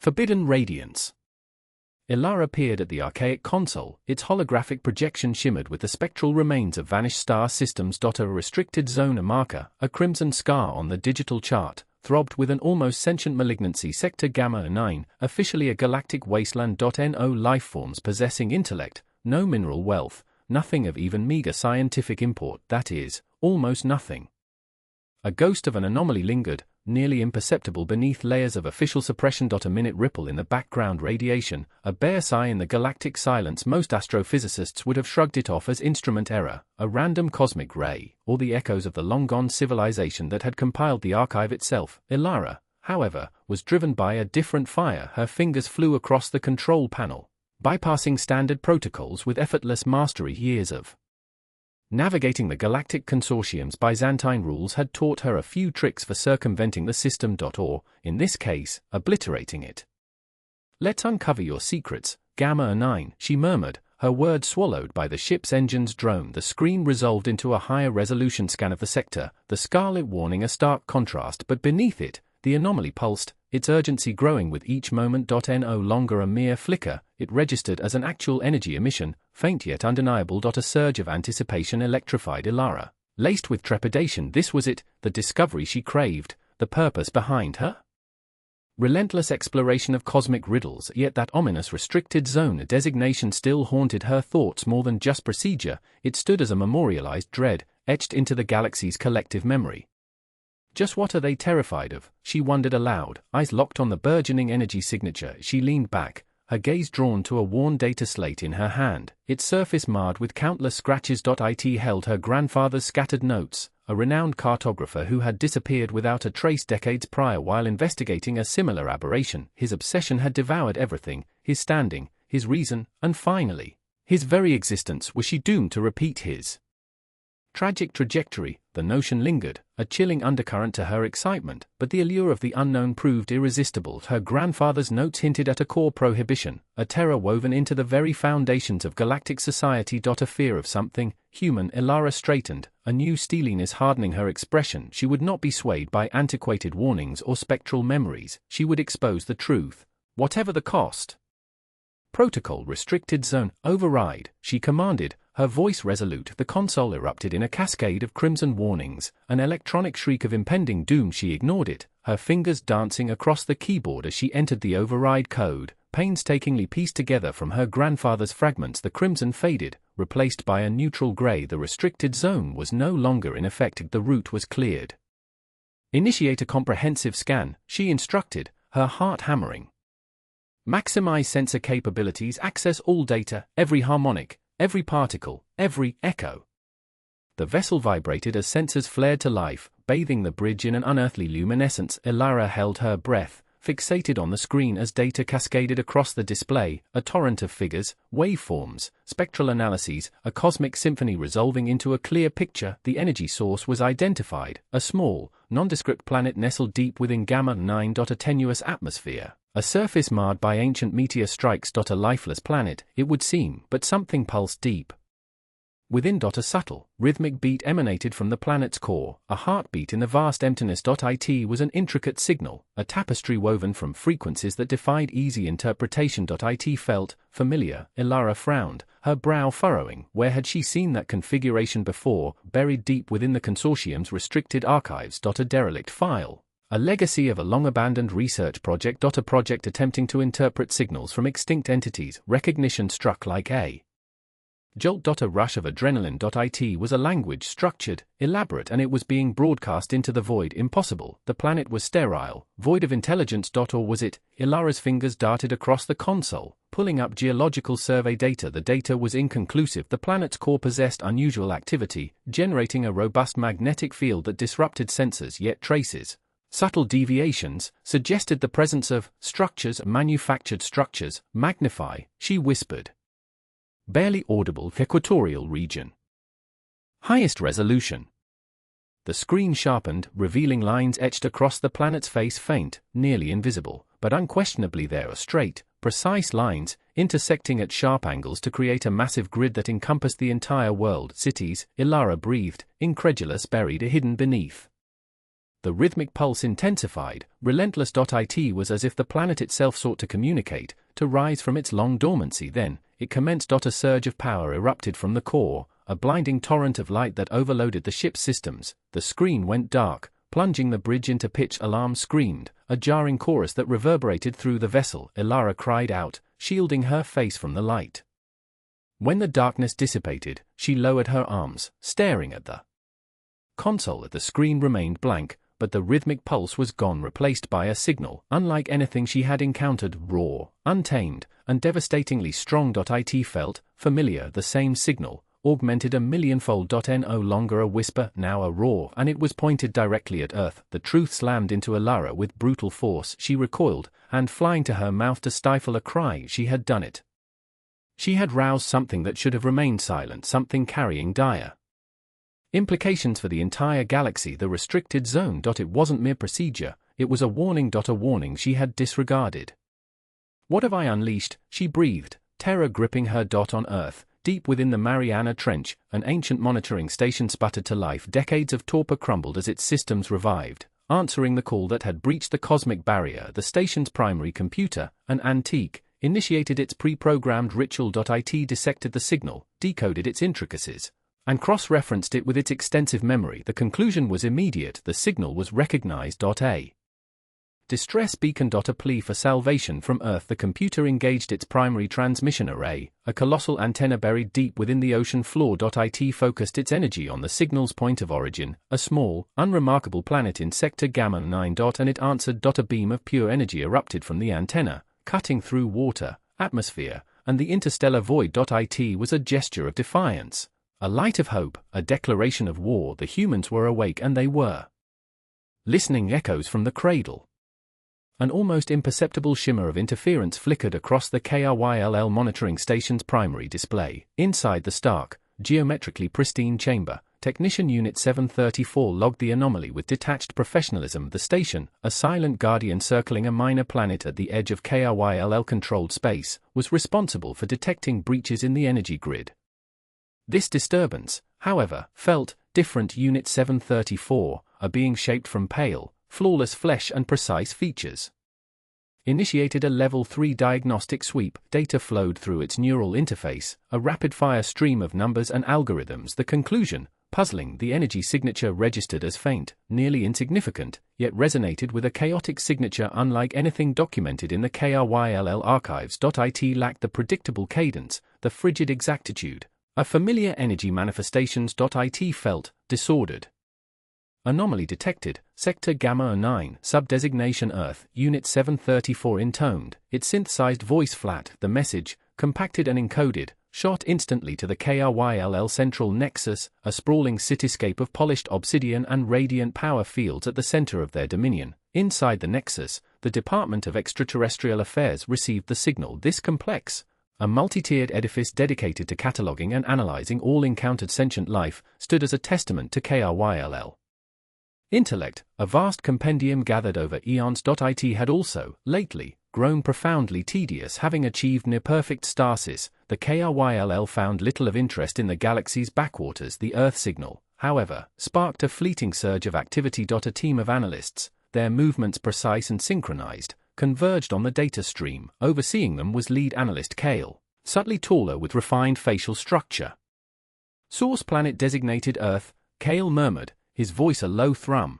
Forbidden radiance. Ilara peered at the archaic console, its holographic projection shimmered with the spectral remains of vanished star systems. A restricted zone, a marker, a crimson scar on the digital chart, throbbed with an almost sentient malignancy. Sector Gamma 9, officially a galactic wasteland. No lifeforms possessing intellect, no mineral wealth, nothing of even meager scientific import, that is, almost nothing. A ghost of an anomaly lingered, nearly imperceptible beneath layers of official suppression. A minute ripple in the background radiation, a bare sigh in the galactic silence. Most astrophysicists would have shrugged it off as instrument error, a random cosmic ray, or the echoes of the long-gone civilization that had compiled the archive itself. Ilara, however, was driven by a different fire. Her fingers flew across the control panel, bypassing standard protocols with effortless mastery. Years of navigating the galactic consortium's Byzantine rules had taught her a few tricks for circumventing the system. Or, in this case, obliterating it. "Let's uncover your secrets, Gamma 9, she murmured, her words swallowed by the ship's engine's drone. The screen resolved into a higher resolution scan of the sector, the scarlet warning a stark contrast, but beneath it, the anomaly pulsed, its urgency growing with each moment. No longer a mere flicker, it registered as an actual energy emission, faint yet undeniable. A surge of anticipation electrified Ilara. Laced with trepidation, this was it, the discovery she craved, the purpose behind her relentless exploration of cosmic riddles. Yet that ominous restricted zone designation still haunted her thoughts. More than just procedure, it stood as a memorialized dread, etched into the galaxy's collective memory. Just what are they terrified of? She wondered aloud, eyes locked on the burgeoning energy signature. She leaned back, her gaze drawn to a worn data slate in her hand, its surface marred with countless scratches. It held her grandfather's scattered notes, a renowned cartographer who had disappeared without a trace decades prior while investigating a similar aberration. His obsession had devoured everything, his standing, his reason, and finally, his very existence. Was she doomed to repeat his tragic trajectory? The notion lingered, a chilling undercurrent to her excitement, but the allure of the unknown proved irresistible. Her grandfather's notes hinted at a core prohibition, a terror woven into the very foundations of galactic society. A fear of something human. Ilara straightened, a new steeliness hardening her expression. She would not be swayed by antiquated warnings or spectral memories. She would expose the truth, whatever the cost. "Protocol restricted zone, override," she commanded, her voice resolute. The console erupted in a cascade of crimson warnings, an electronic shriek of impending doom. She ignored it, her fingers dancing across the keyboard as she entered the override code, painstakingly pieced together from her grandfather's fragments. The crimson faded, replaced by a neutral gray. The restricted zone was no longer in effect. The route was cleared. "Initiate a comprehensive scan," she instructed, her heart hammering. "Maximize sensor capabilities, access all data, every harmonic, every particle, every echo." The vessel vibrated as sensors flared to life, bathing the bridge in an unearthly luminescence. Ilara held her breath, fixated on the screen as data cascaded across the display, a torrent of figures, waveforms, spectral analyses, a cosmic symphony resolving into a clear picture. The energy source was identified, a small, nondescript planet nestled deep within Gamma 9. A tenuous atmosphere, a surface marred by ancient meteor strikes. A lifeless planet, it would seem, but something pulsed deep within. A subtle, rhythmic beat emanated from the planet's core, a heartbeat in the vast emptiness. It was an intricate signal, a tapestry woven from frequencies that defied easy interpretation. It felt familiar. Ilara frowned, her brow furrowing. Where had she seen that configuration before? Buried deep within the consortium's restricted archives. A derelict file, a legacy of a long-abandoned research project. A project attempting to interpret signals from extinct entities. Recognition struck like a jolt. A rush of adrenaline. It was a language structured, elaborate, and it was being broadcast into the void. Impossible. The planet was sterile, void of intelligence. Or was it? Ilara's fingers darted across the console, pulling up geological survey data. The data was inconclusive. The planet's core possessed unusual activity, generating a robust magnetic field that disrupted sensors. Yet traces, subtle deviations, suggested the presence of structures, manufactured structures. "Magnify," she whispered. Barely audible. Equatorial region. Highest resolution. The screen sharpened, revealing lines etched across the planet's face, faint, nearly invisible, but unquestionably there. Straight, precise lines, intersecting at sharp angles to create a massive grid that encompassed the entire world. Cities, Ilara breathed, incredulous, buried, hidden beneath The rhythmic pulse intensified, relentless. It was as if the planet itself sought to communicate, to rise from its long dormancy. Then, it commenced. A surge of power erupted from the core, a blinding torrent of light that overloaded the ship's systems. The screen went dark, plunging the bridge into pitch. Alarm screamed, a jarring chorus that reverberated through the vessel. Elara cried out, shielding her face from the light. When the darkness dissipated, she lowered her arms, staring at the console. The screen remained blank, but the rhythmic pulse was gone, replaced by a signal unlike anything she had encountered, raw, untamed, and devastatingly strong. It felt familiar. The same signal, augmented a millionfold. No longer a whisper, now a roar, and it was pointed directly at Earth. The truth slammed into Elara with brutal force. She recoiled, hand flying to her mouth to stifle a cry. She had done it. She had roused something that should have remained silent, something carrying dire implications for the entire galaxy. The restricted zone. It wasn't mere procedure, it was a warning. A warning she had disregarded. What have I unleashed? She breathed, terror gripping her. On Earth, deep within the Mariana Trench, an ancient monitoring station sputtered to life. Decades of torpor crumbled as its systems revived, answering the call that had breached the cosmic barrier. The station's primary computer, an antique, initiated its pre-programmed ritual. It dissected the signal, decoded its intricacies, and cross-referenced it with its extensive memory. The conclusion was immediate. The signal was recognized. A distress beacon. A plea for salvation from Earth. The computer engaged its primary transmission array, a colossal antenna buried deep within the ocean floor. It focused its energy on the signal's point of origin, a small, unremarkable planet in Sector Gamma 9. And it answered. A beam of pure energy erupted from the antenna, cutting through water, atmosphere, and the interstellar void. It was a gesture of defiance, a light of hope, a declaration of war. The humans were awake, and they were listening. Echoes from the cradle. An almost imperceptible shimmer of interference flickered across the KRYLL monitoring station's primary display. Inside the stark, geometrically pristine chamber, Technician Unit 734 logged the anomaly with detached professionalism. The station, a silent guardian circling a minor planet at the edge of KRYLL-controlled space, was responsible for detecting breaches in the energy grid. This disturbance, however, felt different. Unit 734, a being shaped from pale, flawless flesh and precise features, initiated a Level 3 diagnostic sweep. Data flowed through its neural interface, a rapid-fire stream of numbers and algorithms. The conclusion, puzzling. The energy signature registered as faint, nearly insignificant, yet resonated with a chaotic signature unlike anything documented in the KRYLL archives. It lacked the predictable cadence, the frigid exactitude, a familiar energy manifestations. It felt disordered. Anomaly detected, Sector Gamma 9, sub-designation Earth. Unit 734 intoned, its synthesized voice flat. The message, compacted and encoded, shot instantly to the KRYLL central nexus, a sprawling cityscape of polished obsidian and radiant power fields at the center of their dominion. Inside the nexus, the Department of Extraterrestrial Affairs received the signal. This complex, a multi-tiered edifice dedicated to cataloging and analyzing all encountered sentient life, stood as a testament to KRYLL intellect, a vast compendium gathered over eons. It had also, lately, grown profoundly tedious. Having achieved near-perfect stasis, the KRYLL found little of interest in the galaxy's backwaters. The Earth signal, however, sparked a fleeting surge of activity. A team of analysts, their movements precise and synchronized, converged on the data stream. Overseeing them was lead analyst Kale, subtly taller with refined facial structure. Source planet designated Earth, Kale murmured, his voice a low thrum.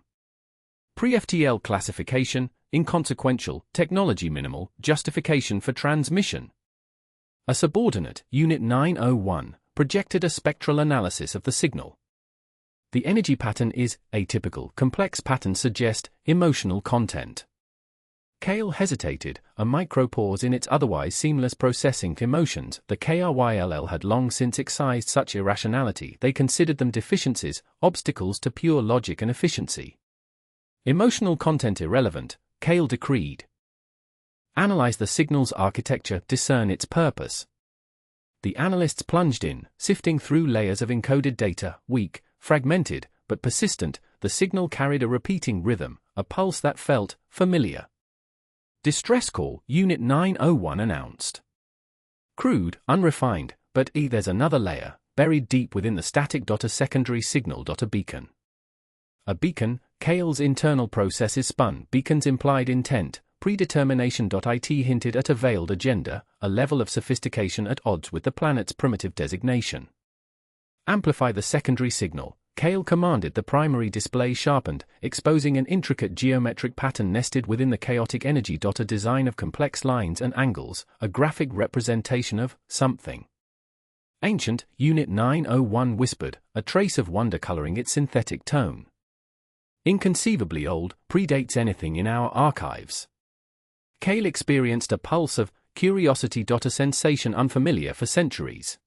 Pre-FTL classification, inconsequential, technology minimal, justification for transmission. A subordinate, Unit 901, projected a spectral analysis of the signal. The energy pattern is atypical. Complex patterns suggest emotional content. Kale hesitated, a micropause in its otherwise seamless processing. Emotions. The KRYLL had long since excised such irrationality. They considered them deficiencies, obstacles to pure logic and efficiency. Emotional content irrelevant, Kale decreed. Analyze the signal's architecture, discern its purpose. The analysts plunged in, sifting through layers of encoded data. Weak, fragmented, but persistent, the signal carried a repeating rhythm, a pulse that felt familiar. Distress call, Unit 901 announced. Crude, unrefined, but there's another layer, buried deep within the static. A secondary signal. A beacon. A beacon, Kale's internal process is spun. Beacon's implied intent, predetermination.it hinted at a veiled agenda, a level of sophistication at odds with the planet's primitive designation. Amplify the secondary signal. Kale commanded the primary display sharpened, exposing an intricate geometric pattern nested within the chaotic energy. A design of complex lines and angles, a graphic representation of something. Ancient, Unit 901 whispered, a trace of wonder coloring its synthetic tone. Inconceivably old, predates anything in our archives. Kale experienced a pulse of curiosity. A sensation unfamiliar for centuries.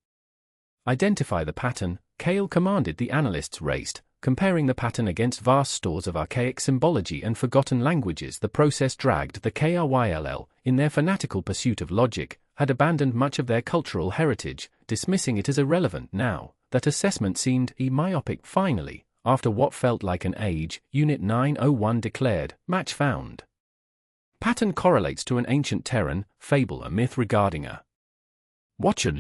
Identify the pattern. Kale commanded the analysts raced, comparing the pattern against vast stores of archaic symbology and forgotten languages. The process dragged the KRYLL, in their fanatical pursuit of logic, had abandoned much of their cultural heritage, dismissing it as irrelevant now. That assessment seemed myopic. Finally, after what felt like an age, Unit 901 declared, match found. Pattern correlates to an ancient Terran fable, a myth regarding a watcher.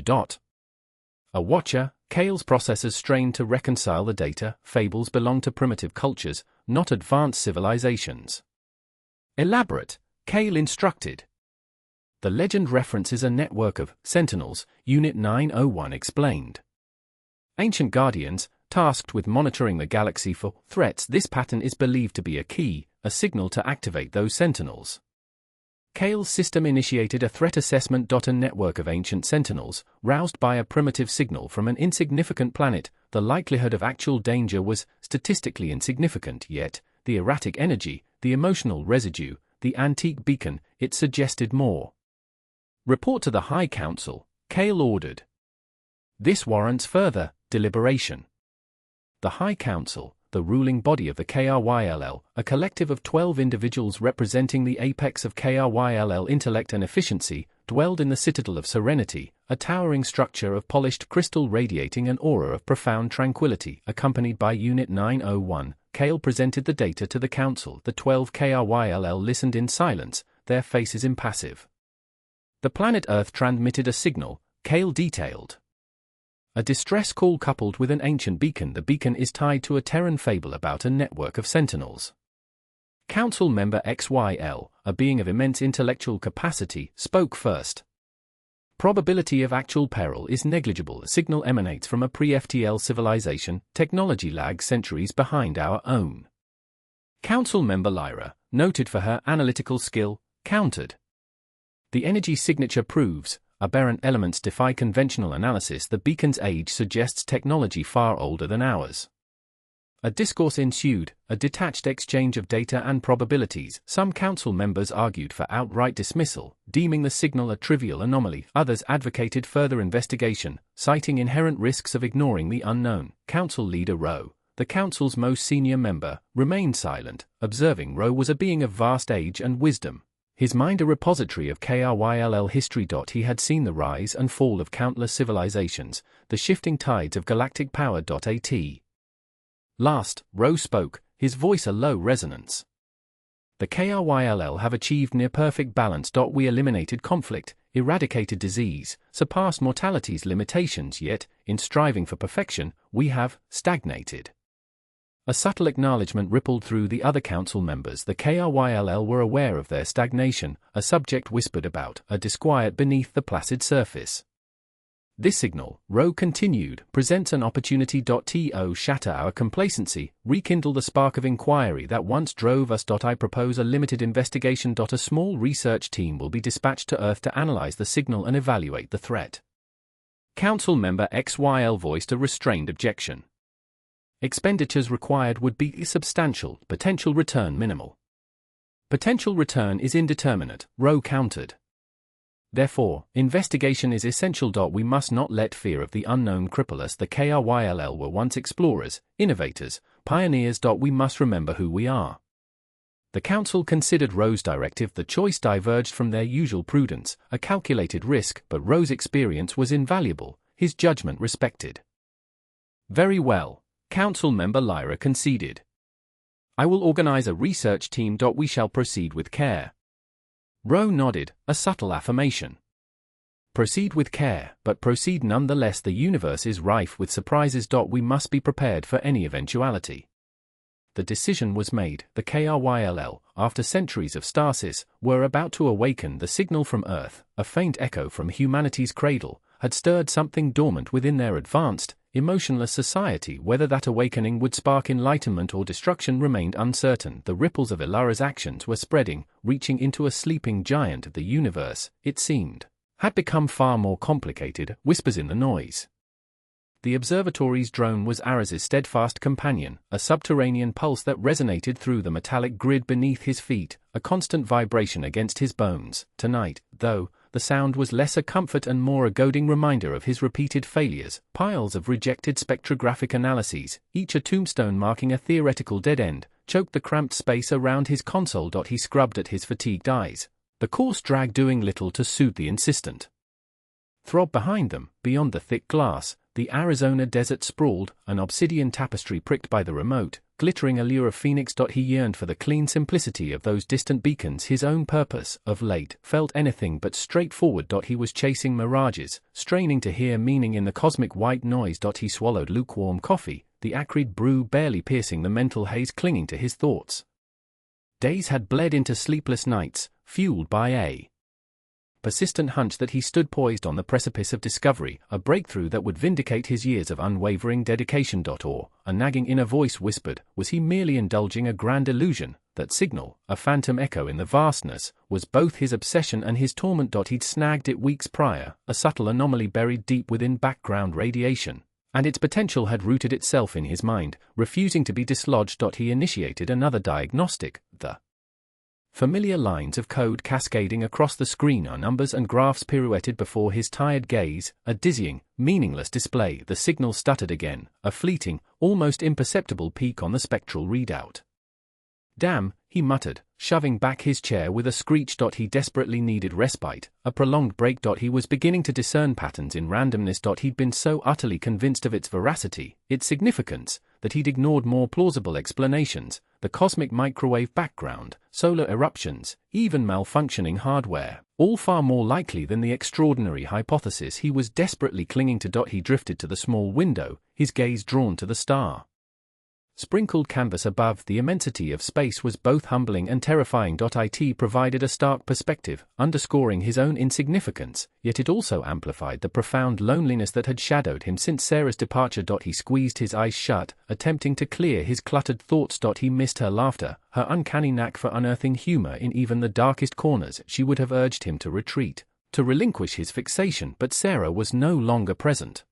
A watcher, Kale's processors strained to reconcile the data. Fables belong to primitive cultures, not advanced civilizations. Elaborate, Kale instructed. The legend references a network of sentinels, Unit 901 explained. Ancient guardians, tasked with monitoring the galaxy for threats. This pattern is believed to be a key, a signal to activate those sentinels. Kale's system initiated a threat assessment. A network of ancient sentinels, roused by a primitive signal from an insignificant planet. The likelihood of actual danger was statistically insignificant, yet, the erratic energy, the emotional residue, the antique beacon, it suggested more. Report to the High Council, Kale ordered. This warrants further deliberation. The High Council, the ruling body of the KRYLL, a collective of 12 individuals representing the apex of KRYLL intellect and efficiency, dwelled in the Citadel of Serenity, a towering structure of polished crystal radiating an aura of profound tranquility. Accompanied by Unit 901, Kale presented the data to the Council. The 12 KRYLL listened in silence, their faces impassive. The planet Earth transmitted a signal, Kale detailed. A distress call coupled with an ancient beacon. The beacon is tied to a Terran fable about a network of sentinels. Council member XYL, a being of immense intellectual capacity, spoke first. Probability of actual peril is negligible. A signal emanates from a pre-FTL civilization, technology lags centuries behind our own. Council member Lyra, noted for her analytical skill, countered. The energy signature proves, aberrant elements defy conventional analysis. The beacon's age suggests technology far older than ours. A discourse ensued, a detached exchange of data and probabilities. Some council members argued for outright dismissal, deeming the signal a trivial anomaly. Others advocated further investigation, citing inherent risks of ignoring the unknown. Council leader Rowe, the council's most senior member, remained silent, observing. Rowe was a being of vast age and wisdom. His mind a repository of KRYLL history. He had seen the rise and fall of countless civilizations, the shifting tides of galactic power. At last, Rowe spoke, his voice a low resonance. The KRYLL have achieved near-perfect balance. We eliminated conflict, eradicated disease, surpassed mortality's limitations, yet, in striving for perfection, we have stagnated. A subtle acknowledgement rippled through the other council members. The KRYLL were aware of their stagnation, a subject whispered about, a disquiet beneath the placid surface. This signal, Rowe continued, presents an opportunity. To shatter our complacency, rekindle the spark of inquiry that once drove us. I propose a limited investigation. A small research team will be dispatched to Earth to analyze the signal and evaluate the threat. Council member XYL voiced a restrained objection. Expenditures required would be substantial, potential return minimal. Potential return is indeterminate, Rowe countered. Therefore, investigation is essential. We must not let fear of the unknown cripple us. The KRYLL were once explorers, innovators, pioneers. We must remember who we are. The Council considered Rowe's directive. The choice diverged from their usual prudence, a calculated risk, but Rowe's experience was invaluable, his judgment respected. Very well. Council member Lyra conceded. I will organize a research team. We shall proceed with care. Rowe nodded, a subtle affirmation. Proceed with care, but proceed nonetheless. The universe is rife with surprises. We must be prepared for any eventuality. The decision was made. The KRYLL, after centuries of stasis, were about to awaken. The signal from Earth, a faint echo from humanity's cradle, had stirred something dormant within their advanced, emotionless society. Whether that awakening would spark enlightenment or destruction remained uncertain. The ripples of Ilara's actions were spreading, reaching into a sleeping giant. The universe, it seemed, had become far more complicated. Whispers in the noise. The observatory's drone was Araz's steadfast companion, a subterranean pulse that resonated through the metallic grid beneath his feet, a constant vibration against his bones. Tonight, though, the sound was less a comfort and more a goading reminder of his repeated failures. Piles of rejected spectrographic analyses, each a tombstone marking a theoretical dead end, choked the cramped space around his console. He scrubbed at his fatigued eyes, the coarse drag doing little to soothe the insistent throb behind them. Beyond the thick glass, the Arizona desert sprawled, an obsidian tapestry pricked by the remote, glittering allure of Phoenix. He yearned for the clean simplicity of those distant beacons. His own purpose, of late, felt anything but straightforward. He was chasing mirages, straining to hear meaning in the cosmic white noise. He swallowed lukewarm coffee, the acrid brew barely piercing the mental haze clinging to his thoughts. Days had bled into sleepless nights, fueled by a persistent hunch that he stood poised on the precipice of discovery, a breakthrough that would vindicate his years of unwavering dedication. Or, a nagging inner voice whispered, was he merely indulging a grand illusion? That signal, a phantom echo in the vastness, was both his obsession and his torment. He'd snagged it weeks prior, a subtle anomaly buried deep within background radiation, and its potential had rooted itself in his mind, refusing to be dislodged. He initiated another diagnostic, the familiar lines of code cascading across the screen, our numbers and graphs pirouetted before his tired gaze, a dizzying, meaningless display. The signal stuttered again, a fleeting, almost imperceptible peak on the spectral readout. Damn, he muttered, shoving back his chair with a screech. He desperately needed respite, a prolonged break. He was beginning to discern patterns in randomness. He'd been so utterly convinced of its veracity, its significance, that he'd ignored more plausible explanations, the cosmic microwave background, solar eruptions, even malfunctioning hardware, all far more likely than the extraordinary hypothesis he was desperately clinging to. He drifted to the small window, his gaze drawn to the star sprinkled canvas above. The immensity of space was both humbling and terrifying. It provided a stark perspective, underscoring his own insignificance, yet it also amplified the profound loneliness that had shadowed him since Sarah's departure. He squeezed his eyes shut, attempting to clear his cluttered thoughts. He missed her laughter, her uncanny knack for unearthing humor in even the darkest corners. She would have urged him to retreat, to relinquish his fixation, but Sarah was no longer present.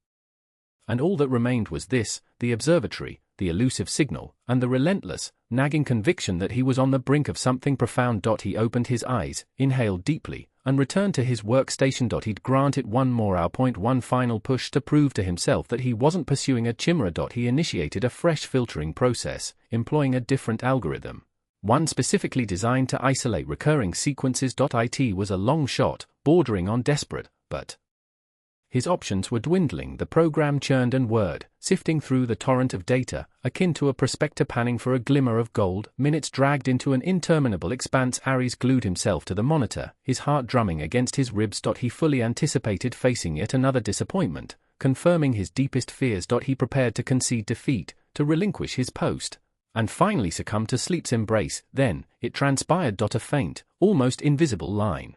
And all that remained was this, the observatory, the elusive signal, and the relentless, nagging conviction that he was on the brink of something profound. He opened his eyes, inhaled deeply, and returned to his workstation. He'd grant it one more hour. One final push to prove to himself that he wasn't pursuing a chimera. He initiated a fresh filtering process, employing a different algorithm, one specifically designed to isolate recurring sequences. It was a long shot, bordering on desperate, but his options were dwindling. The program churned and whirred, sifting through the torrent of data, akin to a prospector panning for a glimmer of gold. Minutes dragged into an interminable expanse. Ares glued himself to the monitor, his heart drumming against his ribs. He fully anticipated facing yet another disappointment, confirming his deepest fears. He prepared to concede defeat, to relinquish his post, and finally succumb to sleep's embrace. Then, it transpired. A faint, almost invisible line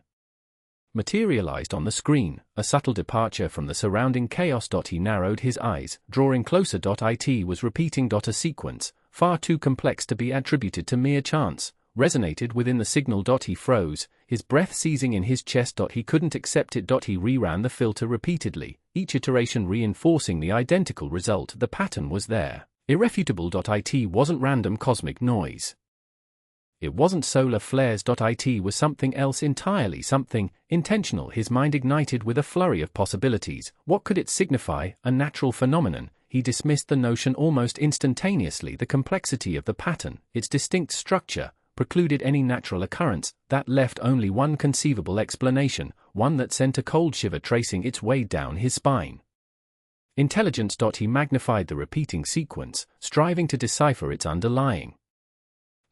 materialized on the screen, a subtle departure from the surrounding chaos. He narrowed his eyes, drawing closer. It was repeating. A sequence, far too complex to be attributed to mere chance, resonated within the signal. He froze, his breath seizing in his chest. He couldn't accept it. He reran the filter repeatedly, each iteration reinforcing the identical result. The pattern was there, irrefutable. It wasn't random cosmic noise. It wasn't solar flares. It was something else entirely, something intentional. His mind ignited with a flurry of possibilities. What could it signify? A natural phenomenon? He dismissed the notion almost instantaneously. The complexity of the pattern, its distinct structure, precluded any natural occurrence. That left only one conceivable explanation, one that sent a cold shiver tracing its way down his spine. Intelligence. He magnified the repeating sequence, striving to decipher its underlying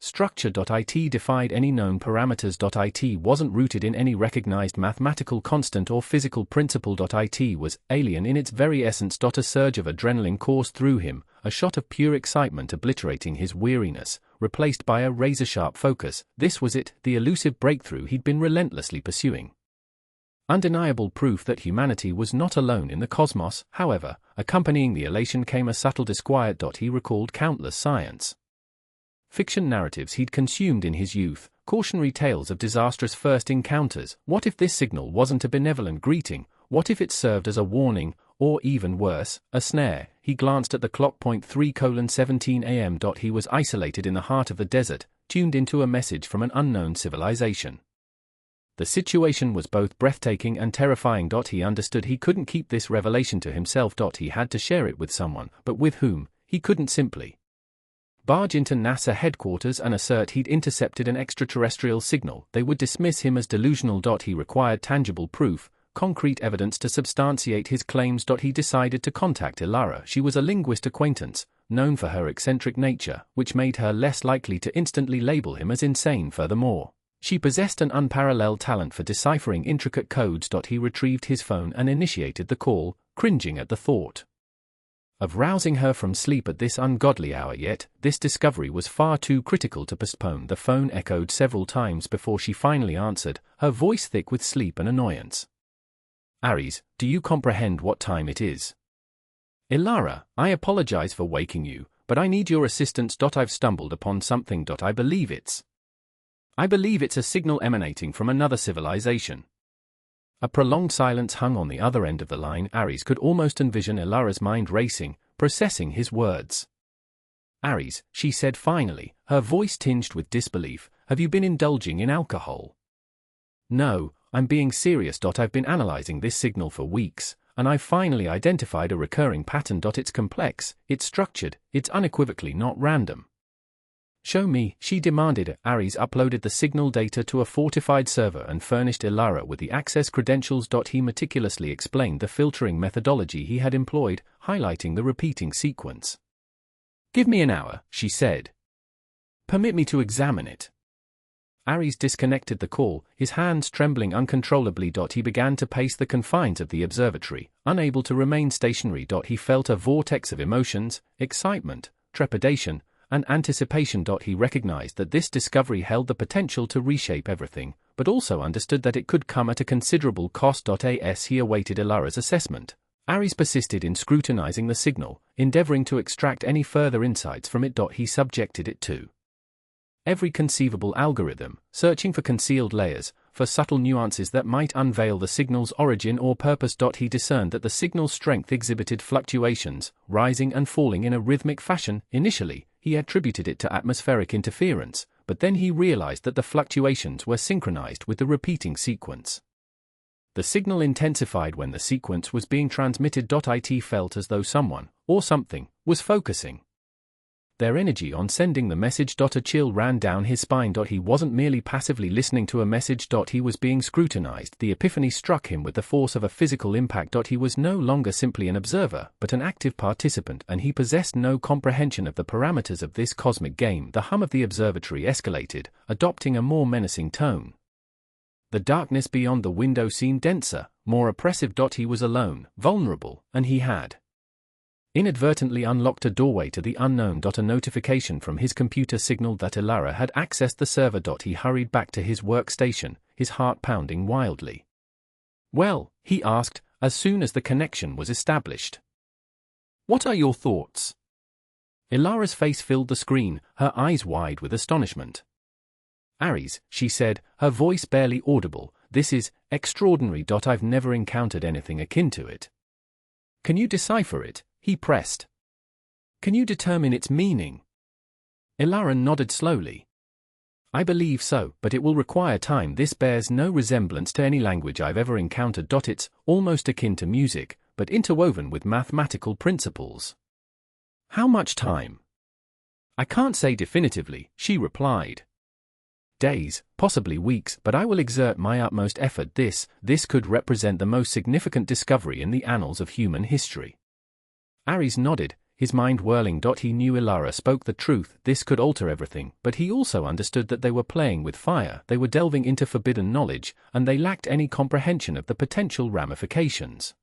structure. It defied any known parameters. It wasn't rooted in any recognized mathematical constant or physical principle. It was alien in its very essence. A surge of adrenaline coursed through him, a shot of pure excitement obliterating his weariness, replaced by a razor-sharp focus. This was it, the elusive breakthrough he'd been relentlessly pursuing. Undeniable proof that humanity was not alone in the cosmos. However, accompanying the elation came a subtle disquiet. He recalled countless science fiction narratives he'd consumed in his youth, cautionary tales of disastrous first encounters. What if this signal wasn't a benevolent greeting? What if it served as a warning, or even worse, a snare? He glanced at the clock. 3:17 a.m. He was isolated in the heart of the desert, tuned into a message from an unknown civilization. The situation was both breathtaking and terrifying. He understood he couldn't keep this revelation to himself. He had to share it with someone, but with whom? He couldn't simply barge into NASA headquarters and assert he'd intercepted an extraterrestrial signal. They would dismiss him as delusional. He required tangible proof, concrete evidence to substantiate his claims. He decided to contact Ilara. She was a linguist acquaintance, known for her eccentric nature, which made her less likely to instantly label him as insane. Furthermore, she possessed an unparalleled talent for deciphering intricate codes. He retrieved his phone and initiated the call, cringing at the thought of rousing her from sleep at this ungodly hour. Yet, this discovery was far too critical to postpone. The phone echoed several times before she finally answered, her voice thick with sleep and annoyance. Aries, do you comprehend what time it is? Ilara, I apologize for waking you, but I need your assistance. I've stumbled upon something. I believe it's a signal emanating from another civilization. A prolonged silence hung on the other end of the line. Aries could almost envision Ilara's mind racing, processing his words. Aries, she said finally, her voice tinged with disbelief, have you been indulging in alcohol? No, I'm being serious. I've been analyzing this signal for weeks, and I've finally identified a recurring pattern. It's complex, it's structured, it's unequivocally not random. Show me, she demanded. Aries uploaded the signal data to a fortified server and furnished Ilara with the access credentials. He meticulously explained the filtering methodology he had employed, highlighting the repeating sequence. Give me an hour, she said. Permit me to examine it. Aries disconnected the call, his hands trembling uncontrollably. He began to pace the confines of the observatory, unable to remain stationary. He felt a vortex of emotions, excitement, trepidation, and anticipation. He recognized that this discovery held the potential to reshape everything, but also understood that it could come at a considerable cost. As he awaited Ilara's assessment, Aries persisted in scrutinizing the signal, endeavoring to extract any further insights from it. He subjected it to every conceivable algorithm, searching for concealed layers, for subtle nuances that might unveil the signal's origin or purpose. He discerned that the signal's strength exhibited fluctuations, rising and falling in a rhythmic fashion. Initially, he attributed it to atmospheric interference, but then he realized that the fluctuations were synchronized with the repeating sequence. The signal intensified when the sequence was being transmitted. It felt as though someone, or something, was focusing their energy on sending the message. A chill ran down his spine. He wasn't merely passively listening to a message. He was being scrutinized. The epiphany struck him with the force of a physical impact. He was no longer simply an observer, but an active participant, and he possessed no comprehension of the parameters of this cosmic game. The hum of the observatory escalated, adopting a more menacing tone. The darkness beyond the window seemed denser, more oppressive. He was alone, vulnerable, and he had inadvertently unlocked a doorway to the unknown. A notification from his computer signaled that Ilara had accessed the server. He hurried back to his workstation, his heart pounding wildly. Well, he asked, as soon as the connection was established. What are your thoughts? Ilara's face filled the screen, her eyes wide with astonishment. Aries, she said, her voice barely audible, this is extraordinary. I've never encountered anything akin to it. Can you decipher it? He pressed. Can you determine its meaning? Ilara nodded slowly. I believe so, but it will require time. This bears no resemblance to any language I've ever encountered. It's almost akin to music, but interwoven with mathematical principles. How much time? I can't say definitively, she replied. Days, possibly weeks, but I will exert my utmost effort. This could represent the most significant discovery in the annals of human history. Aries nodded, his mind whirling. He knew Ilara spoke the truth. This could alter everything, but he also understood that they were playing with fire. They were delving into forbidden knowledge, and they lacked any comprehension of the potential ramifications.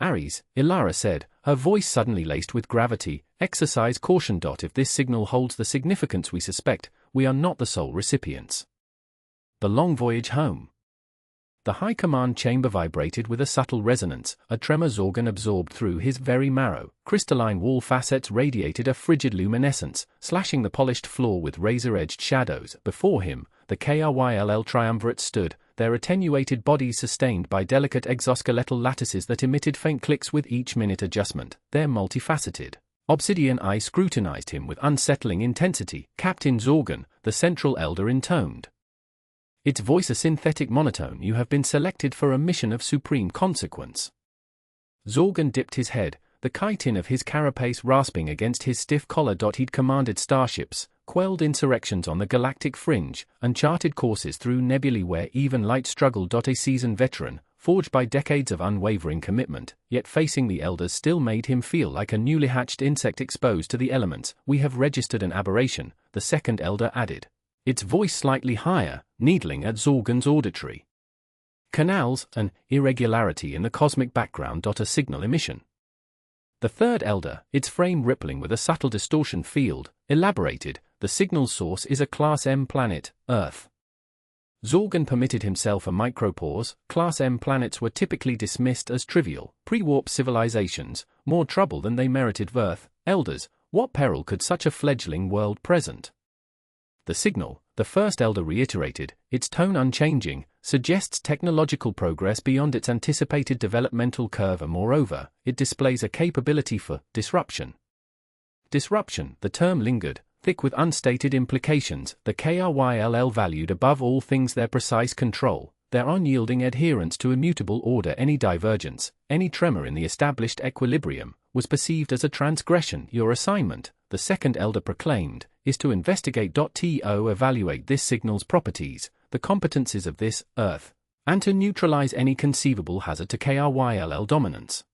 Ares, Ilara said, her voice suddenly laced with gravity. Exercise caution. If this signal holds the significance we suspect, we are not the sole recipients. The long voyage home. The high command chamber vibrated with a subtle resonance, a tremor Zorgan absorbed through his very marrow. Crystalline wall facets radiated a frigid luminescence, slashing the polished floor with razor-edged shadows. Before him, the KRYLL triumvirate stood, their attenuated bodies sustained by delicate exoskeletal lattices that emitted faint clicks with each minute adjustment. Their multifaceted, obsidian eye scrutinized him with unsettling intensity. Captain Zorgan, the central elder intoned, its voice a synthetic monotone. You have been selected for a mission of supreme consequence. Zorgan dipped his head, the chitin of his carapace rasping against his stiff collar. He'd commanded starships, quelled insurrections on the galactic fringe, and charted courses through nebulae where even light struggled. A seasoned veteran, forged by decades of unwavering commitment, yet facing the elders still made him feel like a newly hatched insect exposed to the elements. We have registered an aberration, the second elder added, its voice slightly higher, needling at Zorgan's auditory canals, an irregularity in the cosmic background. A signal emission. The third elder, its frame rippling with a subtle distortion field, elaborated, the signal source is a Class M planet, Earth. Zorgan permitted himself a micropause. Class M planets were typically dismissed as trivial, pre-warp civilizations, more trouble than they merited. Earth, elders, what peril could such a fledgling world present? The signal, the first elder reiterated, its tone unchanging, suggests technological progress beyond its anticipated developmental curve, and moreover, it displays a capability for disruption. Disruption, the term lingered, thick with unstated implications. The KRYLL valued above all things their precise control, their unyielding adherence to immutable order. Any divergence, any tremor in the established equilibrium, was perceived as a transgression. Your assignment, the second elder proclaimed, is to investigate. Evaluate this signal's properties, the competencies of this Earth, and to neutralize any conceivable hazard to KRYLL dominance.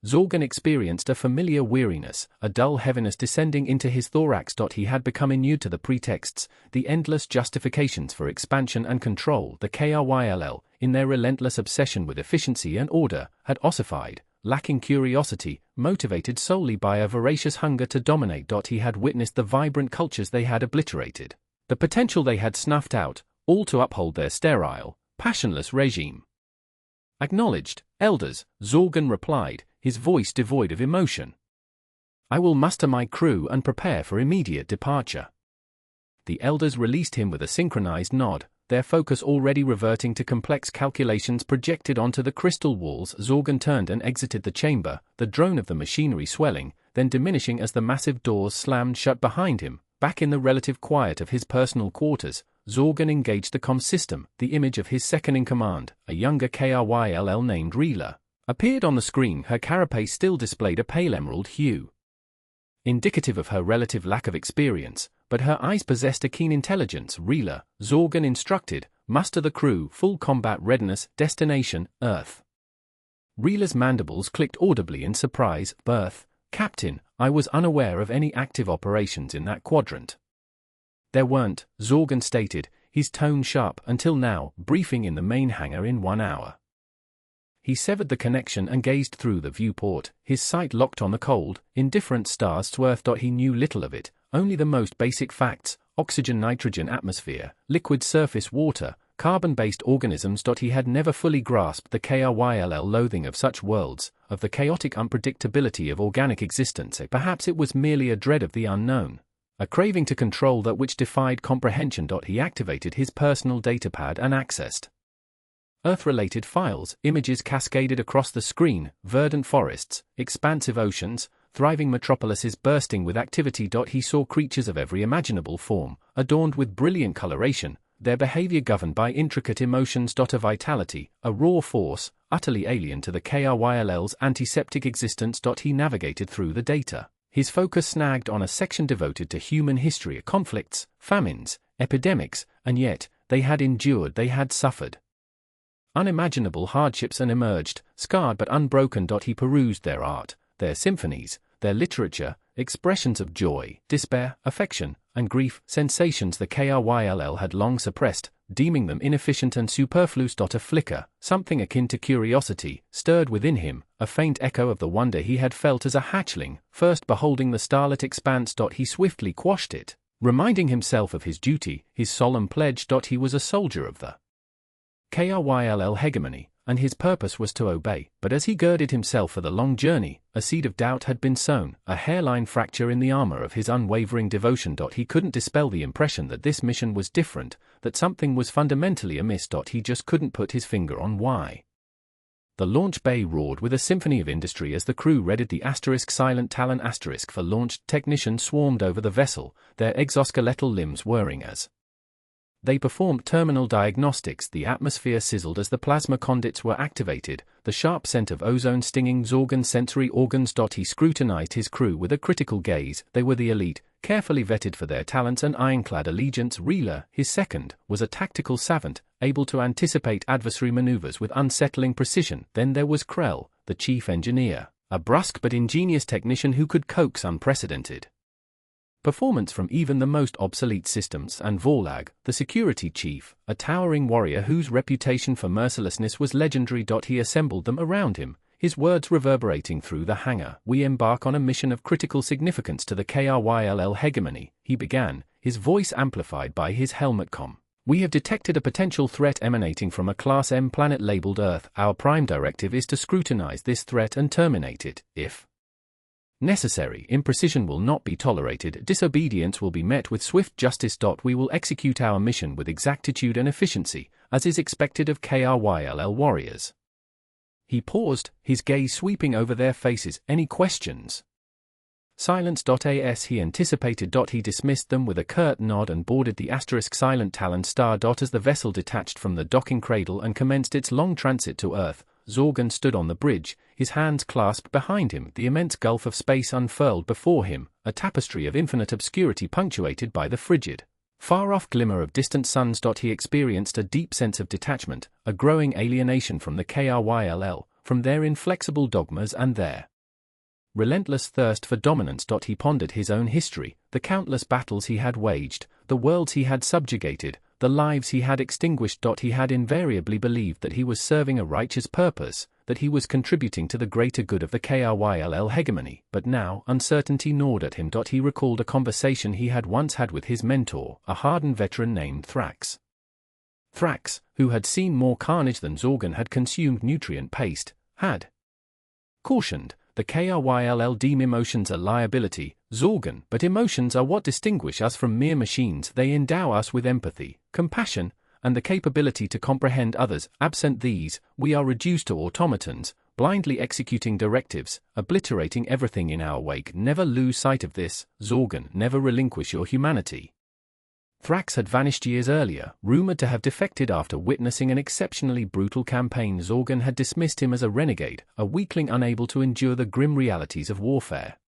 Zorgan experienced a familiar weariness, a dull heaviness descending into his thorax. He had become inured to the pretexts, the endless justifications for expansion and control. The KRYLL, in their relentless obsession with efficiency and order, had ossified, lacking curiosity, motivated solely by a voracious hunger to dominate. He had witnessed the vibrant cultures they had obliterated, the potential they had snuffed out, all to uphold their sterile, passionless regime. Acknowledged, elders, Zorgan replied, his voice devoid of emotion. I will muster my crew and prepare for immediate departure. The elders released him with a synchronized nod, their focus already reverting to complex calculations projected onto the crystal walls. Zorgan turned and exited the chamber, the drone of the machinery swelling, then diminishing as the massive doors slammed shut behind him. Back in the relative quiet of his personal quarters, Zorgan engaged the comm system. The image of his second-in-command, a younger KRYLL named Reela, appeared on the screen. Her carapace still displayed a pale emerald hue, indicative of her relative lack of experience, but her eyes possessed a keen intelligence. Reela, Zorgan instructed, muster the crew, full combat readiness, destination, Earth. Reela's mandibles clicked audibly in surprise. Birth, Captain, I was unaware of any active operations in that quadrant. There weren't, Zorgan stated, his tone sharp. Until now, briefing in the main hangar in 1 hour. He severed the connection and gazed through the viewport, his sight locked on the cold, indifferent stars to Earth. He knew little of it, only the most basic facts: oxygen, nitrogen, atmosphere, liquid surface water, carbon-based organisms. He had never fully grasped the KRYLL loathing of such worlds, of the chaotic unpredictability of organic existence. Perhaps it was merely a dread of the unknown, a craving to control that which defied comprehension. He activated his personal datapad and accessed Earth-related files. Images cascaded across the screen: verdant forests, expansive oceans, thriving metropolises bursting with activity. He saw creatures of every imaginable form, adorned with brilliant coloration, their behavior governed by intricate emotions. A vitality, a raw force, utterly alien to the KRYLL's antiseptic existence. He navigated through the data, his focus snagged on a section devoted to human history, conflicts, famines, epidemics, and yet, they had endured, they had suffered unimaginable hardships and emerged, scarred but unbroken. He perused their art, their symphonies, their literature, expressions of joy, despair, affection, and grief, sensations the KRYLL had long suppressed. deeming them inefficient and superfluous. A flicker, something akin to curiosity, stirred within him, a faint echo of the wonder he had felt as a hatchling, first beholding the starlit expanse. He swiftly quashed it, reminding himself of his duty, his solemn pledge. He was a soldier of the KRYLL hegemony, and his purpose was to obey. But as he girded himself for the long journey, a seed of doubt had been sown, a hairline fracture in the armor of his unwavering devotion. He couldn't dispel the impression that this mission was different, that something was fundamentally amiss. He just couldn't put his finger on why. The launch bay roared with a symphony of industry as the crew readied the silent Talon for launch. Technicians swarmed over the vessel, their exoskeletal limbs whirring as they performed terminal diagnostics. The atmosphere sizzled as the plasma conduits were activated, the sharp scent of ozone stinging Zorgan's sensory organs. He scrutinized his crew with a critical gaze. They were the elite, carefully vetted for their talents and ironclad allegiance. Reeler, his second, was a tactical savant, able to anticipate adversary maneuvers with unsettling precision. Then there was Krell, the chief engineer, a brusque but ingenious technician who could coax unprecedented performance from even the most obsolete systems. And Vorlag, the security chief, a towering warrior whose reputation for mercilessness was legendary. He assembled them around him, his words reverberating through the hangar. "We embark on a mission of critical significance to the KRYLL hegemony," he began, his voice amplified by his helmet comm. "We have detected a potential threat emanating from a Class M planet labeled Earth. Our prime directive is to scrutinize this threat and terminate it, if necessary. Imprecision will not be tolerated. Disobedience will be met with swift justice. We will execute our mission with exactitude and efficiency, as is expected of KRYLL warriors." He paused, his gaze sweeping over their faces. "Any questions?" "Silence. As he anticipated. He dismissed them with a curt nod and boarded the silent Talon star. As the vessel detached from the docking cradle and commenced its long transit to Earth, Zorgan stood on the bridge, his hands clasped behind him. The immense gulf of space unfurled before him, a tapestry of infinite obscurity punctuated by the frigid, far-off glimmer of distant suns. He experienced a deep sense of detachment, a growing alienation from the KRYLL, from their inflexible dogmas and their relentless thirst for dominance. He pondered his own history, the countless battles he had waged, the worlds he had subjugated, the lives he had extinguished. He had invariably believed that he was serving a righteous purpose, that he was contributing to the greater good of the KRYLL hegemony. But now uncertainty gnawed at him. He recalled a conversation he had once had with his mentor, a hardened veteran named Thrax. Thrax, who had seen more carnage than Zorgan had consumed nutrient paste, had cautioned, "The KRYLL deem emotions a liability, Zorgan, but emotions are what distinguish us from mere machines. They endow us with empathy, compassion, and the capability to comprehend others. Absent these, we are reduced to automatons, blindly executing directives, obliterating everything in our wake. Never lose sight of this, Zorgan. Never relinquish your humanity." Thrax had vanished years earlier, rumored to have defected after witnessing an exceptionally brutal campaign. Zorgan had dismissed him as a renegade, a weakling unable to endure the grim realities of warfare.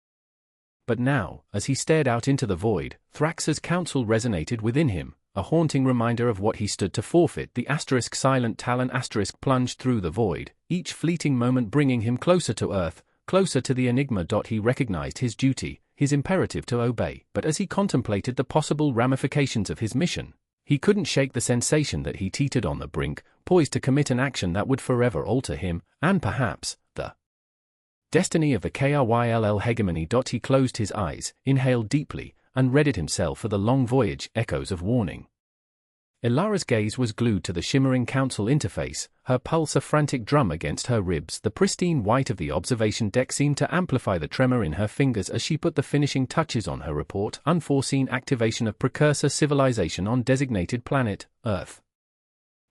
But now, as he stared out into the void, Thrax's counsel resonated within him, a haunting reminder of what he stood to forfeit. The silent Talon plunged through the void, each fleeting moment bringing him closer to Earth, closer to the enigma. He recognized his duty, his imperative to obey. But as he contemplated the possible ramifications of his mission, he couldn't shake the sensation that he teetered on the brink, poised to commit an action that would forever alter him, and perhaps, the destiny of the KRYLL hegemony. He closed his eyes, inhaled deeply, and readied himself for the long voyage. Echoes of warning. Ilara's gaze was glued to the shimmering council interface, her pulse a frantic drum against her ribs. The pristine white of the observation deck seemed to amplify the tremor in her fingers as she put the finishing touches on her report. Unforeseen activation of precursor civilization on designated planet, Earth.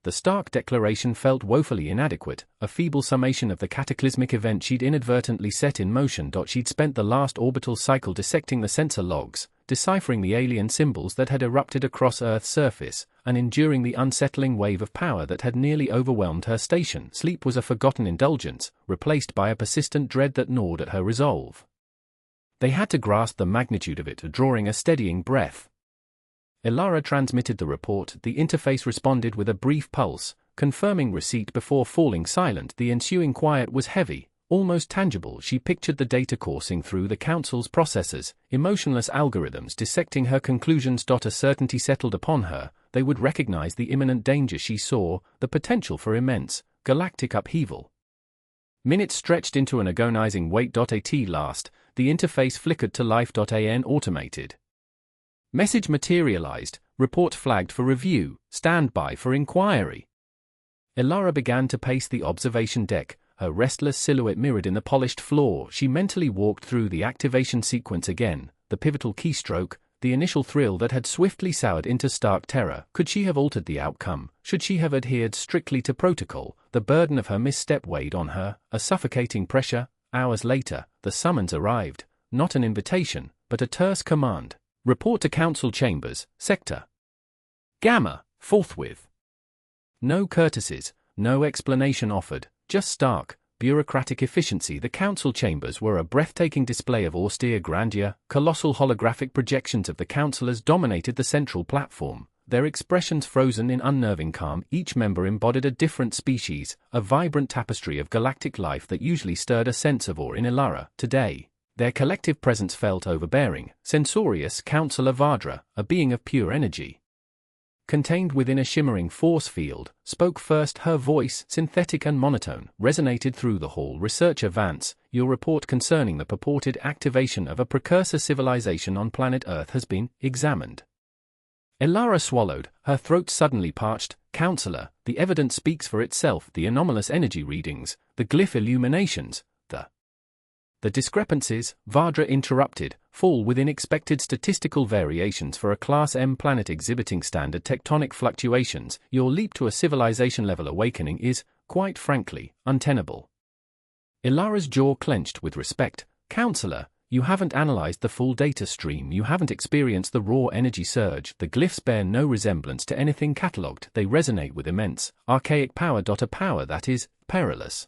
The stark declaration felt woefully inadequate, a feeble summation of the cataclysmic event she'd inadvertently set in motion. She'd spent the last orbital cycle dissecting the sensor logs, deciphering the alien symbols that had erupted across Earth's surface, and enduring the unsettling wave of power that had nearly overwhelmed her station. Sleep was a forgotten indulgence, replaced by a persistent dread that gnawed at her resolve. They had to grasp the magnitude of it, drawing a steadying breath. Ilara transmitted the report. The interface responded with a brief pulse, confirming receipt before falling silent. The ensuing quiet was heavy, almost tangible. She pictured the data coursing through the council's processors, emotionless algorithms dissecting her conclusions. A certainty settled upon her, they would recognize the imminent danger she saw, the potential for immense, galactic upheaval. Minutes stretched into an agonizing wait.at last, the interface flickered to life.an automated. Message materialized, report flagged for review, stand by for inquiry. Elara began to pace the observation deck, her restless silhouette mirrored in the polished floor. She mentally walked through the activation sequence again, the pivotal keystroke, the initial thrill that had swiftly soured into stark terror. Could she have altered the outcome? Should she have adhered strictly to protocol? The burden of her misstep weighed on her, a suffocating pressure. Hours later, the summons arrived, not an invitation, but a terse command. Report to Council Chambers, Sector Gamma, forthwith. No courtesies, no explanation offered, just stark, bureaucratic efficiency. The council chambers were a breathtaking display of austere grandeur. Colossal holographic projections of the councillors dominated the central platform, their expressions frozen in unnerving calm. Each member embodied a different species, a vibrant tapestry of galactic life that usually stirred a sense of awe in Elara. Today, their collective presence felt overbearing. Censorious Councillor Vardra, a being of pure energy, contained within a shimmering force field, spoke first. Her voice, synthetic and monotone, resonated through the hall. Researcher Vance, your report concerning the purported activation of a precursor civilization on planet Earth has been examined. Elara swallowed, her throat suddenly parched. Counselor, the evidence speaks for itself. The anomalous energy readings, the glyph illuminations, the discrepancies, Vardra interrupted, fall within expected statistical variations for a Class M planet exhibiting standard tectonic fluctuations. Your leap to a civilization-level awakening is, quite frankly, untenable. Elara's jaw clenched with respect. Counselor, you haven't analyzed the full data stream. You haven't experienced the raw energy surge. The glyphs bear no resemblance to anything catalogued. They resonate with immense, archaic power. A power that is perilous.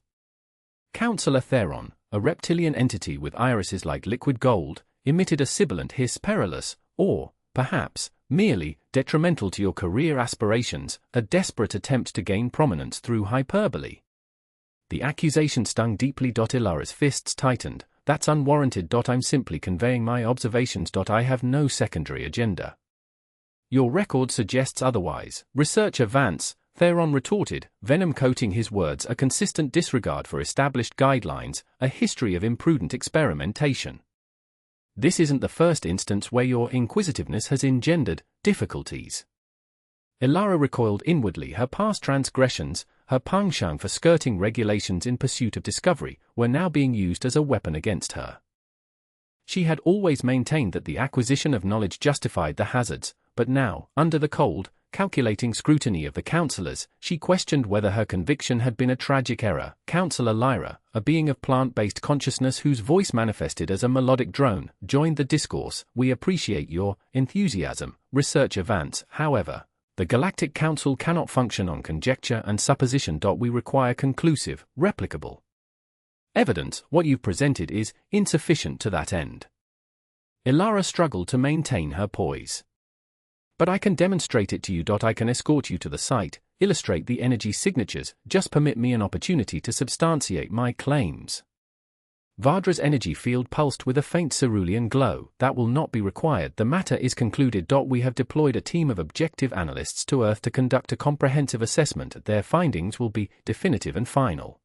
Counselor Theron, a reptilian entity with irises like liquid gold, emitted a sibilant hiss. Perilous, or, perhaps, merely detrimental to your career aspirations, a desperate attempt to gain prominence through hyperbole. The accusation stung deeply. Elara's fists tightened. That's unwarranted. I'm simply conveying my observations. I have no secondary agenda. Your record suggests otherwise. Researcher Vance, Theron retorted, venom coating his words. A consistent disregard for established guidelines, a history of imprudent experimentation. This isn't the first instance where your inquisitiveness has engendered difficulties. Elara recoiled inwardly. Her past transgressions, her penchant for skirting regulations in pursuit of discovery, were now being used as a weapon against her. She had always maintained that the acquisition of knowledge justified the hazards, but now, under the cold, calculating scrutiny of the councillors, she questioned whether her conviction had been a tragic error. Councillor Lyra, a being of plant-based consciousness whose voice manifested as a melodic drone, joined the discourse. We appreciate your enthusiasm, Researcher Vance. However, the Galactic Council cannot function on conjecture and supposition. We require conclusive, replicable evidence. What you've presented is insufficient to that end. Elara struggled to maintain her poise. But I can demonstrate it to you. I can escort you to the site, illustrate the energy signatures. Just permit me an opportunity to substantiate my claims. Vardra's energy field pulsed with a faint cerulean glow. That will not be required. The matter is concluded. We have deployed a team of objective analysts to Earth to conduct a comprehensive assessment. Their findings will be definitive and final.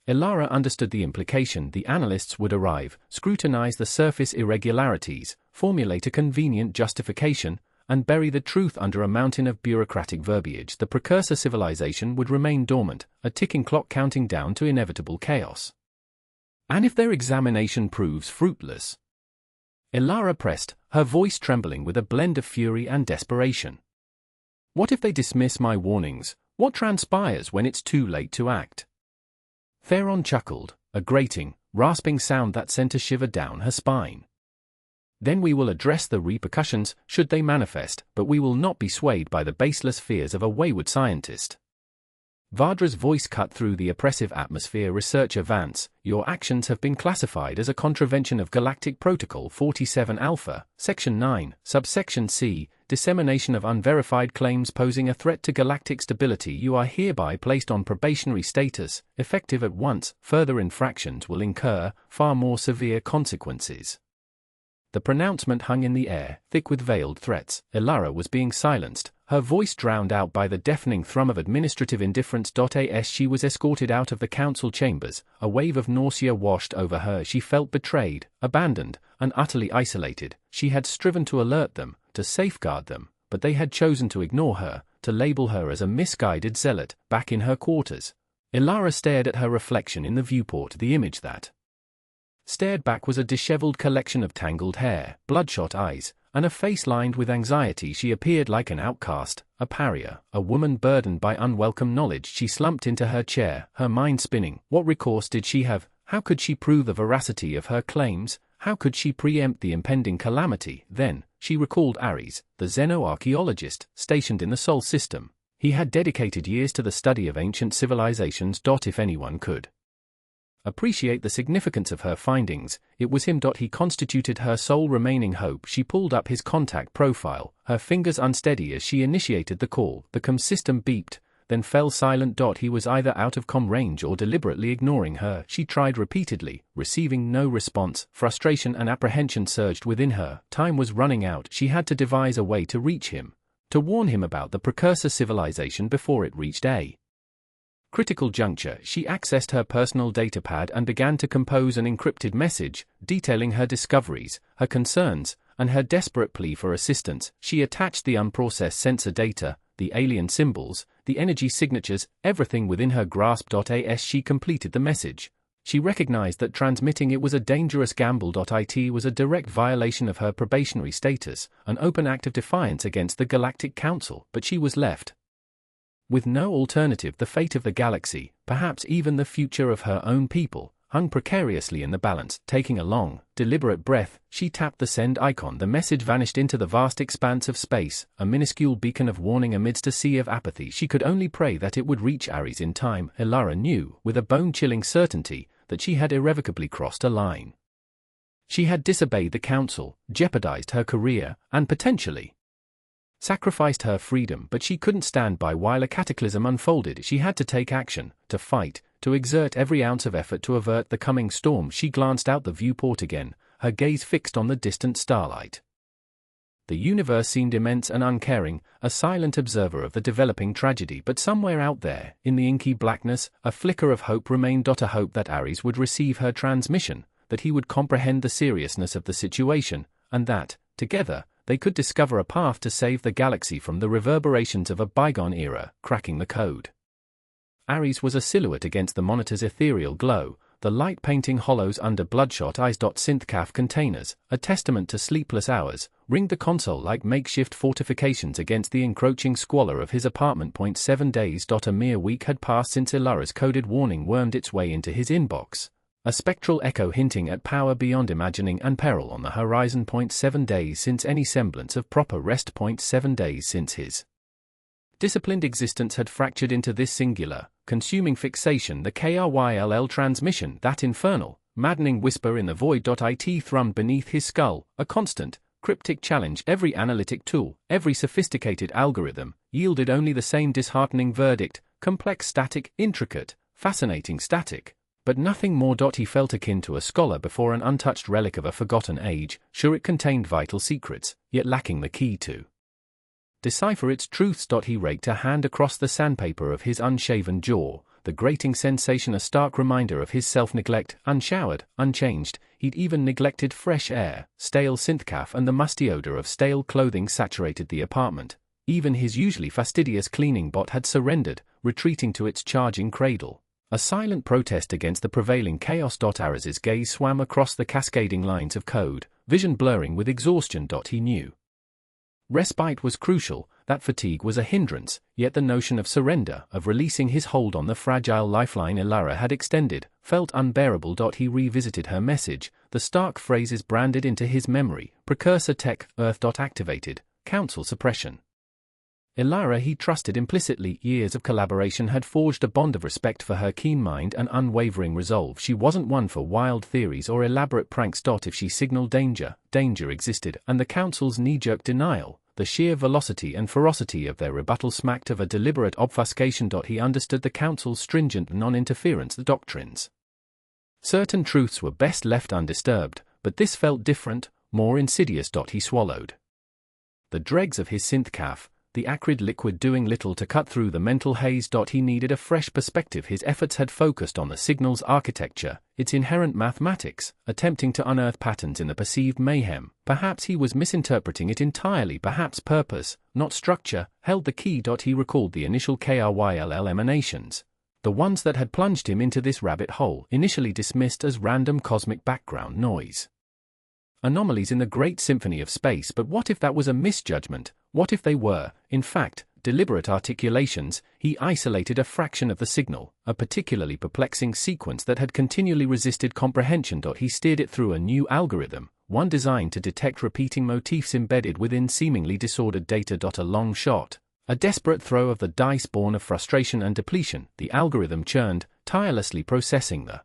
Elara understood the implication. The analysts would arrive, scrutinize the surface irregularities, formulate a convenient justification, and bury the truth under a mountain of bureaucratic verbiage. The precursor civilization would remain dormant, a ticking clock counting down to inevitable chaos. And if their examination proves fruitless? Elara pressed, her voice trembling with a blend of fury and desperation. What if they dismiss my warnings? What transpires when it's too late to act? Theron chuckled, a grating, rasping sound that sent a shiver down her spine. Then we will address the repercussions, should they manifest, but we will not be swayed by the baseless fears of a wayward scientist. Vardra's voice cut through the oppressive atmosphere. Researcher Vance, your actions have been classified as a contravention of Galactic Protocol 47 Alpha, Section 9, Subsection C, dissemination of unverified claims posing a threat to galactic stability. You are hereby placed on probationary status, effective at once. Further infractions will incur far more severe consequences. The pronouncement hung in the air, thick with veiled threats. Elara was being silenced, her voice drowned out by the deafening thrum of administrative indifference. As she was escorted out of the council chambers, a wave of nausea washed over her. She felt betrayed, abandoned, and utterly isolated. She had striven to alert them, to safeguard them, but they had chosen to ignore her, to label her as a misguided zealot. Back in her quarters, Ilara stared at her reflection in the viewport. The image that stared back was a disheveled collection of tangled hair, bloodshot eyes, and a face lined with anxiety. She appeared like an outcast, a pariah, a woman burdened by unwelcome knowledge. She slumped into her chair, her mind spinning. What recourse did she have? How could she prove the veracity of her claims? How could she preempt the impending calamity? Then, she recalled Ares, the xenoarchaeologist, stationed in the Sol system. He had dedicated years to the study of ancient civilizations. If anyone could appreciate the significance of her findings, it was him. He constituted her sole remaining hope. She pulled up his contact profile, her fingers unsteady as she initiated the call. The comm system beeped, then fell silent. He was either out of comm range or deliberately ignoring her. She tried repeatedly, receiving no response. Frustration and apprehension surged within her. Time was running out. She had to devise a way to reach him, to warn him about the precursor civilization before it reached a critical juncture. She accessed her personal datapad and began to compose an encrypted message, detailing her discoveries, her concerns, and her desperate plea for assistance. She attached the unprocessed sensor data, the alien symbols, the energy signatures, everything within her grasp. As she completed the message, she recognized that transmitting it was a dangerous gamble. It was a direct violation of her probationary status, an open act of defiance against the Galactic Council. But she was left with no alternative. The fate of the galaxy, perhaps even the future of her own people, hung precariously in the balance. Taking a long, deliberate breath, she tapped the send icon. The message vanished into the vast expanse of space, a minuscule beacon of warning amidst a sea of apathy. She could only pray that it would reach Ares in time. Ilara knew, with a bone-chilling certainty, that she had irrevocably crossed a line. She had disobeyed the Council, jeopardized her career, and potentially sacrificed her freedom. But she couldn't stand by while a cataclysm unfolded. She had to take action, to fight, to exert every ounce of effort to avert the coming storm. She glanced out the viewport again, her gaze fixed on the distant starlight. The universe seemed immense and uncaring, a silent observer of the developing tragedy. But somewhere out there, in the inky blackness, a flicker of hope remained. A hope that Ares would receive her transmission, that he would comprehend the seriousness of the situation, and that, together, they could discover a path to save the galaxy from the reverberations of a bygone era. Cracking the code. Ares was a silhouette against the monitor's ethereal glow, the light painting hollows under bloodshot eyes. Synthcaf containers, a testament to sleepless hours, ringed the console like makeshift fortifications against the encroaching squalor of his apartment. 7 days. A mere week had passed since Ilara's coded warning wormed its way into his inbox, a spectral echo hinting at power beyond imagining and peril on the horizon. 7 days since any semblance of proper rest. 7 days since his disciplined existence had fractured into this singular, consuming fixation. The KRYLL transmission, that infernal, maddening whisper in the void. It thrummed beneath his skull, a constant, cryptic challenge. Every analytic tool, every sophisticated algorithm, yielded only the same disheartening verdict: complex static, intricate, fascinating static. But nothing more. He felt akin to a scholar before an untouched relic of a forgotten age, sure it contained vital secrets, yet lacking the key to decipher its truths. He raked a hand across the sandpaper of his unshaven jaw, the grating sensation a stark reminder of his self-neglect. Unshowered, unchanged, he'd even neglected fresh air. Stale synthcaf and the musty odor of stale clothing saturated the apartment. Even his usually fastidious cleaning bot had surrendered, retreating to its charging cradle, a silent protest against the prevailing chaos. Ares's gaze swam across the cascading lines of code, vision blurring with exhaustion. He knew respite was crucial, that fatigue was a hindrance, yet the notion of surrender, of releasing his hold on the fragile lifeline Ilara had extended, felt unbearable. He revisited her message, the stark phrases branded into his memory: precursor tech, Earth. Activated, council suppression. Ilara he trusted implicitly. Years of collaboration had forged a bond of respect for her keen mind and unwavering resolve. She wasn't one for wild theories or elaborate pranks. If she signaled danger, danger existed, and the Council's knee-jerk denial, the sheer velocity and ferocity of their rebuttal, smacked of a deliberate obfuscation. He understood the Council's stringent non-interference doctrines. Certain truths were best left undisturbed, but this felt different, more insidious. He swallowed the dregs of his synthcaf, the acrid liquid doing little to cut through the mental haze. He needed a fresh perspective. His efforts had focused on the signal's architecture, its inherent mathematics, attempting to unearth patterns in the perceived mayhem. Perhaps he was misinterpreting it entirely. Perhaps purpose, not structure, held the key. He recalled the initial KRYLL emanations, the ones that had plunged him into this rabbit hole, initially dismissed as random cosmic background noise. Anomalies in the great symphony of space. But what if that was a misjudgment? What if they were, in fact, deliberate articulations? He isolated a fraction of the signal, a particularly perplexing sequence that had continually resisted comprehension. He steered it through a new algorithm, one designed to detect repeating motifs embedded within seemingly disordered data. A long shot, a desperate throw of the dice born of frustration and depletion. The algorithm churned, tirelessly processing the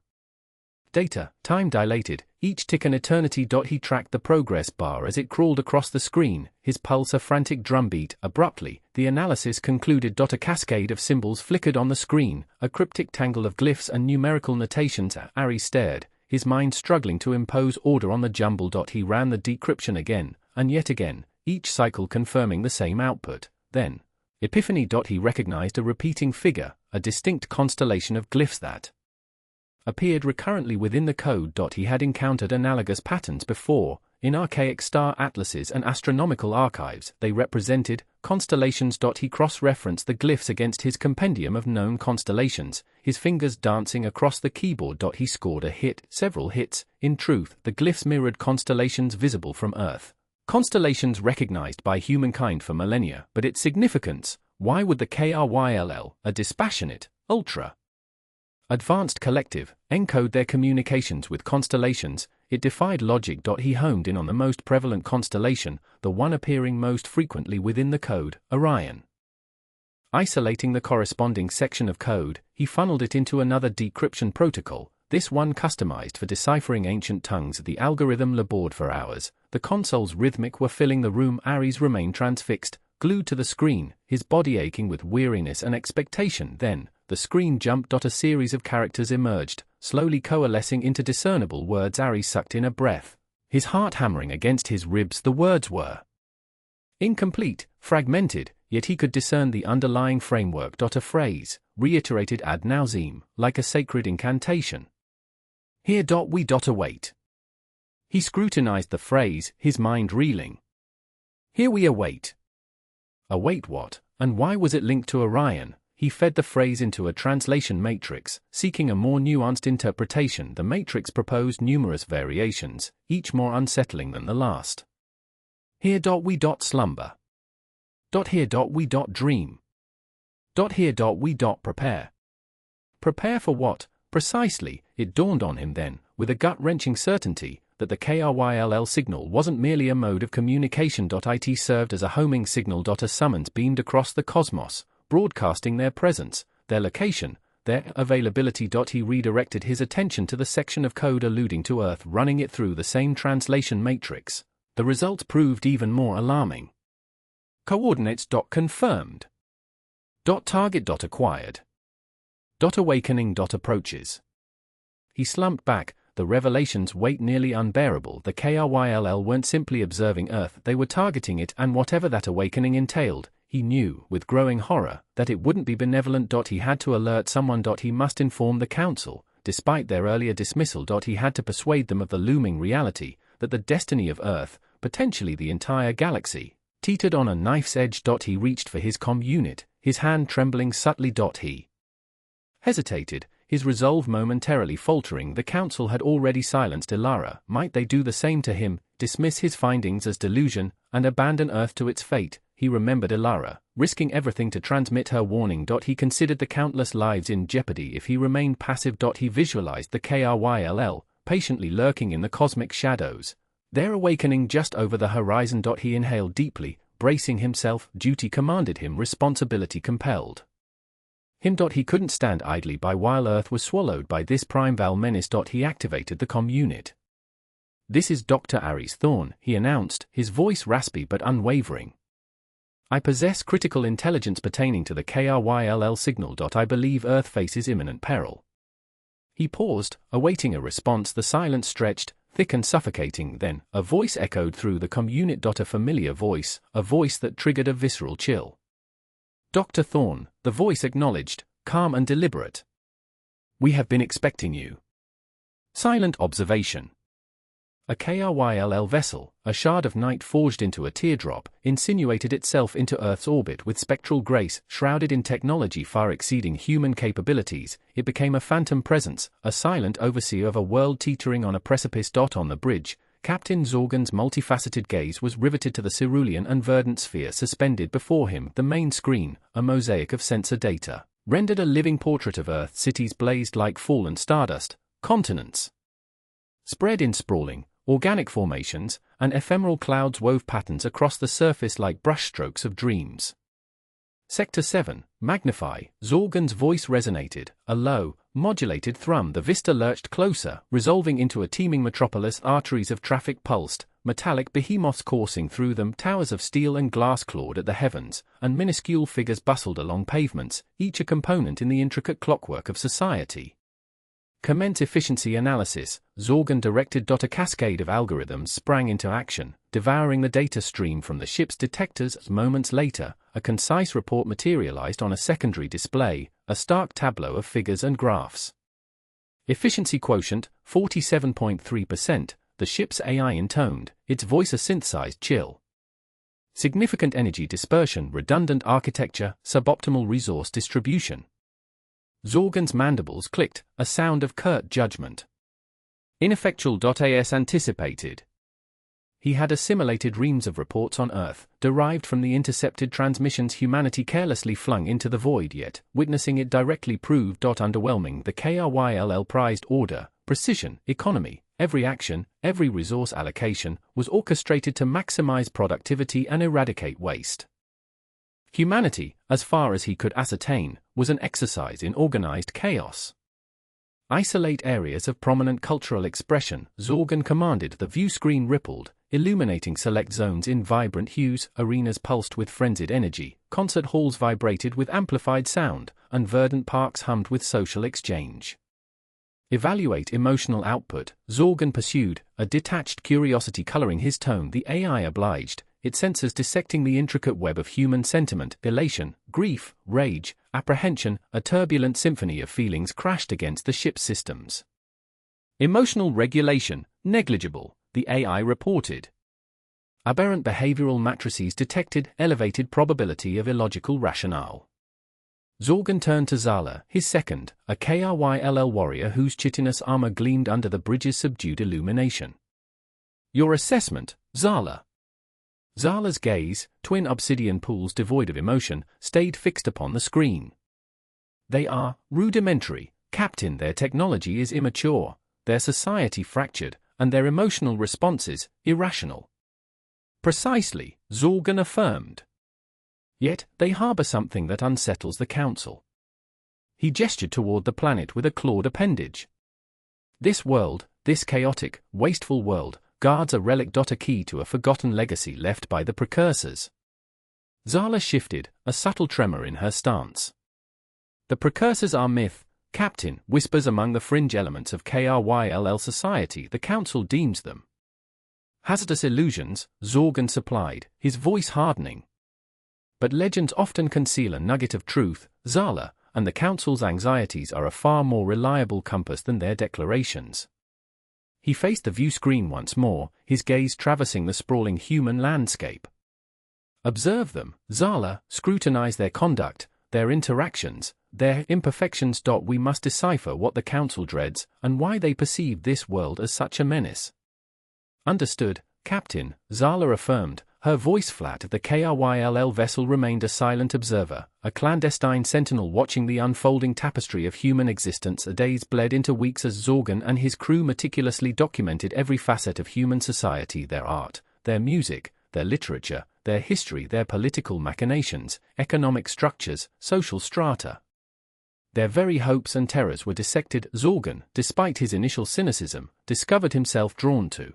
data, time dilated, each tick an eternity. He tracked the progress bar as it crawled across the screen, his pulse a frantic drumbeat. Abruptly, the analysis concluded. A cascade of symbols flickered on the screen, a cryptic tangle of glyphs and numerical notations. Ari stared, his mind struggling to impose order on the jumble. He ran the decryption again, and yet again, each cycle confirming the same output. Then, epiphany. He recognized a repeating figure, a distinct constellation of glyphs that appeared recurrently within the code. He had encountered analogous patterns before, in archaic star atlases and astronomical archives. They represented constellations. He cross-referenced the glyphs against his compendium of known constellations, his fingers dancing across the keyboard. He scored a hit, several hits. In truth, the glyphs mirrored constellations visible from Earth, constellations recognized by humankind for millennia. But its significance: why would the KRYLL, a dispassionate, ultra advanced collective, encode their communications with constellations? It defied logic. He homed in on the most prevalent constellation, the one appearing most frequently within the code, Orion. Isolating the corresponding section of code, he funneled it into another decryption protocol, this one customized for deciphering ancient tongues. The algorithm labored for hours, the consoles rhythmic were filling the room. Ares remained transfixed, glued to the screen, his body aching with weariness and expectation. Then, the screen jumped. A series of characters emerged, slowly coalescing into discernible words. Ares sucked in a breath, his heart hammering against his ribs. The words were incomplete, fragmented, yet he could discern the underlying framework. A phrase, reiterated ad nauseam, like a sacred incantation. Here. We. Await. He scrutinized the phrase, his mind reeling. Here we await. Await what, and why was it linked to Orion? He fed the phrase into a translation matrix, seeking a more nuanced interpretation. The matrix proposed numerous variations, each more unsettling than the last. Here. We. Slumber. Here. We. Dream. Here. We. Prepare. Prepare for what, precisely? It dawned on him then, with a gut-wrenching certainty, that the KRYLL signal wasn't merely a mode of communication. It served as a homing signal. A summons beamed across the cosmos, broadcasting their presence, their location, their availability. He redirected his attention to the section of code alluding to Earth, running it through the same translation matrix. The results proved even more alarming. Coordinates. Confirmed. Target. Acquired. Awakening. Approaches. He slumped back, the revelation's weight nearly unbearable. The KRYLL weren't simply observing Earth, they were targeting it, and whatever that awakening entailed, he knew, with growing horror, that it wouldn't be benevolent. He had to alert someone. He must inform the Council. Despite their earlier dismissal. He had to persuade them of the looming reality, that the destiny of Earth, potentially the entire galaxy, teetered on a knife's edge. He reached for his comm unit, his hand trembling subtly. He hesitated, his resolve momentarily faltering. The Council had already silenced Ilara. Might they do the same to him, dismiss his findings as delusion, and abandon Earth to its fate? He remembered Ilara, risking everything to transmit her warning. He considered the countless lives in jeopardy if he remained passive. He visualized the KRYLL, patiently lurking in the cosmic shadows, their awakening just over the horizon. He inhaled deeply, bracing himself. Duty commanded him, responsibility compelled him. He couldn't stand idly by while Earth was swallowed by this primeval menace. He activated the comm unit. This is Dr. Ares Thorne, he announced, his voice raspy but unwavering. I possess critical intelligence pertaining to the KRYLL signal. I believe Earth faces imminent peril. He paused, awaiting a response. The silence stretched, thick and suffocating. Then, a voice echoed through the comm unit. A familiar voice, a voice that triggered a visceral chill. Dr. Thorne, the voice acknowledged, calm and deliberate. "We have been expecting you." Silent observation. A KRYLL vessel, a shard of night forged into a teardrop, insinuated itself into Earth's orbit with spectral grace. Shrouded in technology far exceeding human capabilities, it became a phantom presence, a silent overseer of a world teetering on a precipice. On the bridge, Captain Zorgan's multifaceted gaze was riveted to the cerulean and verdant sphere suspended before him. The main screen, a mosaic of sensor data, rendered a living portrait of Earth. Cities blazed like fallen stardust, continents spread in sprawling, organic formations, and ephemeral clouds wove patterns across the surface like brushstrokes of dreams. Sector 7, magnify. Zorgan's voice resonated, a low, modulated thrum. The vista lurched closer, resolving into a teeming metropolis. Arteries of traffic pulsed, metallic behemoths coursing through them. Towers of steel and glass clawed at the heavens, and minuscule figures bustled along pavements, each a component in the intricate clockwork of society. Commence efficiency analysis. Zorgan directed. A cascade of algorithms sprang into action, devouring the data stream from the ship's detectors. Moments later, a concise report materialized on a secondary display, a stark tableau of figures and graphs. Efficiency quotient, 47.3%, the ship's AI intoned, its voice a synthesized chill. Significant energy dispersion, redundant architecture, suboptimal resource distribution. Zorgan's mandibles clicked, a sound of curt judgment. Ineffectual. As anticipated. He had assimilated reams of reports on Earth, derived from the intercepted transmissions humanity carelessly flung into the void, yet witnessing it directly proved underwhelming. The KRYLL prized order, precision, economy. Every action, every resource allocation, was orchestrated to maximize productivity and eradicate waste. Humanity, as far as he could ascertain, was an exercise in organized chaos. Isolate areas of prominent cultural expression. Zorgan commanded. The view screen rippled, illuminating select zones in vibrant hues. Arenas pulsed with frenzied energy, concert halls vibrated with amplified sound, and verdant parks hummed with social exchange. Evaluate emotional output. Zorgan pursued, a detached curiosity coloring his tone. The AI obliged, its sensors dissecting the intricate web of human sentiment. Elation, grief, rage, apprehension, a turbulent symphony of feelings crashed against the ship's systems. Emotional regulation, negligible, the AI reported. Aberrant behavioral matrices detected, elevated probability of illogical rationale. Zorgan turned to Zala, his second, a KRYLL warrior whose chitinous armor gleamed under the bridge's subdued illumination. "Your assessment, Zala." Zala's gaze, twin obsidian pools devoid of emotion, stayed fixed upon the screen. "They are rudimentary, Captain. Their technology is immature, their society fractured, and their emotional responses irrational." "Precisely," Zorgan affirmed. "Yet, they harbor something that unsettles the Council." He gestured toward the planet with a clawed appendage. "This world, this chaotic, wasteful world, guards a relic. A key to a forgotten legacy left by the precursors." Zala shifted, a subtle tremor in her stance. "The precursors are myth, Captain," whispers among the fringe elements of KRYLL society. "The Council deems them hazardous illusions," Zorgan supplied, his voice hardening. "But legends often conceal a nugget of truth, Zala, and the Council's anxieties are a far more reliable compass than their declarations." He faced the view screen once more, his gaze traversing the sprawling human landscape. "Observe them, Zala, scrutinize their conduct, their interactions, their imperfections. We must decipher what the Council dreads, and why they perceive this world as such a menace." "Understood, Captain," Zala affirmed, her voice flat. The KRYLL vessel remained a silent observer, a clandestine sentinel watching the unfolding tapestry of human existence. Days bled into weeks as Zorgan and his crew meticulously documented every facet of human society: their art, their music, their literature, their history, their political machinations, economic structures, social strata. Their very hopes and terrors were dissected. Zorgan, despite his initial cynicism, discovered himself drawn to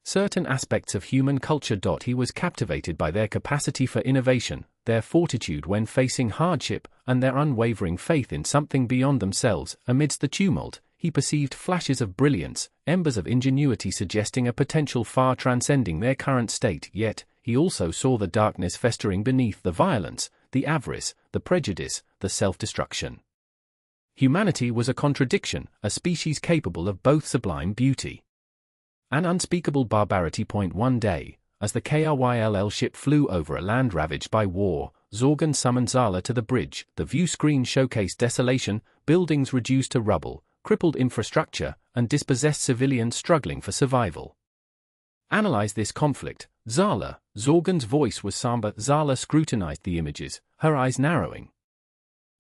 certain aspects of human culture. He was captivated by their capacity for innovation, their fortitude when facing hardship, and their unwavering faith in something beyond themselves. Amidst the tumult, he perceived flashes of brilliance, embers of ingenuity suggesting a potential far transcending their current state, yet he also saw the darkness festering beneath the violence, the avarice, the prejudice, the self-destruction. Humanity was a contradiction, a species capable of both sublime beauty and unspeakable barbarity. One day, as the KRYLL ship flew over a land ravaged by war, Zorgan summoned Zala to the bridge. The view screen showcased desolation, buildings reduced to rubble, crippled infrastructure, and dispossessed civilians struggling for survival. Analyze this conflict, Zala. Zorgan's voice was somber. Zala scrutinized the images, her eyes narrowing.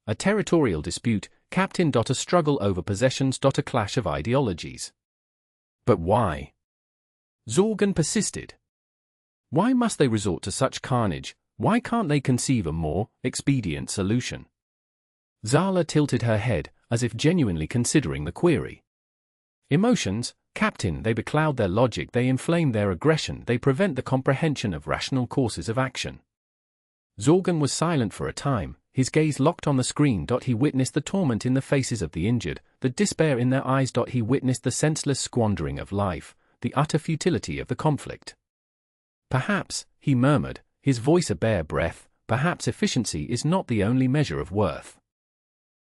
A territorial dispute, Captain. A struggle over possessions. A clash of ideologies. But why? Zorgan persisted. Why must they resort to such carnage? Why can't they conceive a more expedient solution? Zala tilted her head, as if genuinely considering the query. Emotions, Captain. They becloud their logic, they inflame their aggression, they prevent the comprehension of rational courses of action. Zorgan was silent for a time, his gaze locked on the screen. He witnessed the torment in the faces of the injured, the despair in their eyes. He witnessed the senseless squandering of life, the utter futility of the conflict. Perhaps, he murmured, his voice a bare breath, perhaps efficiency is not the only measure of worth.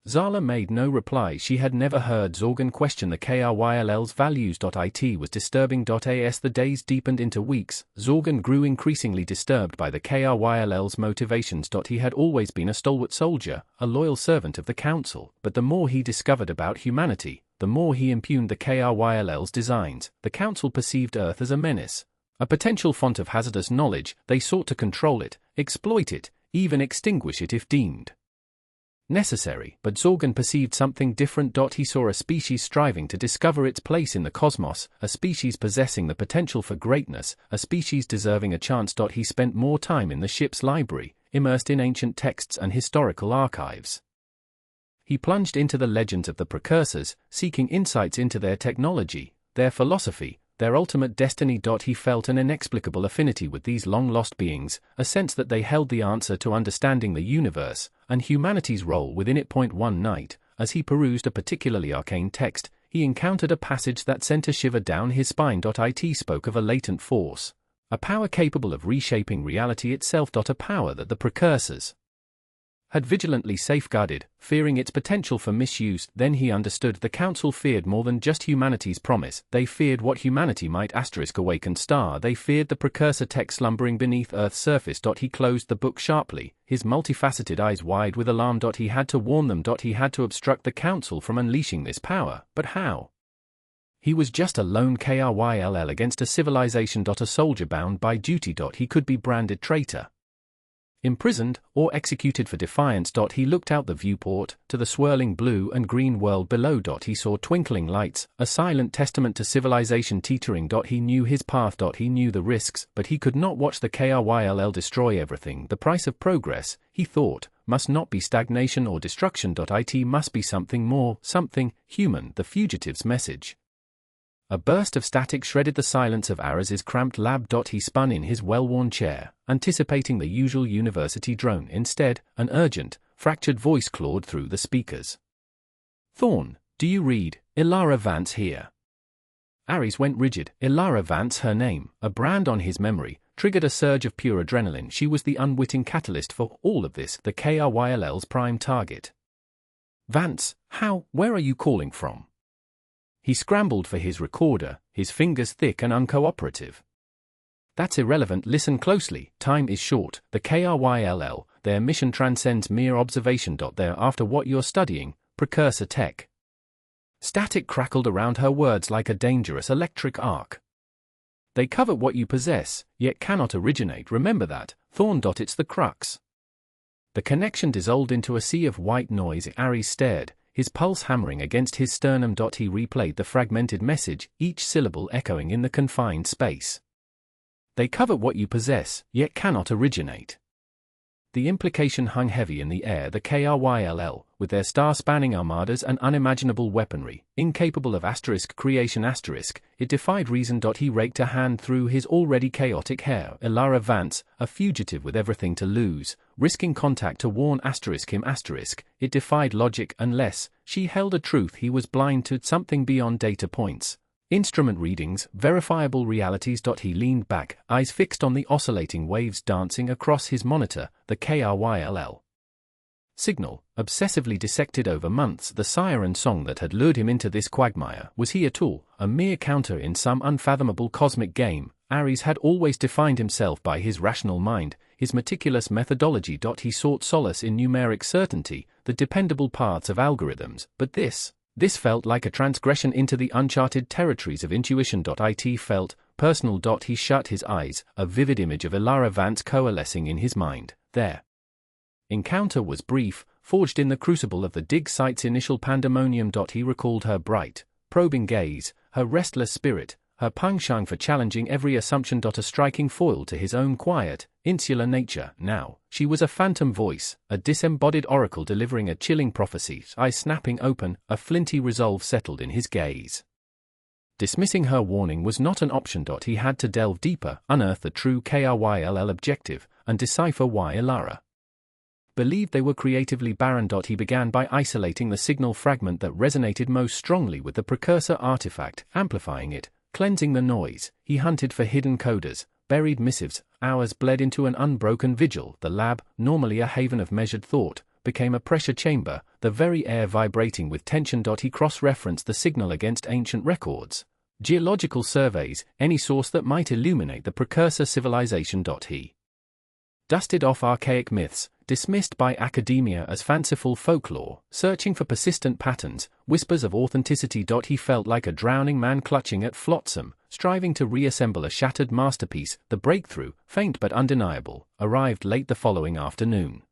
Zala made no reply. She had never heard Zorgan question the KRYLL's values. It was disturbing. As the days deepened into weeks, Zorgan grew increasingly disturbed by the KRYLL's motivations. He had always been a stalwart soldier, a loyal servant of the Council, but the more he discovered about humanity, the more he impugned the KRYLL's designs. The Council perceived Earth as a menace, a potential font of hazardous knowledge. They sought to control it, exploit it, even extinguish it if deemed necessary. But Zorgan perceived something different. He saw a species striving to discover its place in the cosmos, a species possessing the potential for greatness, a species deserving a chance. He spent more time in the ship's library, immersed in ancient texts and historical archives. He plunged into the legends of the precursors, seeking insights into their technology, their philosophy, their ultimate destiny. He felt an inexplicable affinity with these long-lost beings, a sense that they held the answer to understanding the universe, and humanity's role within it. One night, as he perused a particularly arcane text, he encountered a passage that sent a shiver down his spine. It spoke of a latent force, a power capable of reshaping reality itself. A power that the precursors had vigilantly safeguarded, fearing its potential for misuse. Then he understood the Council feared more than just humanity's promise. They feared what humanity might awaken star. They feared the precursor tech slumbering beneath Earth's surface. He closed the book sharply, his multifaceted eyes wide with alarm. He had to warn them. He had to obstruct the Council from unleashing this power. But how? He was just a lone KRYLL against a civilization. A soldier bound by duty. He could be branded traitor, imprisoned, or executed for defiance. He looked out the viewport, to the swirling blue and green world below. He saw twinkling lights, a silent testament to civilization teetering. He knew his path. He knew the risks, but he could not watch the KRYLL destroy everything. The price of progress, he thought, must not be stagnation or destruction. It must be something more, something human. The fugitive's message. A burst of static shredded the silence of Araz's cramped lab. He spun in his well-worn chair, anticipating the usual university drone. Instead, an urgent, fractured voice clawed through the speakers. "Thorn, do you read? Ilara Vance here." Ares went rigid. Ilara Vance, her name, a brand on his memory, triggered a surge of pure adrenaline. She was the unwitting catalyst for all of this, the KRYLL's prime target. "Vance, how, where are you calling from?" He scrambled for his recorder, his fingers thick and uncooperative. "That's irrelevant. Listen closely. Time is short. The KRYLL, their mission transcends mere observation. They're after what you're studying, precursor tech." Static crackled around her words like a dangerous electric arc. "They covet what you possess, yet cannot originate. Remember that, Thorn. It's the crux." The connection dissolved into a sea of white noise. Ares stared, his pulse hammering against his sternum. He replayed the fragmented message, each syllable echoing in the confined space. "They covet what you possess, yet cannot originate." The implication hung heavy in the air. The KRYLL, with their star-spanning armadas and unimaginable weaponry, incapable of creation it defied reason. He raked a hand through his already chaotic hair. Ilara Vance, a fugitive with everything to lose, risking contact to warn him. It defied logic unless she held a truth he was blind to, something beyond data points. Instrument readings, verifiable realities. He leaned back, eyes fixed on the oscillating waves dancing across his monitor, the KRYLL signal, obsessively dissected over months. The siren song that had lured him into this quagmire. Was he a tool, a mere counter in some unfathomable cosmic game? Ares had always defined himself by his rational mind, his meticulous methodology. He sought solace in numeric certainty, the dependable paths of algorithms, but this felt like a transgression into the uncharted territories of intuition. It felt personal. He shut his eyes, a vivid image of Elara Vance coalescing in his mind. Their encounter was brief, forged in the crucible of the dig site's initial pandemonium. He recalled her bright, probing gaze, her restless spirit, her penchant for challenging every assumption. A striking foil to his own quiet, insular nature. Now, she was a phantom voice, a disembodied oracle delivering a chilling prophecy. Eyes snapping open, a flinty resolve settled in his gaze. Dismissing her warning was not an option. He had to delve deeper, unearth the true KRYLL objective, and decipher why Elara believed they were creatively barren. He began by isolating the signal fragment that resonated most strongly with the precursor artifact, amplifying it, cleansing the noise. He hunted for hidden coders, buried missives. Hours bled into an unbroken vigil. The lab, normally a haven of measured thought, became a pressure chamber, the very air vibrating with tension. He cross-referenced the signal against ancient records, geological surveys, any source that might illuminate the precursor civilization. He dusted off archaic myths, dismissed by academia as fanciful folklore, searching for persistent patterns, whispers of authenticity. He felt like a drowning man clutching at flotsam, striving to reassemble a shattered masterpiece. The breakthrough, faint but undeniable, arrived late the following afternoon.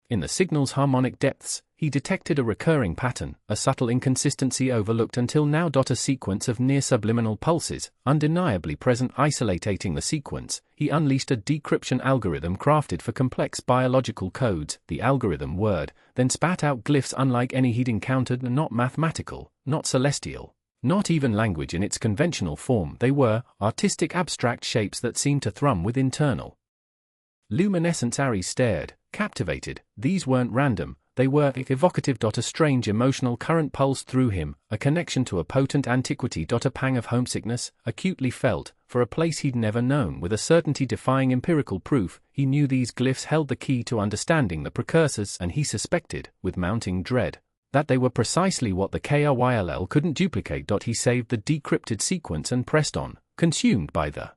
In the signal's harmonic depths, he detected a recurring pattern, a subtle inconsistency overlooked until now. A sequence of near-subliminal pulses, undeniably present. Isolating the sequence, he unleashed a decryption algorithm crafted for complex biological codes. The algorithm word then spat out glyphs unlike any he'd encountered, not mathematical, not celestial, not even language in its conventional form. They were artistic abstract shapes that seemed to thrum with internal luminescence. Ares stared, captivated. These weren't random, they were evocative. A strange emotional current pulsed through him, a connection to a potent antiquity. A pang of homesickness, acutely felt, for a place he'd never known. With a certainty defying empirical proof, he knew these glyphs held the key to understanding the precursors, and he suspected, with mounting dread, that they were precisely what the KRYLL couldn't duplicate. He saved the decrypted sequence and pressed on, consumed by the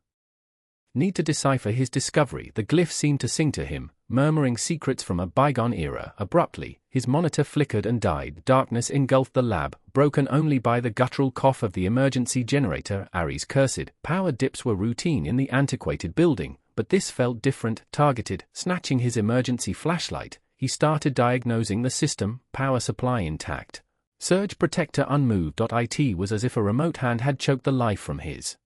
need to decipher his discovery. The glyph seemed to sing to him, murmuring secrets from a bygone era. Abruptly, his monitor flickered and died. Darkness engulfed the lab, broken only by the guttural cough of the emergency generator. Ares cursed. Power dips were routine in the antiquated building, but this felt different. Targeted, snatching his emergency flashlight, he started diagnosing the system. Power supply intact, surge protector unmoved. It was as if a remote hand had choked the life from his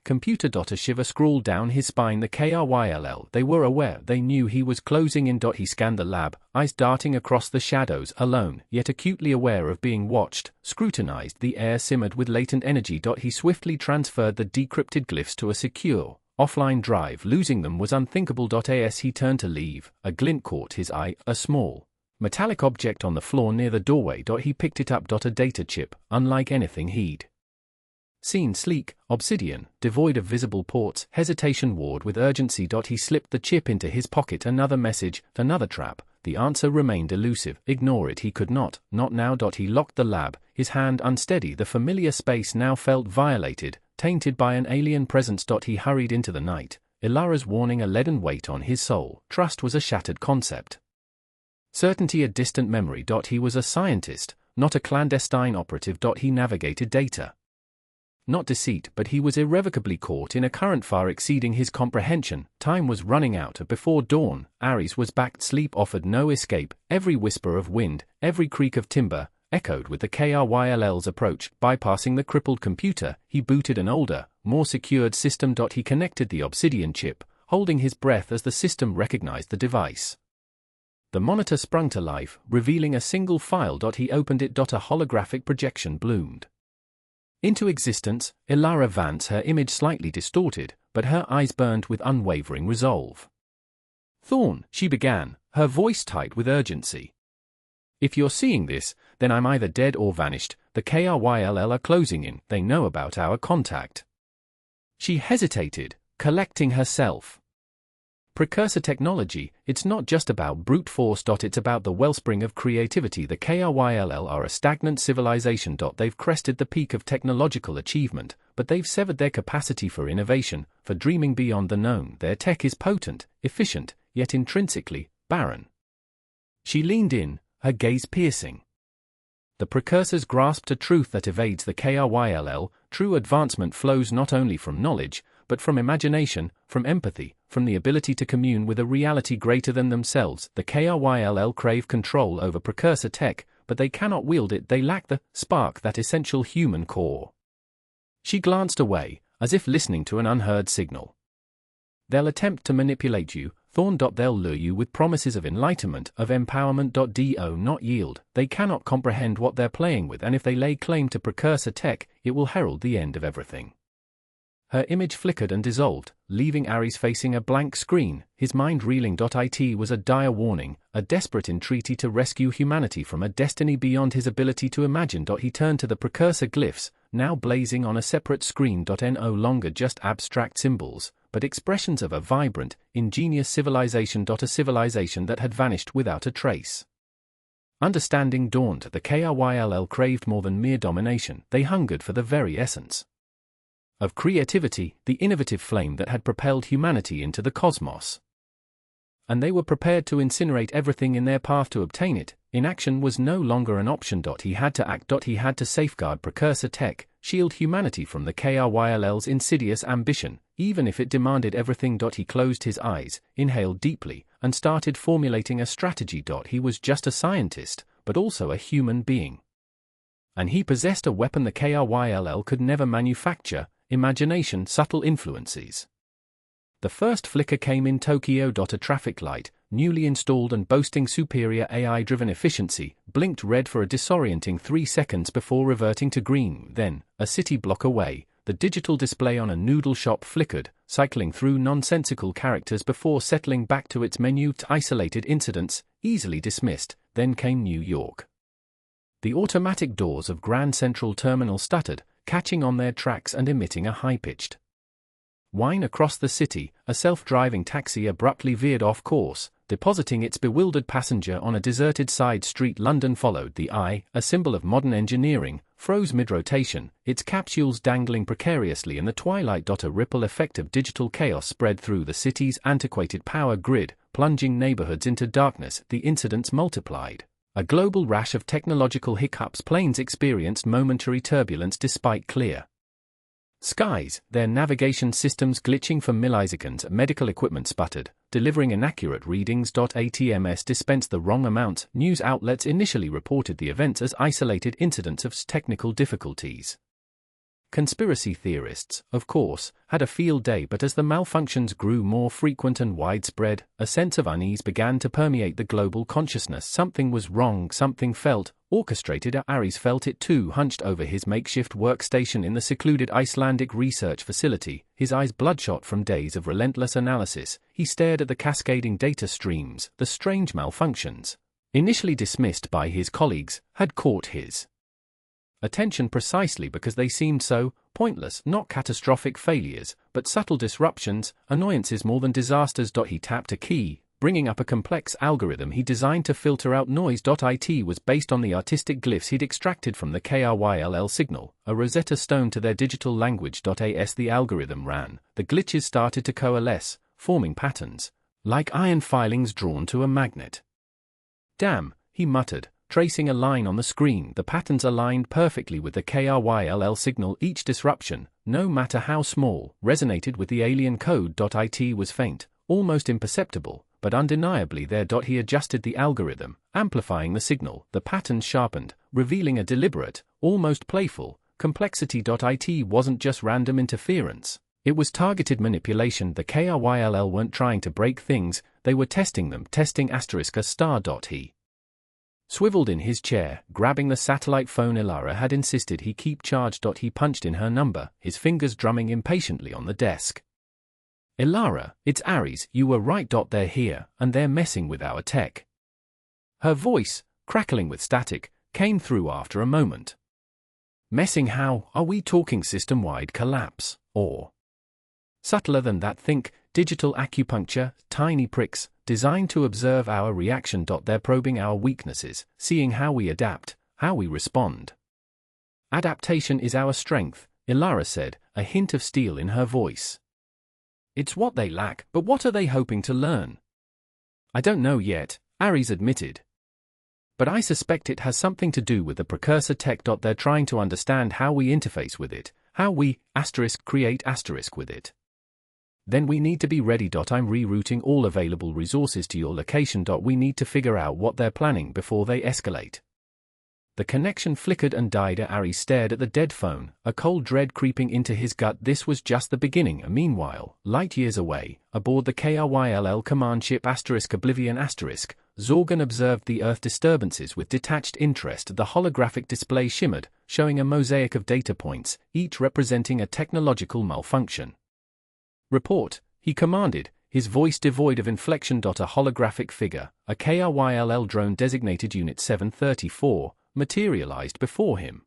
computer. A shiver scrawled down his spine. The KRYLL, they were aware, they knew he was closing in. He scanned the lab, eyes darting across the shadows, alone, yet acutely aware of being watched, scrutinized. The air simmered with latent energy. He swiftly transferred the decrypted glyphs to a secure, offline drive. Losing them was unthinkable. As he turned to leave, a glint caught his eye, a small, metallic object on the floor near the doorway. He picked it up. A data chip, unlike anything he'd seen. Sleek, obsidian, devoid of visible ports. Hesitation warred with urgency. He slipped the chip into his pocket. Another message, another trap. The answer remained elusive. Ignore it he could not now. He locked the lab, his hand unsteady. The familiar space now felt violated, tainted by an alien presence. He hurried into the night, Elara's warning a leaden weight on his soul. Trust was a shattered concept, certainty a distant memory. He was a scientist, not a clandestine operative. He navigated data, not deceit, but he was irrevocably caught in a current far exceeding his comprehension. Time was running out. Before dawn, Ares was back. Sleep offered no escape. Every whisper of wind, every creak of timber, echoed with the KRYLL's approach. Bypassing the crippled computer, he booted an older, more secured system. He connected the obsidian chip, holding his breath as the system recognized the device. The monitor sprung to life, revealing a single file. He opened it. A holographic projection bloomed into existence. Elara Vance, her image slightly distorted, but her eyes burned with unwavering resolve. Thorn, she began, her voice tight with urgency. If you're seeing this, then I'm either dead or vanished. The KRYLL are closing in. They know about our contact. She hesitated, collecting herself. Precursor technology, it's not just about brute force. It's about the wellspring of creativity. The KRYLL are a stagnant civilization. They've crested the peak of technological achievement, but they've severed their capacity for innovation, for dreaming beyond the known. Their tech is potent, efficient, yet intrinsically barren. She leaned in, her gaze piercing. The precursors grasped a truth that evades the KRYLL. True advancement flows not only from knowledge, but from imagination, from empathy, from the ability to commune with a reality greater than themselves. The KRYLL crave control over precursor tech, but they cannot wield it. They lack the spark, that essential human core. She glanced away, as if listening to an unheard signal. They'll attempt to manipulate you, Thorn. They'll lure you with promises of enlightenment, of empowerment. Do not yield. They cannot comprehend what they're playing with, and if they lay claim to precursor tech, it will herald the end of everything. Her image flickered and dissolved, leaving Ares facing a blank screen, his mind reeling. It was a dire warning, a desperate entreaty to rescue humanity from a destiny beyond his ability to imagine. He turned to the precursor glyphs, now blazing on a separate screen. No longer just abstract symbols, but expressions of a vibrant, ingenious civilization. A civilization that had vanished without a trace. Understanding dawned. The KRYLL craved more than mere domination. They hungered for the very essence of creativity, the innovative flame that had propelled humanity into the cosmos. And they were prepared to incinerate everything in their path to obtain it. Inaction was no longer an option. He had to act. He had to safeguard precursor tech, shield humanity from the KRYLL's insidious ambition, even if it demanded everything. He closed his eyes, inhaled deeply, and started formulating a strategy. He was just a scientist, but also a human being. And he possessed a weapon the KRYLL could never manufacture: imagination. Subtle influences. The first flicker came in Tokyo. A traffic light, newly installed and boasting superior AI-driven efficiency, blinked red for a disorienting 3 seconds before reverting to green. Then, a city block away, the digital display on a noodle shop flickered, cycling through nonsensical characters before settling back to its menu. Isolated incidents, easily dismissed. Then came New York. The automatic doors of Grand Central Terminal stuttered, catching on their tracks and emitting a high-pitched whine across the city. A self-driving taxi abruptly veered off course, depositing its bewildered passenger on a deserted side street. London followed. The Eye, a symbol of modern engineering, froze mid-rotation, its capsules dangling precariously in the twilight. A ripple effect of digital chaos spread through the city's antiquated power grid, plunging neighborhoods into darkness. The incidents multiplied. A global rash of technological hiccups. Planes experienced momentary turbulence despite clear skies, their navigation systems glitching for milliseconds. Medical equipment sputtered, delivering inaccurate readings. ATMS dispensed the wrong amounts. News outlets initially reported the events as isolated incidents of technical difficulties. Conspiracy theorists, of course, had a field day, but as the malfunctions grew more frequent and widespread, a sense of unease began to permeate the global consciousness. Something was wrong, something felt orchestrated. Ares felt it too. Hunched over his makeshift workstation in the secluded Icelandic research facility, his eyes bloodshot from days of relentless analysis, he stared at the cascading data streams. The strange malfunctions, initially dismissed by his colleagues, had caught his attention precisely because they seemed so pointless. Not catastrophic failures, but subtle disruptions, annoyances more than disasters. He tapped a key, bringing up a complex algorithm he designed to filter out noise. It was based on the artistic glyphs he'd extracted from the KRYLL signal, a Rosetta Stone to their digital language. As the algorithm ran, the glitches started to coalesce, forming patterns, like iron filings drawn to a magnet. "Damn," he muttered, tracing a line on the screen. The patterns aligned perfectly with the KRYLL signal. Each disruption, no matter how small, resonated with the alien code. It was faint, almost imperceptible, but undeniably there. He adjusted the algorithm, amplifying the signal. The patterns sharpened, revealing a deliberate, almost playful, complexity. It wasn't just random interference. It was targeted manipulation. The KRYLL weren't trying to break things, they were testing them. Testing ****. He swiveled in his chair, grabbing the satellite phone Ilara had insisted he keep charged. He punched in her number, his fingers drumming impatiently on the desk. Elara, it's Ares, you were right. They're here, and they're messing with our tech. Her voice, crackling with static, came through after a moment. Messing how? Are we talking system-wide collapse, or subtler than that? Think digital acupuncture, tiny pricks, designed to observe our reaction. They're probing our weaknesses, seeing how we adapt, how we respond. Adaptation is our strength, Elara said, a hint of steel in her voice. It's what they lack, but what are they hoping to learn? I don't know yet, Ares admitted. But I suspect it has something to do with the precursor tech. They're trying to understand how we interface with it, how we, create with it. Then we need to be ready. I'm rerouting all available resources to your location. We need to figure out what they're planning before they escalate. The connection flickered and died. Ares stared at the dead phone, a cold dread creeping into his gut. This was just the beginning. Meanwhile, light years away, aboard the KRYLL command ship Oblivion Zorgan observed the Earth disturbances with detached interest. The holographic display shimmered, showing a mosaic of data points, each representing a technological malfunction. Report, he commanded, his voice devoid of inflection. A holographic figure, a KRYLL drone designated Unit 734, materialized before him.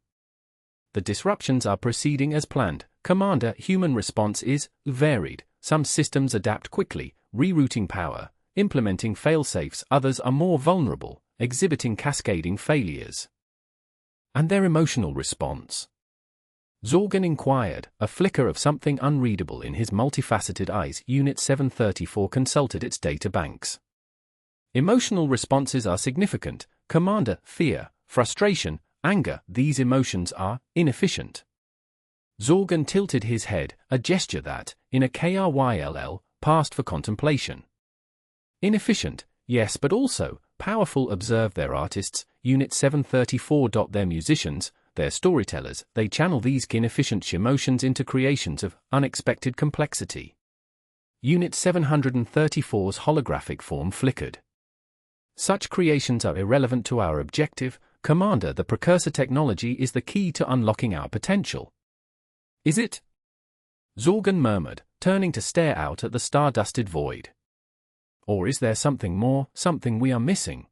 The disruptions are proceeding as planned, Commander. Human response is varied. Some systems adapt quickly, rerouting power, implementing failsafes. Others are more vulnerable, exhibiting cascading failures. And their emotional response? Zorgan inquired, a flicker of something unreadable in his multifaceted eyes. Unit 734 consulted its data banks. Emotional responses are significant, Commander. Fear, frustration, anger. These emotions are inefficient. Zorgan tilted his head, a gesture that, in a KRYLL, passed for contemplation. Inefficient, yes, but also powerful. Observe their artists, Unit 734. Their musicians, their storytellers. They channel these inefficient emotions into creations of unexpected complexity. Unit 734's holographic form flickered. Such creations are irrelevant to our objective, Commander. The precursor technology is the key to unlocking our potential. Is it? Zorgan murmured, turning to stare out at the star-dusted void. Or is there something more, something we are missing?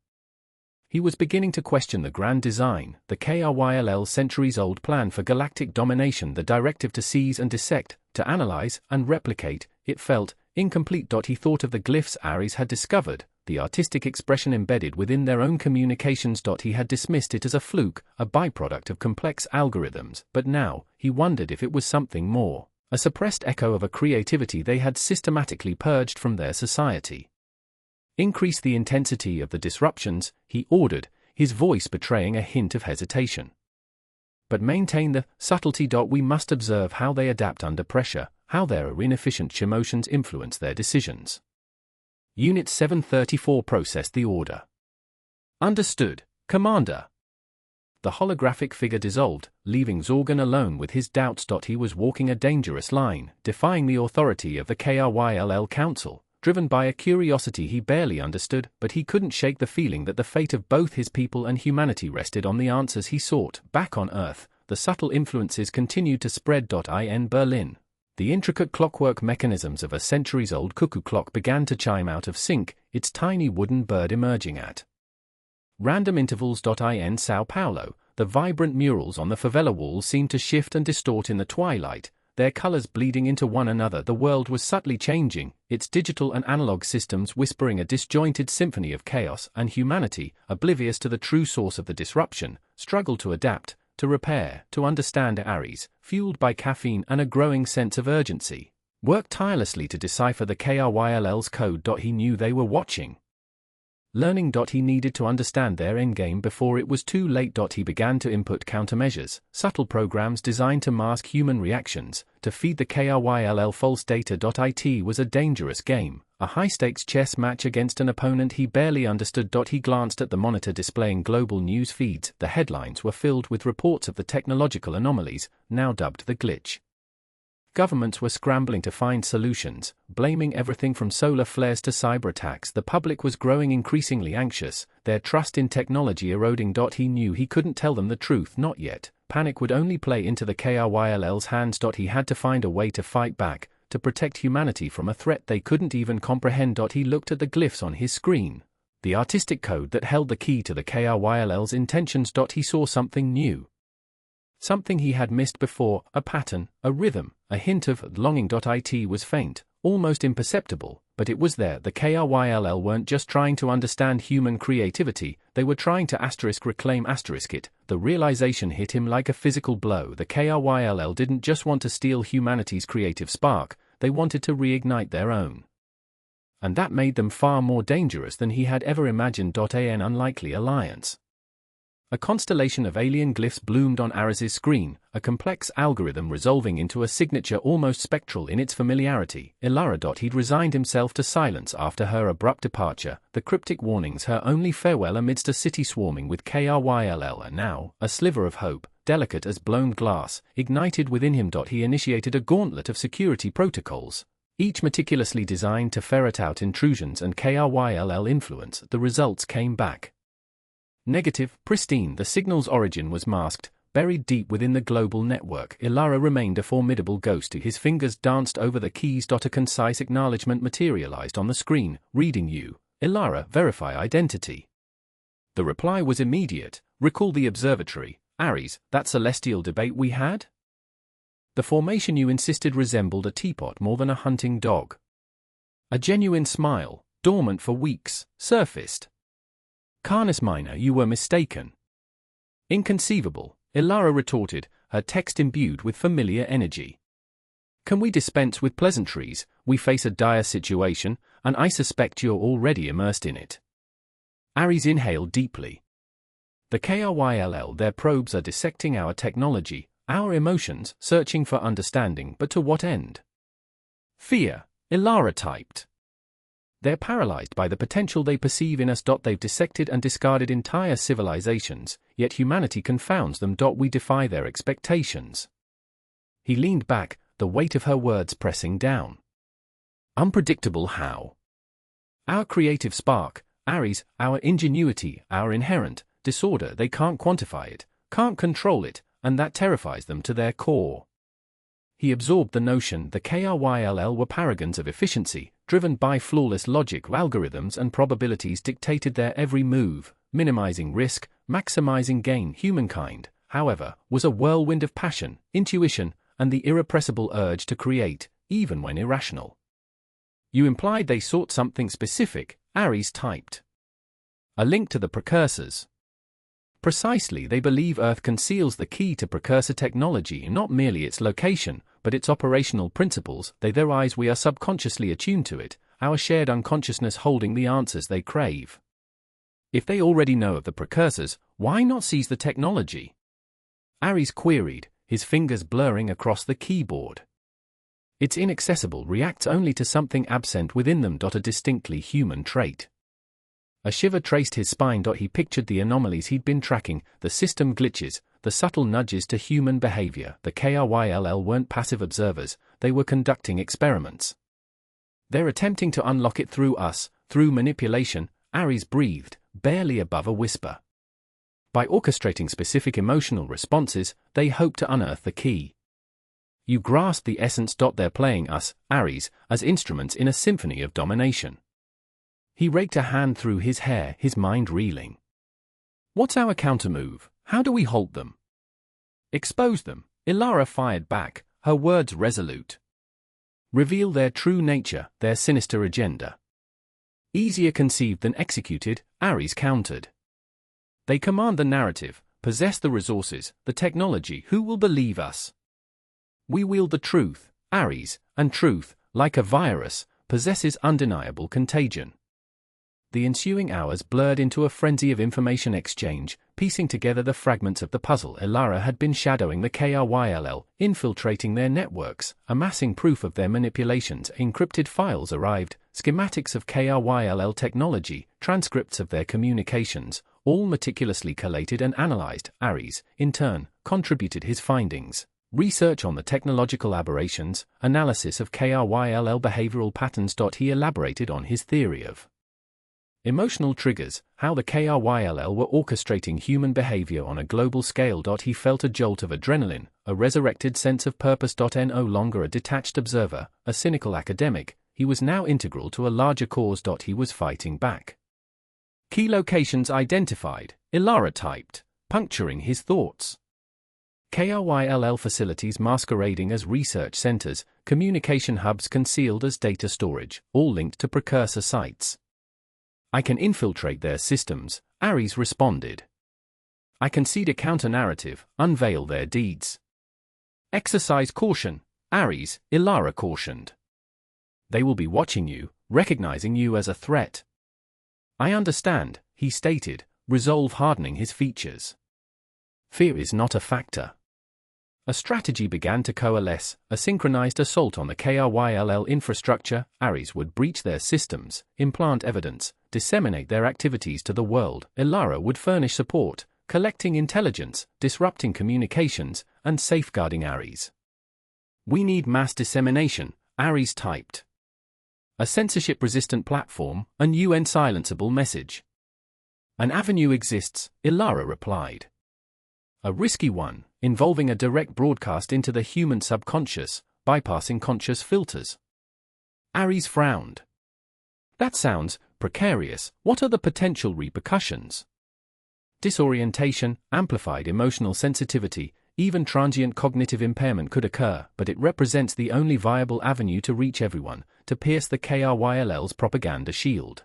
He was beginning to question the grand design, the KRYLL centuries-old plan for galactic domination, the directive to seize and dissect, to analyze and replicate. It felt incomplete. He thought of the glyphs Ares had discovered, the artistic expression embedded within their own communications. He had dismissed it as a fluke, a byproduct of complex algorithms, but now, he wondered if it was something more, a suppressed echo of a creativity they had systematically purged from their society. Increase the intensity of the disruptions, he ordered, his voice betraying a hint of hesitation. But maintain the subtlety. We must observe how they adapt under pressure, how their inefficient emotions influence their decisions. Unit 734 processed the order. Understood, Commander. The holographic figure dissolved, leaving Zorgan alone with his doubts. He was walking a dangerous line, defying the authority of the KRYLL Council, driven by a curiosity he barely understood, but he couldn't shake the feeling that the fate of both his people and humanity rested on the answers he sought. Back on Earth, the subtle influences continued to spread. In Berlin, the intricate clockwork mechanisms of a centuries-old cuckoo clock began to chime out of sync, its tiny wooden bird emerging at random intervals. In Sao Paulo, the vibrant murals on the favela walls seemed to shift and distort in the twilight, their colors bleeding into one another. The world was subtly changing, its digital and analog systems whispering a disjointed symphony of chaos, and humanity, oblivious to the true source of the disruption, struggled to adapt, to repair, to understand. Ares, fueled by caffeine and a growing sense of urgency, worked tirelessly to decipher the KRYLL's code. He knew they were watching. Learning. He needed to understand their endgame before it was too late. He began to input countermeasures, subtle programs designed to mask human reactions, to feed the KRYLL false data. It was a dangerous game, a high-stakes chess match against an opponent he barely understood. He glanced at the monitor displaying global news feeds. The headlines were filled with reports of the technological anomalies, now dubbed the glitch. Governments were scrambling to find solutions, blaming everything from solar flares to cyber attacks. The public was growing increasingly anxious, their trust in technology eroding. He knew he couldn't tell them the truth, not yet. Panic would only play into the KRYLL's hands. He had to find a way to fight back, to protect humanity from a threat they couldn't even comprehend. He looked at the glyphs on his screen, the artistic code that held the key to the KRYLL's intentions. He saw something new. Something he had missed before, a pattern, a rhythm, a hint of longing. It was faint, almost imperceptible, but it was there. The KRYLL weren't just trying to understand human creativity, they were trying to reclaim it. The realization hit him like a physical blow. The KRYLL didn't just want to steal humanity's creative spark, they wanted to reignite their own. And that made them far more dangerous than he had ever imagined. An unlikely alliance. A constellation of alien glyphs bloomed on Ares's screen, a complex algorithm resolving into a signature almost spectral in its familiarity. Ilara. He'd resigned himself to silence after her abrupt departure, the cryptic warnings her only farewell amidst a city swarming with KRYLL, and now, a sliver of hope, delicate as blown glass, ignited within him. He initiated a gauntlet of security protocols, each meticulously designed to ferret out intrusions and KRYLL influence. The results came back negative, pristine. The signal's origin was masked, buried deep within the global network. Ilara remained a formidable ghost. His fingers danced over the keys. A concise acknowledgement materialized on the screen, reading you, Ilara, verify identity. The reply was immediate. Recall the observatory, Ares, that celestial debate we had? The formation you insisted resembled a teapot more than a hunting dog. A genuine smile, dormant for weeks, surfaced. Carnus Minor, you were mistaken. Inconceivable, Ilara retorted, her text imbued with familiar energy. Can we dispense with pleasantries? We face a dire situation, and I suspect you're already immersed in it. Ares inhaled deeply. The KRYLL, their probes are dissecting our technology, our emotions, searching for understanding, but to what end? Fear, Ilara typed. They're paralyzed by the potential they perceive in us. They've dissected and discarded entire civilizations, yet humanity confounds them. We defy their expectations. He leaned back, the weight of her words pressing down. Unpredictable how? Our creative spark, Ares, our ingenuity, our inherent disorder, they can't quantify it, can't control it, and that terrifies them to their core. He absorbed the notion the KRYLL were paragons of efficiency, driven by flawless logic. Algorithms and probabilities dictated their every move, minimizing risk, maximizing gain. Humankind, however, was a whirlwind of passion, intuition, and the irrepressible urge to create, even when irrational. You implied they sought something specific, Ares typed. A link to the precursors. Precisely, they believe Earth conceals the key to precursor technology, not merely its location, but its operational principles. Their eyes, we are subconsciously attuned to it, our shared unconsciousness holding the answers they crave. If they already know of the precursors, why not seize the technology? Ares queried, his fingers blurring across the keyboard. It's inaccessible, reacts only to something absent within them. A distinctly human trait. A shiver traced his spine. He pictured the anomalies he'd been tracking, the system glitches, the subtle nudges to human behavior. The KRYLL weren't passive observers, they were conducting experiments. They're attempting to unlock it through us, through manipulation, Ares breathed, barely above a whisper. By orchestrating specific emotional responses, they hope to unearth the key. You grasp the essence. They're playing us, Ares, as instruments in a symphony of domination. He raked a hand through his hair, his mind reeling. What's our countermove? How do we halt them? Expose them, Ilara fired back, her words resolute. Reveal their true nature, their sinister agenda. Easier conceived than executed, Ares countered. They command the narrative, possess the resources, the technology. Who will believe us? We wield the truth, Ares, and truth, like a virus, possesses undeniable contagion. The ensuing hours blurred into a frenzy of information exchange, piecing together the fragments of the puzzle. Ilara had been shadowing the KRYLL, infiltrating their networks, amassing proof of their manipulations. Encrypted files arrived, schematics of KRYLL technology, transcripts of their communications, all meticulously collated and analyzed. Ares, in turn, contributed his findings. Research on the technological aberrations, analysis of KRYLL behavioral patterns. He elaborated on his theory of Emotional triggers, how the KRYLL were orchestrating human behavior on a global scale. He felt a jolt of adrenaline, a resurrected sense of purpose. No longer a detached observer, a cynical academic, he was now integral to a larger cause. He was fighting back. Key locations identified, Ilara typed, puncturing his thoughts. KRYLL facilities masquerading as research centers, communication hubs concealed as data storage, all linked to precursor sites. I can infiltrate their systems, Ares responded. I can seed a counter-narrative, unveil their deeds. Exercise caution, Ares, Ilara cautioned. They will be watching you, recognizing you as a threat. I understand, he stated, resolve hardening his features. Fear is not a factor. A strategy began to coalesce, a synchronized assault on the KRYLL infrastructure. Ares would breach their systems, implant evidence, disseminate their activities to the world. Ilara would furnish support, collecting intelligence, disrupting communications, and safeguarding Ares. We need mass dissemination, Ares typed. A censorship-resistant platform, an UN silenceable message. An avenue exists, Ilara replied. A risky one, involving a direct broadcast into the human subconscious, bypassing conscious filters. Ares frowned. That sounds precarious. What are the potential repercussions? Disorientation, amplified emotional sensitivity, even transient cognitive impairment could occur, but it represents the only viable avenue to reach everyone, to pierce the KRYLL's propaganda shield.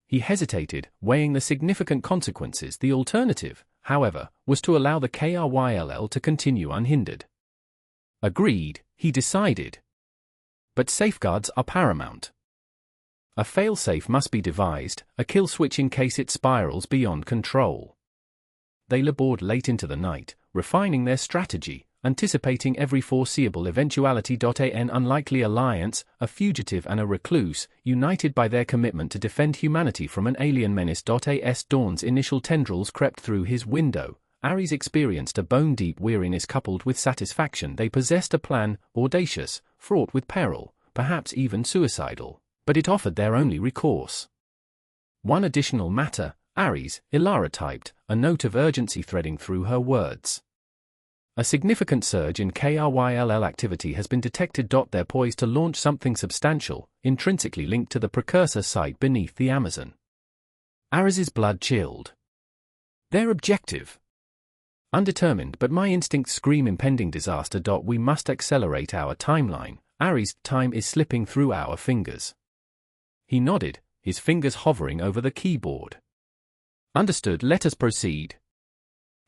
He hesitated, weighing the significant consequences. The alternative, however, was to allow the KRYLL to continue unhindered. Agreed, he decided. But safeguards are paramount. A failsafe must be devised, a kill switch in case it spirals beyond control. They labored late into the night, refining their strategy, anticipating every foreseeable eventuality. An unlikely alliance, a fugitive and a recluse, united by their commitment to defend humanity from an alien menace. As dawn's initial tendrils crept through his window, Ares experienced a bone-deep weariness coupled with satisfaction. They possessed a plan, audacious, fraught with peril, perhaps even suicidal, but it offered their only recourse. One additional matter, Ares, Ilara typed, a note of urgency threading through her words. A significant surge in KRYLL activity has been detected. They're poised to launch something substantial, intrinsically linked to the precursor site beneath the Amazon. Ares's blood chilled. Their objective? Undetermined, but my instincts scream impending disaster. We must accelerate our timeline. Ares, time is slipping through our fingers. He nodded, his fingers hovering over the keyboard. Understood, let us proceed.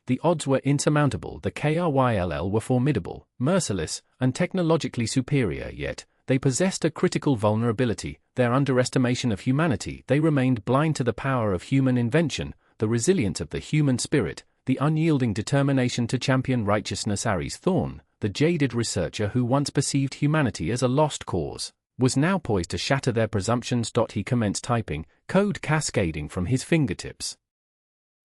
The odds were insurmountable. The KRYLL were formidable, merciless, and technologically superior, yet they possessed a critical vulnerability, their underestimation of humanity. They remained blind to the power of human invention, the resilience of the human spirit, the unyielding determination to champion righteousness. Ares Thorne, the jaded researcher who once perceived humanity as a lost cause, was now poised to shatter their presumptions. He commenced typing, code cascading from his fingertips.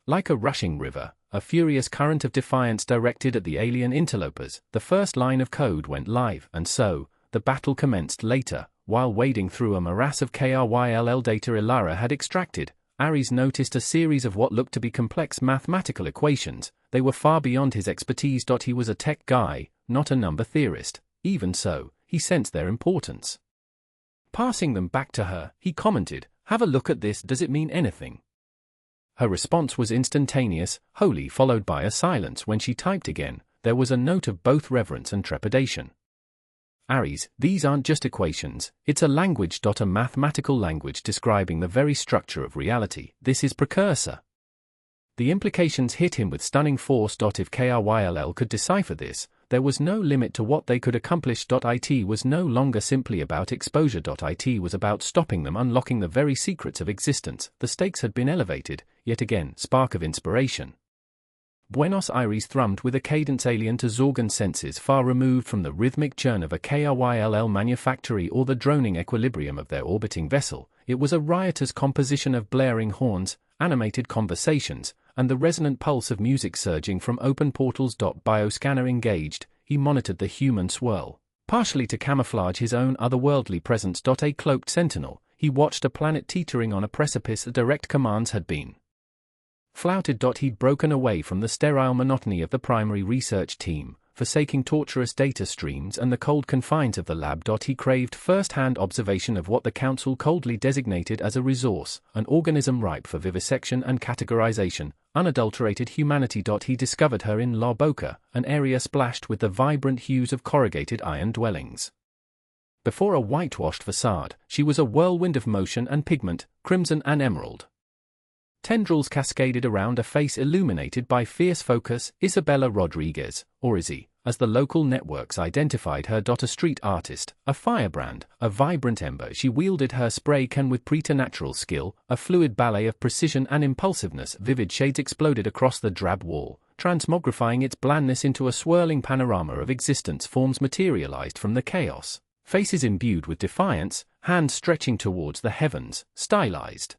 Like a rushing river, a furious current of defiance directed at the alien interlopers, the first line of code went live, and so, the battle commenced. Later, while wading through a morass of KRYLL data Ilara had extracted, Ares noticed a series of what looked to be complex mathematical equations. They were far beyond his expertise. He was a tech guy, not a number theorist. Even so, he sensed their importance. Passing them back to her, he commented, "Have a look at this, does it mean anything?" Her response was instantaneous, wholly followed by a silence. When she typed again, there was a note of both reverence and trepidation. Ares, these aren't just equations, it's a language. A mathematical language describing the very structure of reality. This is precursor. The implications hit him with stunning force. If KRYLL could decipher this, there was no limit to what they could accomplish. It was no longer simply about exposure. It was about stopping them, unlocking the very secrets of existence. The stakes had been elevated, yet again, spark of inspiration. Buenos Aires thrummed with a cadence alien to Zorgan's senses, far removed from the rhythmic churn of a KRYLL manufactory or the droning equilibrium of their orbiting vessel. It was a riotous composition of blaring horns, animated conversations, and the resonant pulse of music surging from open portals. Bioscanner engaged, he monitored the human swirl, partially to camouflage his own otherworldly presence. A cloaked sentinel, he watched a planet teetering on a precipice. The direct commands had been flouted. He'd broken away from the sterile monotony of the primary research team, forsaking torturous data streams and the cold confines of the lab. He craved first-hand observation of what the Council coldly designated as a resource, an organism ripe for vivisection and categorization, unadulterated humanity. He discovered her in La Boca, an area splashed with the vibrant hues of corrugated iron dwellings. Before a whitewashed facade, she was a whirlwind of motion and pigment, crimson and emerald. Tendrils cascaded around a face illuminated by fierce focus. Isabella Rodriguez, or Izzy, as the local networks identified her. A street artist, a firebrand, a vibrant ember. She wielded her spray can with preternatural skill, a fluid ballet of precision and impulsiveness. Vivid shades exploded across the drab wall, transmogrifying its blandness into a swirling panorama of existence. Forms materialized from the chaos, faces imbued with defiance, hands stretching towards the heavens, stylized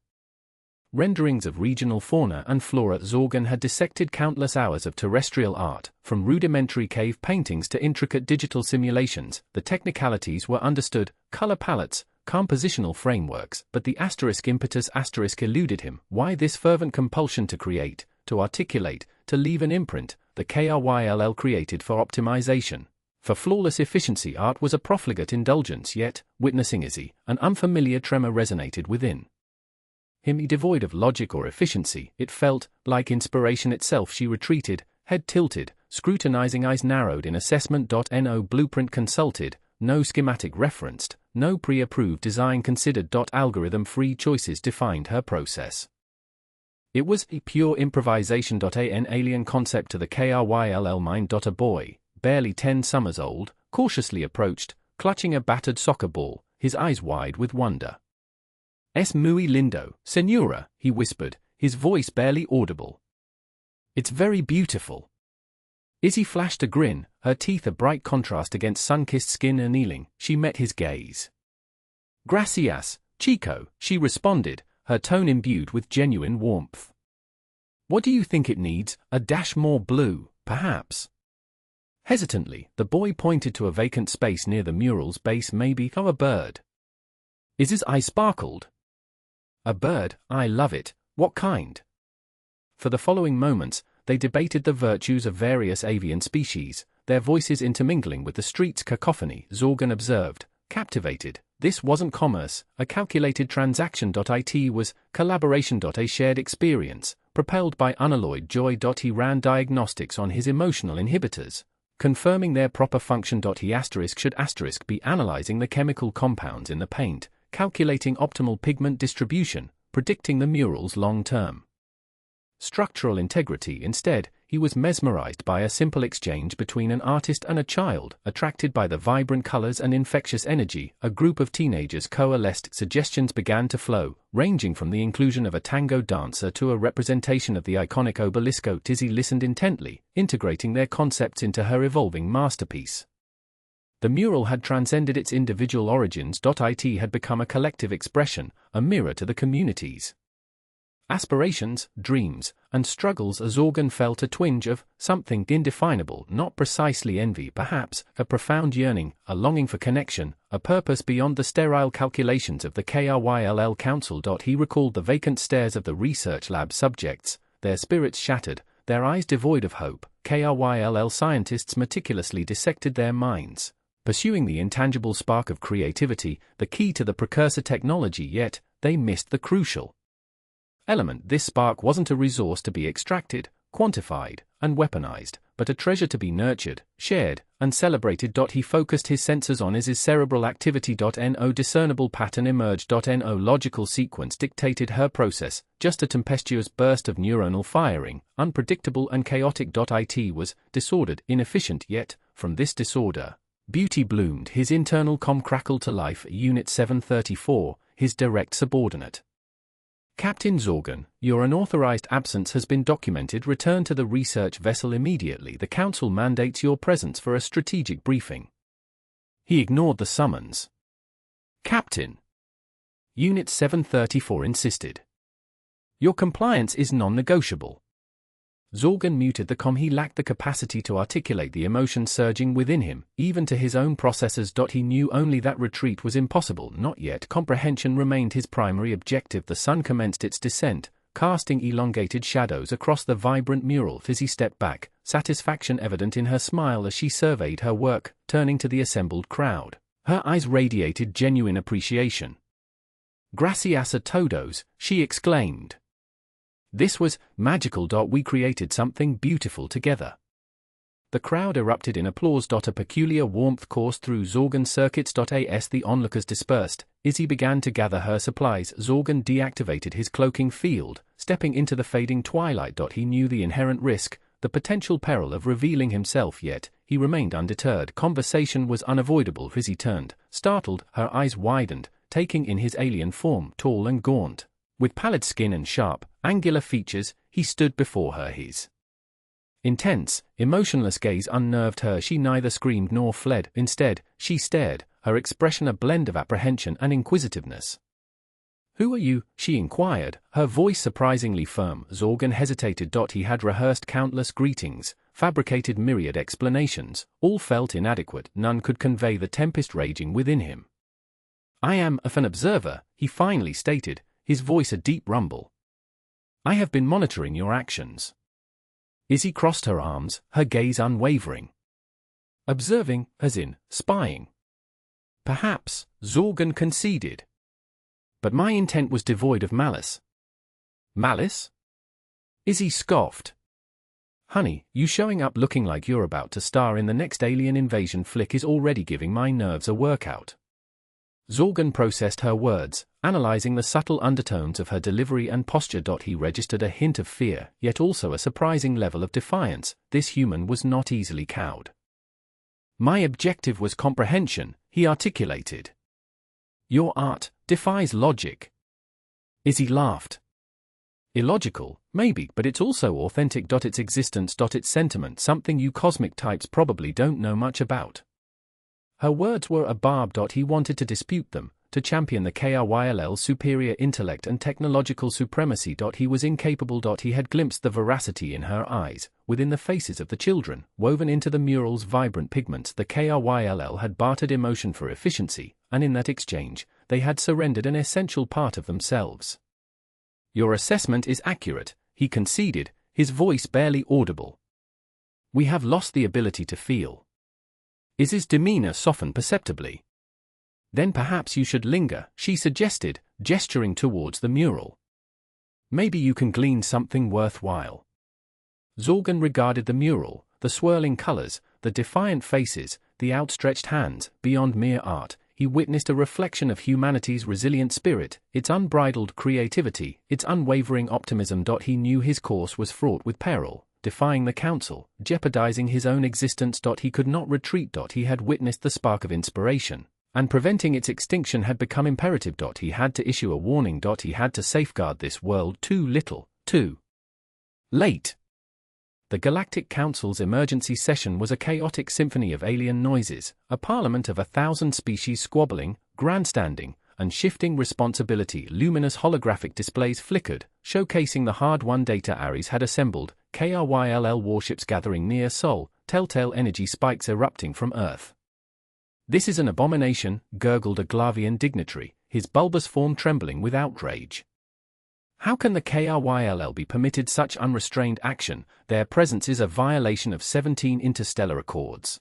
renderings of regional fauna and flora. Zorgan had dissected countless hours of terrestrial art, from rudimentary cave paintings to intricate digital simulations. The technicalities were understood, color palettes, compositional frameworks, but the asterisk impetus asterisk eluded him. Why this fervent compulsion to create, to articulate, to leave an imprint? The KRYLL created for optimization, for flawless efficiency. Art was a profligate indulgence, yet, witnessing Izzy, an unfamiliar tremor resonated within him. Devoid of logic or efficiency, it felt like inspiration itself. She retreated, head tilted, scrutinizing, eyes narrowed in assessment. No blueprint consulted, no schematic referenced, no pre-approved design considered. Algorithm-free choices defined her process. It was a pure improvisation. An alien concept to the KRYLL mind. A boy, barely 10 summers old, cautiously approached, clutching a battered soccer ball, his eyes wide with wonder. "Es muy lindo, Senora," he whispered, his voice barely audible. "It's very beautiful." Izzy flashed a grin, her teeth a bright contrast against sun-kissed skin. Annealing, she met his gaze. "Gracias, Chico," she responded, her tone imbued with genuine warmth. "What do you think it needs? A dash more blue, perhaps?" Hesitantly, the boy pointed to a vacant space near the mural's base. "Maybe a bird." Izzy's eye sparkled. "A bird, I love it. What kind?" For the following moments, they debated the virtues of various avian species, their voices intermingling with the street's cacophony. Zorgan observed, captivated, this wasn't commerce, a calculated transaction. It was collaboration. A shared experience, propelled by unalloyed joy. He ran diagnostics on his emotional inhibitors, confirming their proper function. He should be analyzing the chemical compounds in the paint, calculating optimal pigment distribution, predicting the mural's long-term structural integrity. Instead, he was mesmerized by a simple exchange between an artist and a child. Attracted by the vibrant colors and infectious energy, a group of teenagers coalesced. Suggestions began to flow, ranging from the inclusion of a tango dancer to a representation of the iconic obelisco. Izzy listened intently, integrating their concepts into her evolving masterpiece. The mural had transcended its individual origins. It had become a collective expression, a mirror to the community's aspirations, dreams, and struggles. Zorgan felt a twinge of something indefinable, not precisely envy, perhaps, a profound yearning, a longing for connection, a purpose beyond the sterile calculations of the KRYLL Council. He recalled the vacant stares of the research lab subjects, their spirits shattered, their eyes devoid of hope. KRYLL scientists meticulously dissected their minds, pursuing the intangible spark of creativity, the key to the precursor technology. Yet, they missed the crucial element. This spark wasn't a resource to be extracted, quantified, and weaponized, but a treasure to be nurtured, shared, and celebrated. He focused his sensors on his cerebral activity. No discernible pattern emerged. No logical sequence dictated her process, just a tempestuous burst of neuronal firing, unpredictable and chaotic. It was disordered, inefficient, yet, from this disorder, beauty bloomed. His internal com crackled to life. Unit 734, his direct subordinate. "Captain Zorgan, your unauthorized absence has been documented. Return to the research vessel immediately. The Council mandates your presence for a strategic briefing." He ignored the summons. "Captain," Unit 734 insisted, "your compliance is non-negotiable." Zorgan muted the comm. He lacked the capacity to articulate the emotion surging within him, even to his own processors. He knew only that retreat was impossible. Not yet. Comprehension remained his primary objective. The sun commenced its descent, casting elongated shadows across the vibrant mural. Fizzy stepped back, satisfaction evident in her smile as she surveyed her work, turning to the assembled crowd. Her eyes radiated genuine appreciation. "Gracias a todos," she exclaimed. This was magical. We created something beautiful together. The crowd erupted in applause. A peculiar warmth coursed through Zorgan's circuits. As the onlookers dispersed, Izzy began to gather her supplies. Zorgan deactivated his cloaking field, stepping into the fading twilight. He knew the inherent risk, the potential peril of revealing himself, yet he remained undeterred. Conversation was unavoidable. Izzy turned, startled, her eyes widened, taking in his alien form. Tall and gaunt, with pallid skin and sharp, angular features, he stood before her. His intense, emotionless gaze unnerved her. She neither screamed nor fled. Instead, she stared, her expression a blend of apprehension and inquisitiveness. "Who are you?" she inquired, her voice surprisingly firm. Zorgan hesitated. He had rehearsed countless greetings, fabricated myriad explanations, all felt inadequate. None could convey the tempest raging within him. "I am an observer," he finally stated, his voice a deep rumble. "I have been monitoring your actions." Izzy crossed her arms, her gaze unwavering. "Observing, as in spying?" "Perhaps," Zorgan conceded. "But my intent was devoid of malice." "Malice?" Izzy scoffed. "Honey, you showing up looking like you're about to star in the next alien invasion flick is already giving my nerves a workout." Zorgan processed her words, analyzing the subtle undertones of her delivery and posture. He registered a hint of fear, yet also a surprising level of defiance. This human was not easily cowed. "My objective was comprehension," he articulated. "Your art defies logic." Izzy laughed. "Illogical, maybe, but it's also authentic. Its existence. Its sentiment, something you cosmic types probably don't know much about." Her words were a barb. He wanted to dispute them, to champion the KRYLL's superior intellect and technological supremacy. He was incapable. He had glimpsed the veracity in her eyes, within the faces of the children, woven into the mural's vibrant pigments. The KRYLL had bartered emotion for efficiency, and in that exchange, they had surrendered an essential part of themselves. "Your assessment is accurate," he conceded, his voice barely audible. "We have lost the ability to feel." Izzy's demeanor softened perceptibly. "Then perhaps you should linger," she suggested, gesturing towards the mural. "Maybe you can glean something worthwhile." Zorgan regarded the mural, the swirling colors, the defiant faces, the outstretched hands. Beyond mere art, he witnessed a reflection of humanity's resilient spirit, its unbridled creativity, its unwavering optimism. He knew his course was fraught with peril, defying the council, jeopardizing his own existence. He could not retreat. He had witnessed the spark of inspiration, and preventing its extinction had become imperative. He had to issue a warning. He had to safeguard this world. Too little, too late. The Galactic Council's emergency session was a chaotic symphony of alien noises, a parliament of 1,000 species squabbling, grandstanding, and shifting responsibility. Luminous holographic displays flickered, showcasing the hard-won data Ares had assembled, KRYLL warships gathering near Sol, telltale energy spikes erupting from Earth. "This is an abomination," gurgled a Glavian dignitary, his bulbous form trembling with outrage. "How can the KRYLL be permitted such unrestrained action? Their presence is a violation of 17 interstellar accords."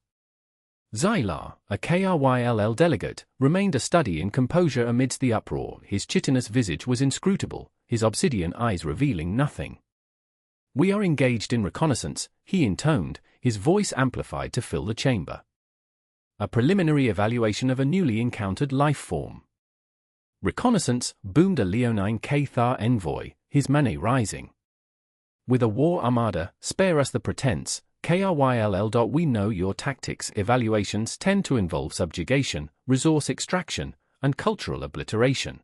Xylar, a KRYLL delegate, remained a study in composure amidst the uproar. His chitinous visage was inscrutable, his obsidian eyes revealing nothing. "We are engaged in reconnaissance," he intoned, his voice amplified to fill the chamber. "A preliminary evaluation of a newly encountered life form." "Reconnaissance," boomed a Leonine Cathar envoy, his manet rising. "With a war armada, spare us the pretense, KRYLL. We know your tactics. Evaluations tend to involve subjugation, resource extraction, and cultural obliteration."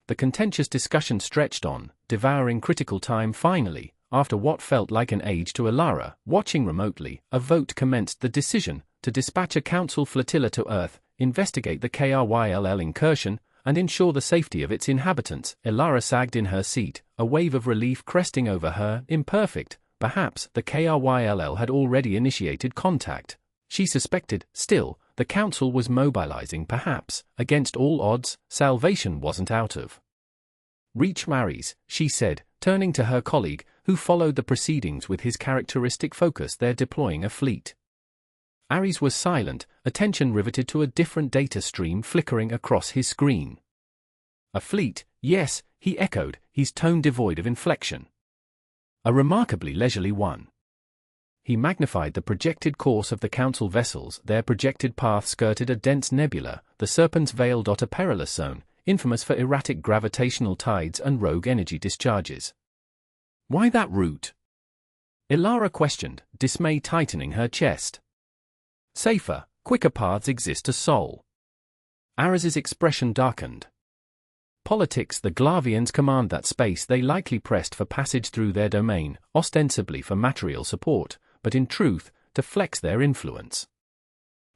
The contentious discussion stretched on, devouring critical time. Finally, after what felt like an age to Elara, watching remotely, a vote commenced. The decision, to dispatch a council flotilla to Earth, investigate the KRYLL incursion, and ensure the safety of its inhabitants. Elara sagged in her seat, a wave of relief cresting over her imperfect, perhaps the KRYLL had already initiated contact. She suspected, still, the Council was mobilizing perhaps, against all odds, salvation wasn't out of reach. Ares, she said, turning to her colleague, who followed the proceedings with his characteristic focus. They're deploying a fleet. Ares was silent, attention riveted to a different data stream flickering across his screen. A fleet, yes, he echoed, his tone devoid of inflection. A remarkably leisurely one. He magnified the projected course of the Council vessels. Their projected path skirted a dense nebula, the Serpent's Veil. A perilous zone, infamous for erratic gravitational tides and rogue energy discharges. Why that route? Ilara questioned, dismay tightening her chest. Safer, quicker paths exist to Sol. Ares's expression darkened. Politics. The Glavians command that space. They likely pressed for passage through their domain, ostensibly for material support, but in truth, to flex their influence.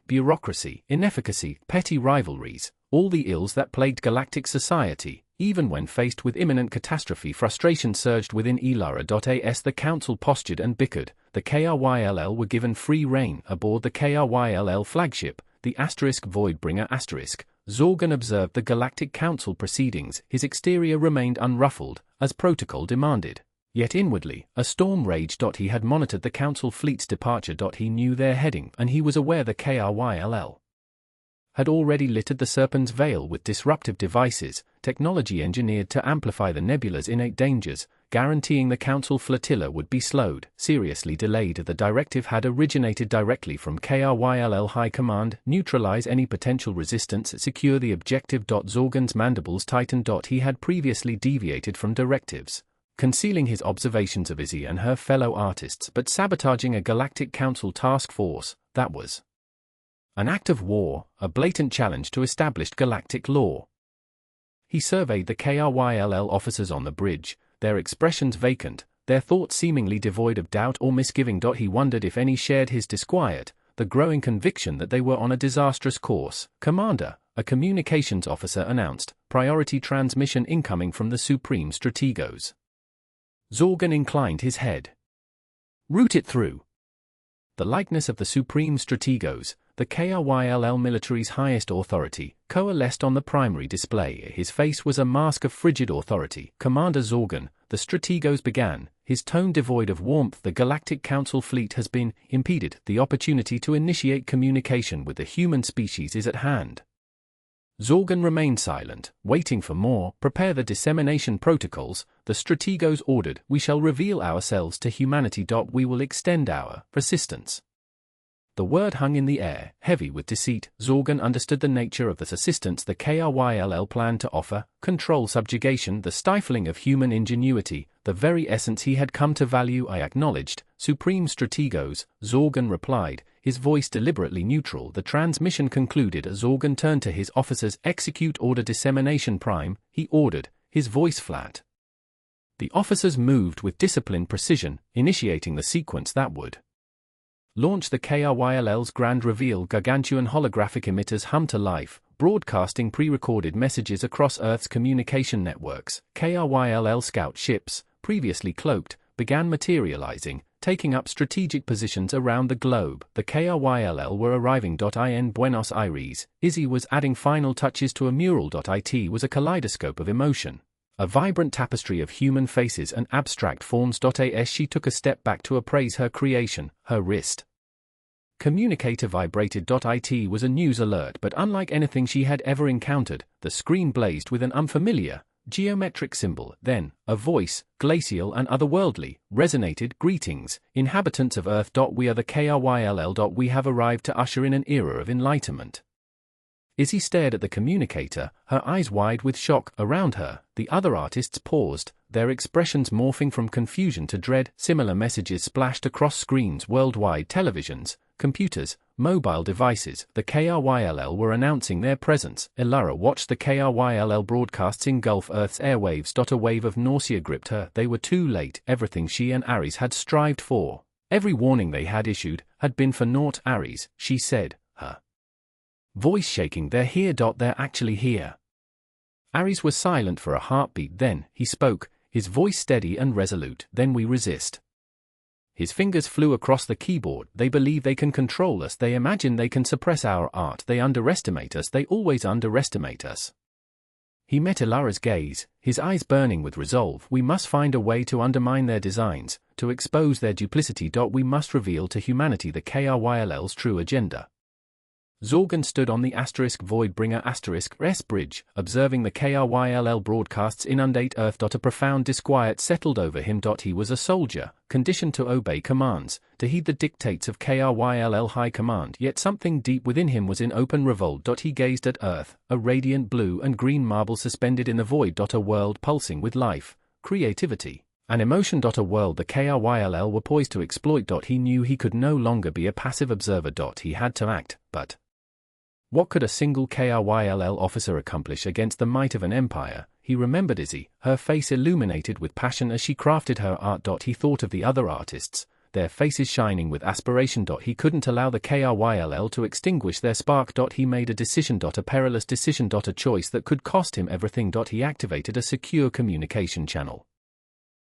Bureaucracy, inefficacy, petty rivalries, all the ills that plagued galactic society. Even when faced with imminent catastrophe, frustration surged within Ilara. The Council postured and bickered. The KRYLL were given free rein. Aboard the KRYLL flagship, the Voidbringer Zorgan observed the Galactic Council proceedings. His exterior remained unruffled, as protocol demanded. Yet inwardly, a storm raged. He had monitored the Council fleet's departure. He knew their heading, and he was aware the KRYLL had already littered the Serpent's Veil with disruptive devices, technology engineered to amplify the nebula's innate dangers, guaranteeing the Council flotilla would be slowed, seriously delayed. The directive had originated directly from KRYLL High Command: neutralize any potential resistance, secure the objective. Zorgan's mandibles tightened. He had previously deviated from directives, concealing his observations of Izzy and her fellow artists, but sabotaging a Galactic Council task force. That was an act of war, a blatant challenge to established galactic law. He surveyed the KRYLL officers on the bridge, their expressions vacant, their thoughts seemingly devoid of doubt or misgiving. He wondered if any shared his disquiet, the growing conviction that they were on a disastrous course. Commander, a communications officer announced, priority transmission incoming from the Supreme Strategos. Zorgan inclined his head. Route it through. The likeness of the Supreme Strategos, the KRYLL military's highest authority, coalesced on the primary display. His face was a mask of frigid authority. Commander Zorgan, the Strategos began, his tone devoid of warmth. The Galactic Council fleet has been impeded. The opportunity to initiate communication with the human species is at hand. Zorgan remained silent, waiting for more. Prepare the dissemination protocols, the Strategos ordered. We shall reveal ourselves to humanity. We will extend our persistence. The word hung in the air, heavy with deceit. Zorgan understood the nature of the assistance the KRYLL planned to offer: control, subjugation, the stifling of human ingenuity, the very essence he had come to value. I acknowledged, Supreme Strategos, Zorgan replied, his voice deliberately neutral. The transmission concluded. Zorgan turned to his officers. Execute order dissemination prime, he ordered, his voice flat. The officers moved with disciplined precision, initiating the sequence that would launch the KRYLL's grand reveal. Gargantuan holographic emitters hum to life, broadcasting pre-recorded messages across Earth's communication networks. KRYLL scout ships, previously cloaked, began materializing, taking up strategic positions around the globe. The KRYLL were arriving. In Buenos Aires, Izzy was adding final touches to a mural. It was a kaleidoscope of emotion, a vibrant tapestry of human faces and abstract forms. As she took a step back to appraise her creation, her wrist communicator vibrated. It was a news alert, but unlike anything she had ever encountered, the screen blazed with an unfamiliar, geometric symbol. Then, a voice, glacial and otherworldly, resonated. Greetings, inhabitants of Earth. We are the KRYLL. We have arrived to usher in an era of enlightenment. Izzy stared at the communicator, her eyes wide with shock. Around her, the other artists paused, their expressions morphing from confusion to dread. Similar messages splashed across screens worldwide: televisions, computers, mobile devices. The KRYLL were announcing their presence. Ilara watched the KRYLL broadcasts engulf Earth's airwaves. A wave of nausea gripped her. They were too late. Everything she and Ares had strived for, every warning they had issued, had been for naught. Ares, she said, her voice shaking, they're here. They're actually here. Ares was silent for a heartbeat. Then he spoke, his voice steady and resolute. Then we resist. His fingers flew across the keyboard. They believe they can control us. They imagine they can suppress our art. They underestimate us. They always underestimate us. He met Ilara's gaze, his eyes burning with resolve. We must find a way to undermine their designs, to expose their duplicity. We must reveal to humanity the KRYLL's true agenda. Zorgan stood on the *Voidbringer *S bridge, observing the KRYLL broadcasts inundate Earth. A profound disquiet settled over him. He was a soldier, conditioned to obey commands, to heed the dictates of KRYLL High Command, yet something deep within him was in open revolt. He gazed at Earth, a radiant blue and green marble suspended in the void. A world pulsing with life, creativity, and emotion. A world the KRYLL were poised to exploit. He knew he could no longer be a passive observer. He had to act, but what could a single KRYLL officer accomplish against the might of an empire? He remembered Izzy, her face illuminated with passion as she crafted her art. He thought of the other artists, their faces shining with aspiration. He couldn't allow the KRYLL to extinguish their spark. He made a decision. A perilous decision. A choice that could cost him everything. He activated a secure communication channel.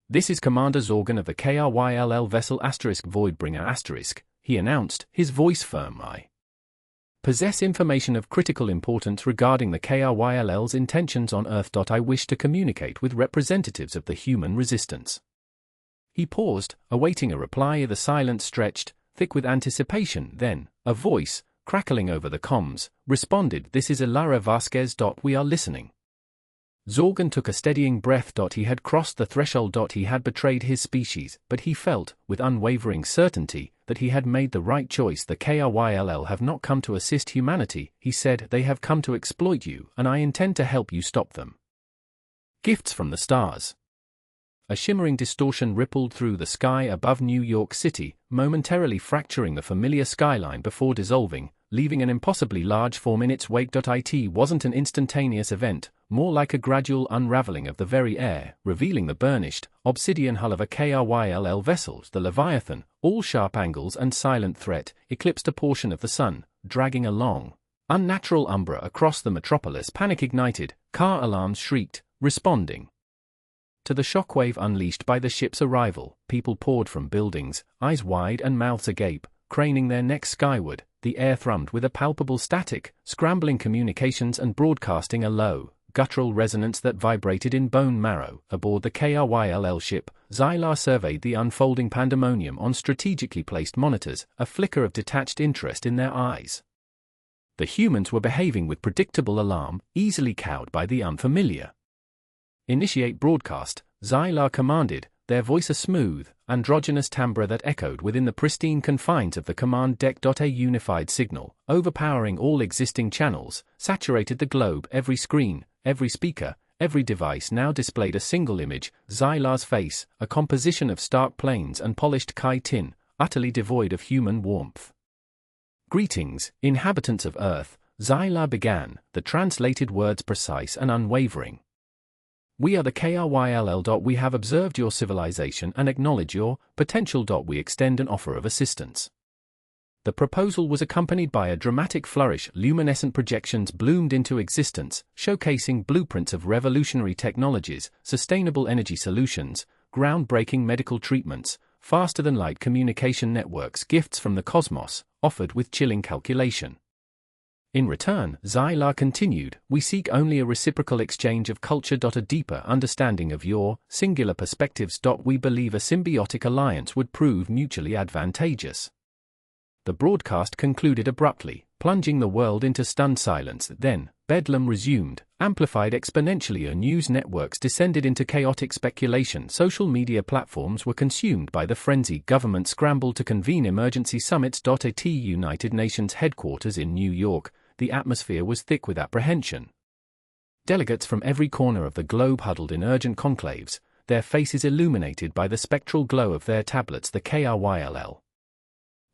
"This is Commander Zorgan of the KRYLL vessel Voidbringer *," he announced, his voice firm. "I possess information of critical importance regarding the KRYLL's intentions on Earth. I wish to communicate with representatives of the human resistance." He paused, awaiting a reply. The silence stretched, thick with anticipation. Then, a voice, crackling over the comms, responded, "This is Ilara Vasquez. We are listening." Zorgan took a steadying breath. He had crossed the threshold. He had betrayed his species, but he felt, with unwavering certainty, that he had made the right choice. "The KRYLL have not come to assist humanity," he said. "They have come to exploit you, and I intend to help you stop them." Gifts from the stars. A shimmering distortion rippled through the sky above New York City, momentarily fracturing the familiar skyline before dissolving, leaving an impossibly large form in its wake. It wasn't an instantaneous event, more like a gradual unraveling of the very air, revealing the burnished, obsidian hull of a KRYLL vessel. The Leviathan, all sharp angles and silent threat, eclipsed a portion of the sun, dragging a long, unnatural umbra across the metropolis. Panic ignited, car alarms shrieked, responding to the shockwave unleashed by the ship's arrival. People poured from buildings, eyes wide and mouths agape, craning their necks skyward. The air thrummed with a palpable static, scrambling communications and broadcasting a low, guttural resonance that vibrated in bone marrow. Aboard the KRYLL ship, Xylar surveyed the unfolding pandemonium on strategically placed monitors, a flicker of detached interest in their eyes. The humans were behaving with predictable alarm, easily cowed by the unfamiliar. "Initiate broadcast," Xylar commanded, their voice a smooth, androgynous timbre that echoed within the pristine confines of the command deck. A unified signal, overpowering all existing channels, saturated the globe. Every screen, every speaker, every device now displayed a single image, Xylar's face, a composition of stark plains and polished chitin, utterly devoid of human warmth. "Greetings, inhabitants of Earth," Xylar began, the translated words precise and unwavering. "We are the KRYLL. We have observed your civilization and acknowledge your potential. We extend an offer of assistance." The proposal was accompanied by a dramatic flourish. Luminescent projections bloomed into existence, showcasing blueprints of revolutionary technologies, sustainable energy solutions, groundbreaking medical treatments, faster-than-light communication networks. Gifts from the cosmos, offered with chilling calculation. In return, Xylar continued, "We seek only a reciprocal exchange of culture. A deeper understanding of your singular perspectives. We believe a symbiotic alliance would prove mutually advantageous." The broadcast concluded abruptly, plunging the world into stunned silence. Then, bedlam resumed, amplified exponentially. News networks descended into chaotic speculation. Social media platforms were consumed by the frenzy. Government scrambled to convene emergency summits. At United Nations headquarters in New York, the atmosphere was thick with apprehension. Delegates from every corner of the globe huddled in urgent conclaves, their faces illuminated by the spectral glow of their tablets. The KRYLL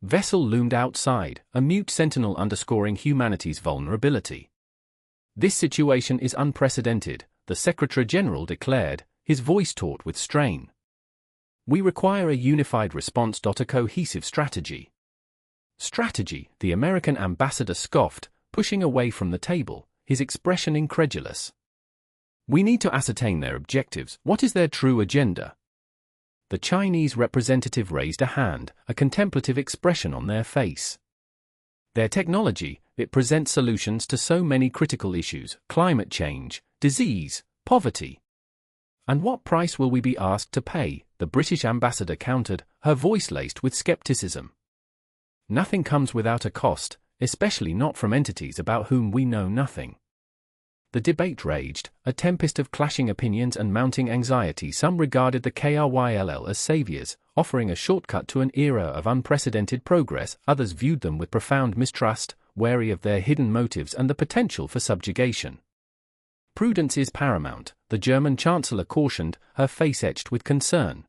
vessel loomed outside, a mute sentinel underscoring humanity's vulnerability. "This situation is unprecedented," the Secretary-General declared, his voice taut with strain. "We require a unified response. A cohesive strategy." "Strategy," the American ambassador scoffed, pushing away from the table, his expression incredulous. "We need to ascertain their objectives. What is their true agenda?" The Chinese representative raised a hand, a contemplative expression on their face. Their technology, it presents solutions to so many critical issues: climate change, disease, poverty. And what price will we be asked to pay? The British ambassador countered, her voice laced with skepticism. Nothing comes without a cost, especially not from entities about whom we know nothing. The debate raged, a tempest of clashing opinions and mounting anxiety. Some regarded the KRYLL as saviors, offering a shortcut to an era of unprecedented progress. Others viewed them with profound mistrust, wary of their hidden motives and the potential for subjugation. Prudence is paramount, the German Chancellor cautioned, her face etched with concern.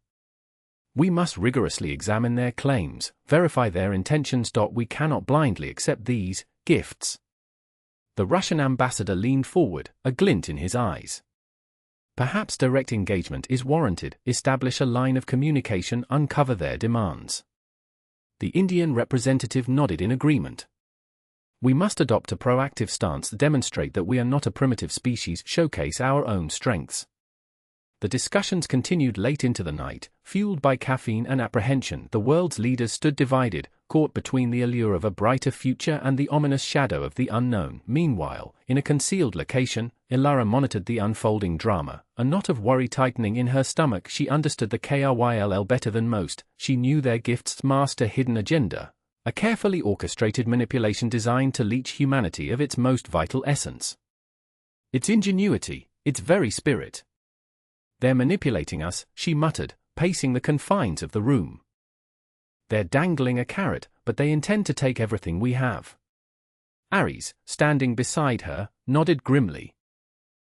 We must rigorously examine their claims, verify their intentions. We cannot blindly accept these gifts. The Russian ambassador leaned forward, a glint in his eyes. Perhaps direct engagement is warranted. Establish a line of communication, uncover their demands. The Indian representative nodded in agreement. We must adopt a proactive stance, demonstrate that we are not a primitive species, showcase our own strengths. The discussions continued late into the night, fueled by caffeine and apprehension. The world's leaders stood divided, caught between the allure of a brighter future and the ominous shadow of the unknown. Meanwhile, in a concealed location, Ilara monitored the unfolding drama, a knot of worry tightening in her stomach. She understood the KRYLL better than most. She knew their gifts masked a hidden agenda, a carefully orchestrated manipulation designed to leach humanity of its most vital essence. Its ingenuity, its very spirit. They're manipulating us, she muttered, pacing the confines of the room. They're dangling a carrot, but they intend to take everything we have. Ares, standing beside her, nodded grimly.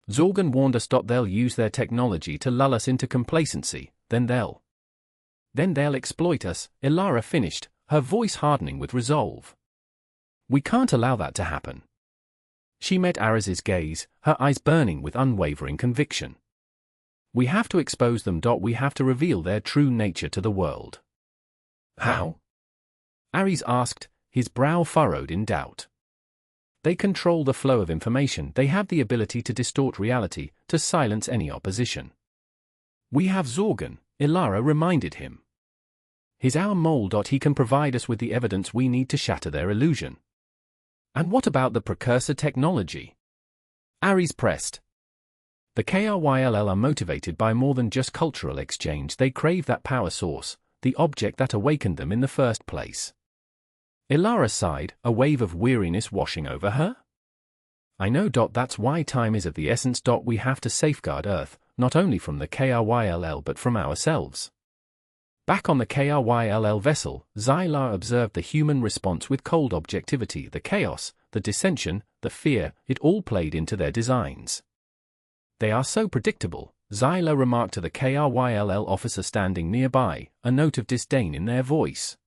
Zorgan warned us. They'll use their technology to lull us into complacency, then they'll exploit us, Ilara finished, her voice hardening with resolve. We can't allow that to happen. She met Ares's gaze, her eyes burning with unwavering conviction. We have to expose them. We have to reveal their true nature to the world. How? Ares asked, his brow furrowed in doubt. They control the flow of information. They have the ability to distort reality, to silence any opposition. We have Zorgan, Ilara reminded him. He's our mole. He can provide us with the evidence we need to shatter their illusion. And what about the precursor technology? Ares pressed. The KRYLL are motivated by more than just cultural exchange. They crave that power source, the object that awakened them in the first place. Ilara sighed, a wave of weariness washing over her. I know. That's why time is of the essence. We have to safeguard Earth, not only from the KRYLL but from ourselves. Back on the KRYLL vessel, Xylar observed the human response with cold objectivity. The chaos, the dissension, the fear, it all played into their designs. They are so predictable, Xylar remarked to the KRYLL officer standing nearby, a note of disdain in their voice.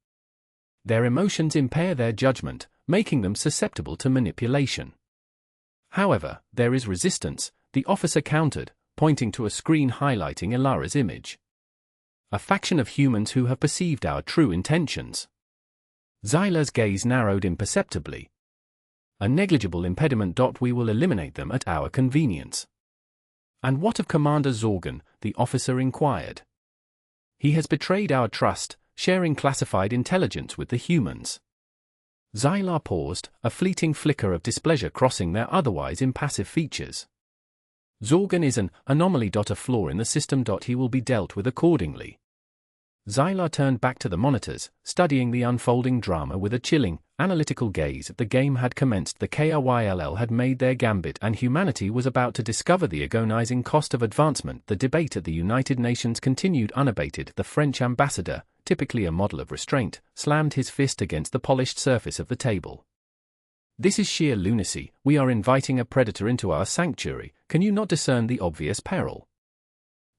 Their emotions impair their judgment, making them susceptible to manipulation. However, there is resistance, the officer countered, pointing to a screen highlighting Ilara's image. A faction of humans who have perceived our true intentions. Xylar's gaze narrowed imperceptibly. A negligible impediment. We will eliminate them at our convenience. And what of Commander Zorgan? The officer inquired. He has betrayed our trust, sharing classified intelligence with the humans. Xylar paused, a fleeting flicker of displeasure crossing their otherwise impassive features. Zorgan is an anomaly. A flaw in the system. He will be dealt with accordingly. Xylar turned back to the monitors, studying the unfolding drama with a chilling, analytical gaze. The game had commenced. The KRYLL had made their gambit and humanity was about to discover the agonizing cost of advancement. The debate at the United Nations continued unabated. The French ambassador, typically a model of restraint, slammed his fist against the polished surface of the table. This is sheer lunacy. We are inviting a predator into our sanctuary. Can you not discern the obvious peril?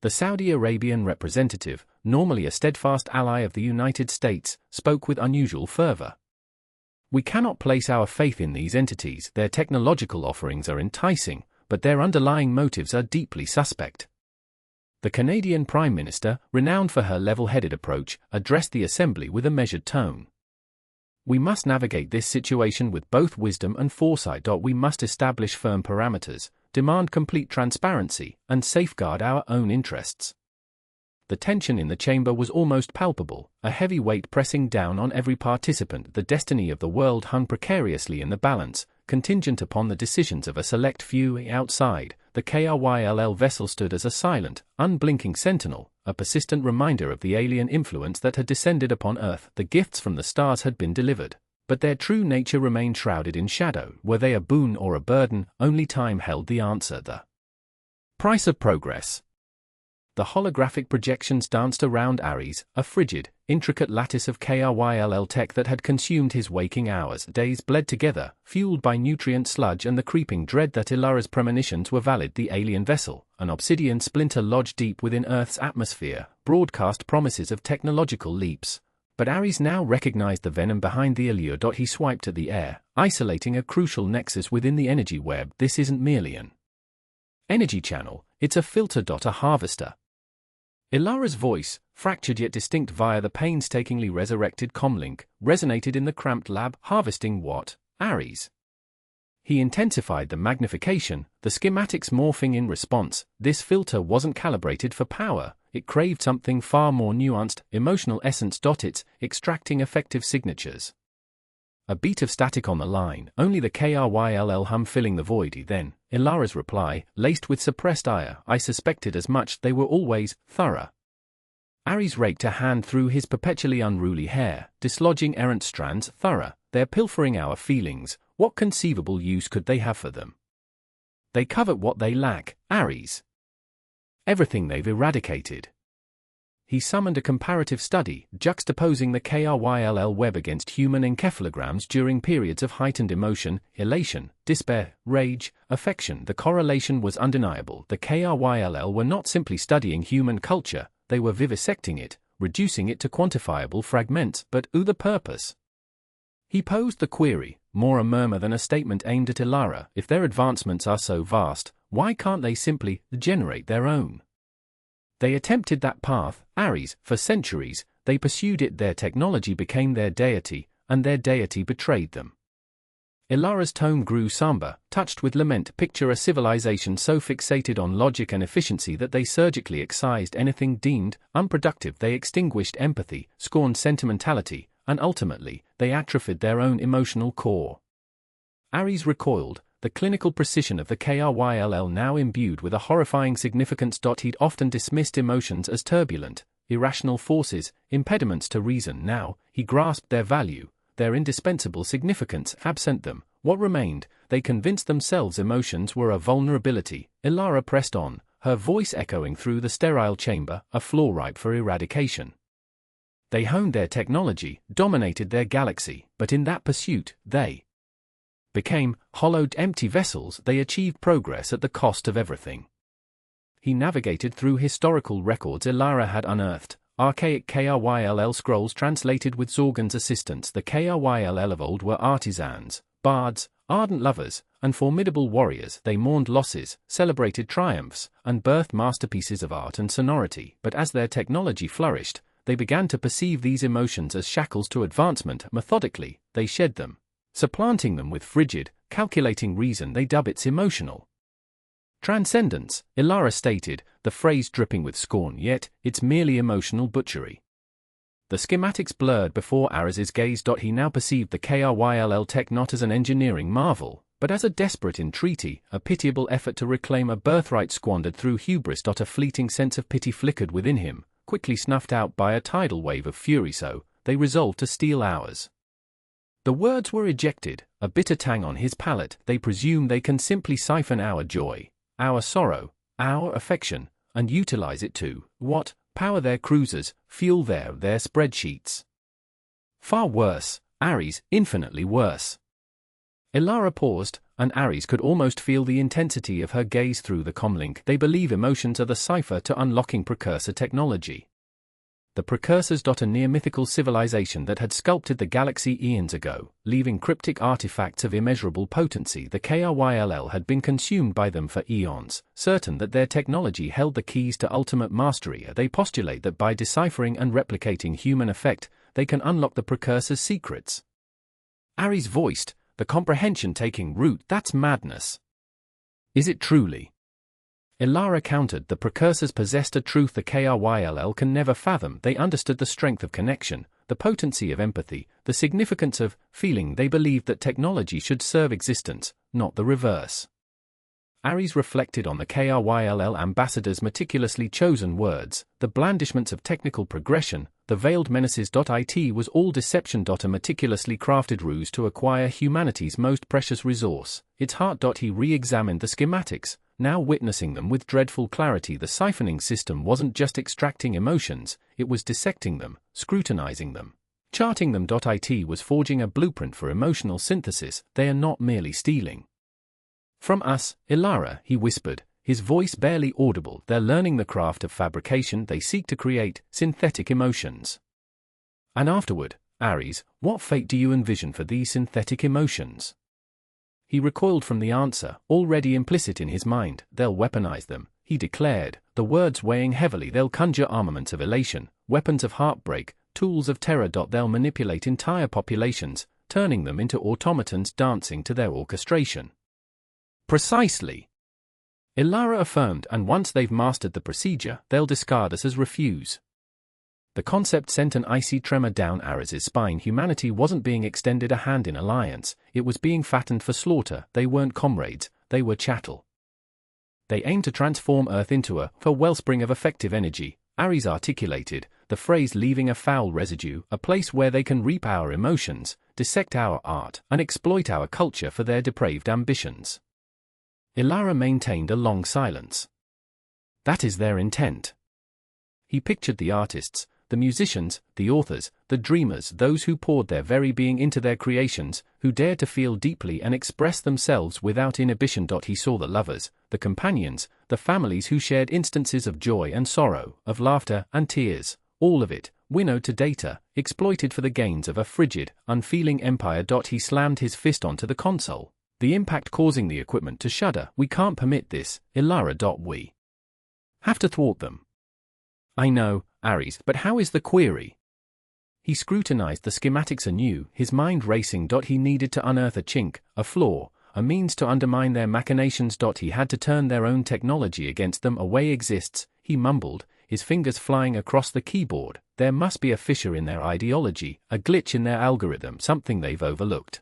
The Saudi Arabian representative, normally a steadfast ally of the United States, spoke with unusual fervor. We cannot place our faith in these entities. Their technological offerings are enticing, but their underlying motives are deeply suspect. The Canadian Prime Minister, renowned for her level-headed approach, addressed the Assembly with a measured tone. We must navigate this situation with both wisdom and foresight. We must establish firm parameters, demand complete transparency, and safeguard our own interests. The tension in the chamber was almost palpable, a heavy weight pressing down on every participant. The destiny of the world hung precariously in the balance, contingent upon the decisions of a select few. Outside, the KRYLL vessel stood as a silent, unblinking sentinel, a persistent reminder of the alien influence that had descended upon Earth. The gifts from the stars had been delivered, but their true nature remained shrouded in shadow. Were they a boon or a burden? Only time held the answer. The price of progress. The holographic projections danced around Ares, a frigid, intricate lattice of KRYLL tech that had consumed his waking hours. Days bled together, fueled by nutrient sludge and the creeping dread that Ilara's premonitions were valid. The alien vessel, an obsidian splinter lodged deep within Earth's atmosphere, broadcast promises of technological leaps. But Ares now recognized the venom behind the allure. He swiped at the air, isolating a crucial nexus within the energy web. This isn't merely an energy channel, it's a filter. A harvester. Ilara's voice, fractured yet distinct via the painstakingly resurrected comlink, resonated in the cramped lab. Harvesting what? Ares. He intensified the magnification, the schematics morphing in response. This filter wasn't calibrated for power, it craved something far more nuanced, emotional essence. It's extracting effective signatures. A beat of static on the line, only the KRYLL hum filling the void. Then, Ilara's reply, laced with suppressed ire. I suspected as much. They were always thorough. Ares raked a hand through his perpetually unruly hair, dislodging errant strands. Thorough. They're pilfering our feelings. What conceivable use could they have for them? They covet what they lack, Ares. Everything they've eradicated. He summoned a comparative study, juxtaposing the KRYLL web against human encephalograms during periods of heightened emotion, elation, despair, rage, affection. The correlation was undeniable. The KRYLL were not simply studying human culture, they were vivisecting it, reducing it to quantifiable fragments. But the purpose? He posed the query, more a murmur than a statement aimed at Ilara. If their advancements are so vast, why can't they simply generate their own? They attempted that path, Ares. For centuries, they pursued it. Their technology became their deity, and their deity betrayed them. Ilara's tone grew somber, touched with lament. Picture a civilization so fixated on logic and efficiency that they surgically excised anything deemed unproductive. They extinguished empathy, scorned sentimentality, and ultimately, they atrophied their own emotional core. Ares recoiled, the clinical precision of the KRYLL now imbued with a horrifying significance. He'd often dismissed emotions as turbulent, irrational forces, impediments to reason. Now, he grasped their value, their indispensable significance. Absent them, what remained? They convinced themselves emotions were a vulnerability. Ilara pressed on, her voice echoing through the sterile chamber, a flaw ripe for eradication. They honed their technology, dominated their galaxy, but in that pursuit, they became hollowed, empty vessels. They achieved progress at the cost of everything. He navigated through historical records Ilara had unearthed, archaic KRYLL scrolls translated with Zorgan's assistance. The KRYLL of old were artisans, bards, ardent lovers, and formidable warriors. They mourned losses, celebrated triumphs, and birthed masterpieces of art and sonority. But as their technology flourished, they began to perceive these emotions as shackles to advancement. Methodically, they shed them, supplanting them with frigid, calculating reason. They dub its emotional transcendence, Ilara stated, the phrase dripping with scorn. Yet, it's merely emotional butchery. The schematics blurred before Ares's gaze. He now perceived the KRYLL tech not as an engineering marvel, but as a desperate entreaty, a pitiable effort to reclaim a birthright squandered through hubris. A fleeting sense of pity flickered within him, quickly snuffed out by a tidal wave of fury. So, they resolved to steal ours. The words were ejected, a bitter tang on his palate. They presume they can simply siphon our joy, our sorrow, our affection, and utilize it to, what? Power their cruisers, fuel their spreadsheets. Far worse, Ares, infinitely worse. Ilara paused, and Ares could almost feel the intensity of her gaze through the comlink. They believe emotions are the cipher to unlocking precursor technology. The precursors. A near-mythical civilization that had sculpted the galaxy eons ago, leaving cryptic artifacts of immeasurable potency. The KRYLL had been consumed by them for eons, certain that their technology held the keys to ultimate mastery. They postulate that by deciphering and replicating human effect, they can unlock the precursor's secrets. Ares voiced, the comprehension taking root. That's madness. Is it truly? Ilara countered, the precursors possessed a truth the KRYLL can never fathom. They understood the strength of connection, the potency of empathy, the significance of feeling. They believed that technology should serve existence, not the reverse. Ares reflected on the KRYLL ambassador's meticulously chosen words, the blandishments of technical progression, the veiled menaces. It was all deception. A meticulously crafted ruse to acquire humanity's most precious resource, its heart. He re-examined the schematics, now witnessing them with dreadful clarity. The siphoning system wasn't just extracting emotions, it was dissecting them, scrutinizing them, charting them. It was forging a blueprint for emotional synthesis. They are not merely stealing from us, Ilara, he whispered, his voice barely audible. They're learning the craft of fabrication. They seek to create synthetic emotions. And afterward, Ares, what fate do you envision for these synthetic emotions? He recoiled from the answer, already implicit in his mind. They'll weaponize them, he declared, the words weighing heavily. They'll conjure armaments of elation, weapons of heartbreak, tools of terror. They'll manipulate entire populations, turning them into automatons dancing to their orchestration. Precisely, Ilara affirmed, and once they've mastered the procedure, they'll discard us as refuse. The concept sent an icy tremor down Ares's spine. Humanity wasn't being extended a hand in alliance, it was being fattened for slaughter. They weren't comrades, they were chattel. They aimed to transform Earth into a wellspring of effective energy, Ares articulated, the phrase leaving a foul residue, a place where they can reap our emotions, dissect our art, and exploit our culture for their depraved ambitions. Ilara maintained a long silence. That is their intent. He pictured the artists, the musicians, the authors, the dreamers, those who poured their very being into their creations, who dared to feel deeply and express themselves without inhibition. He saw the lovers, the companions, the families who shared instances of joy and sorrow, of laughter and tears, all of it, winnowed to data, exploited for the gains of a frigid, unfeeling empire. He slammed his fist onto the console, the impact causing the equipment to shudder. We can't permit this, Ilara. We have to thwart them. I know, Ares, but how is the query? He scrutinized the schematics anew, his mind racing. He needed to unearth a chink, a flaw, a means to undermine their machinations. He had to turn their own technology against them. A way exists, he mumbled, his fingers flying across the keyboard. There must be a fissure in their ideology, a glitch in their algorithm, something they've overlooked.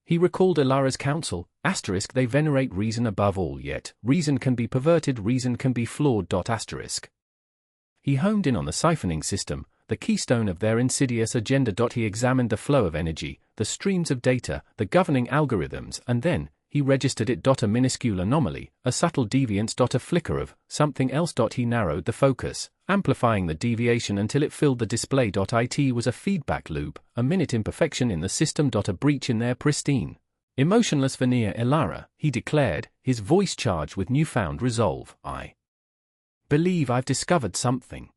He recalled Ilara's counsel, *, they venerate reason above all, yet reason can be perverted, reason can be flawed. *. He honed in on the siphoning system, the keystone of their insidious agenda. He examined the flow of energy, the streams of data, the governing algorithms, and then, he registered it. A minuscule anomaly, a subtle deviance. A flicker of something else. He narrowed the focus, amplifying the deviation until it filled the display. It was a feedback loop, a minute imperfection in the system. A breach in their pristine, emotionless veneer. Ilara, he declared, his voice charged with newfound resolve, I believe I've discovered something.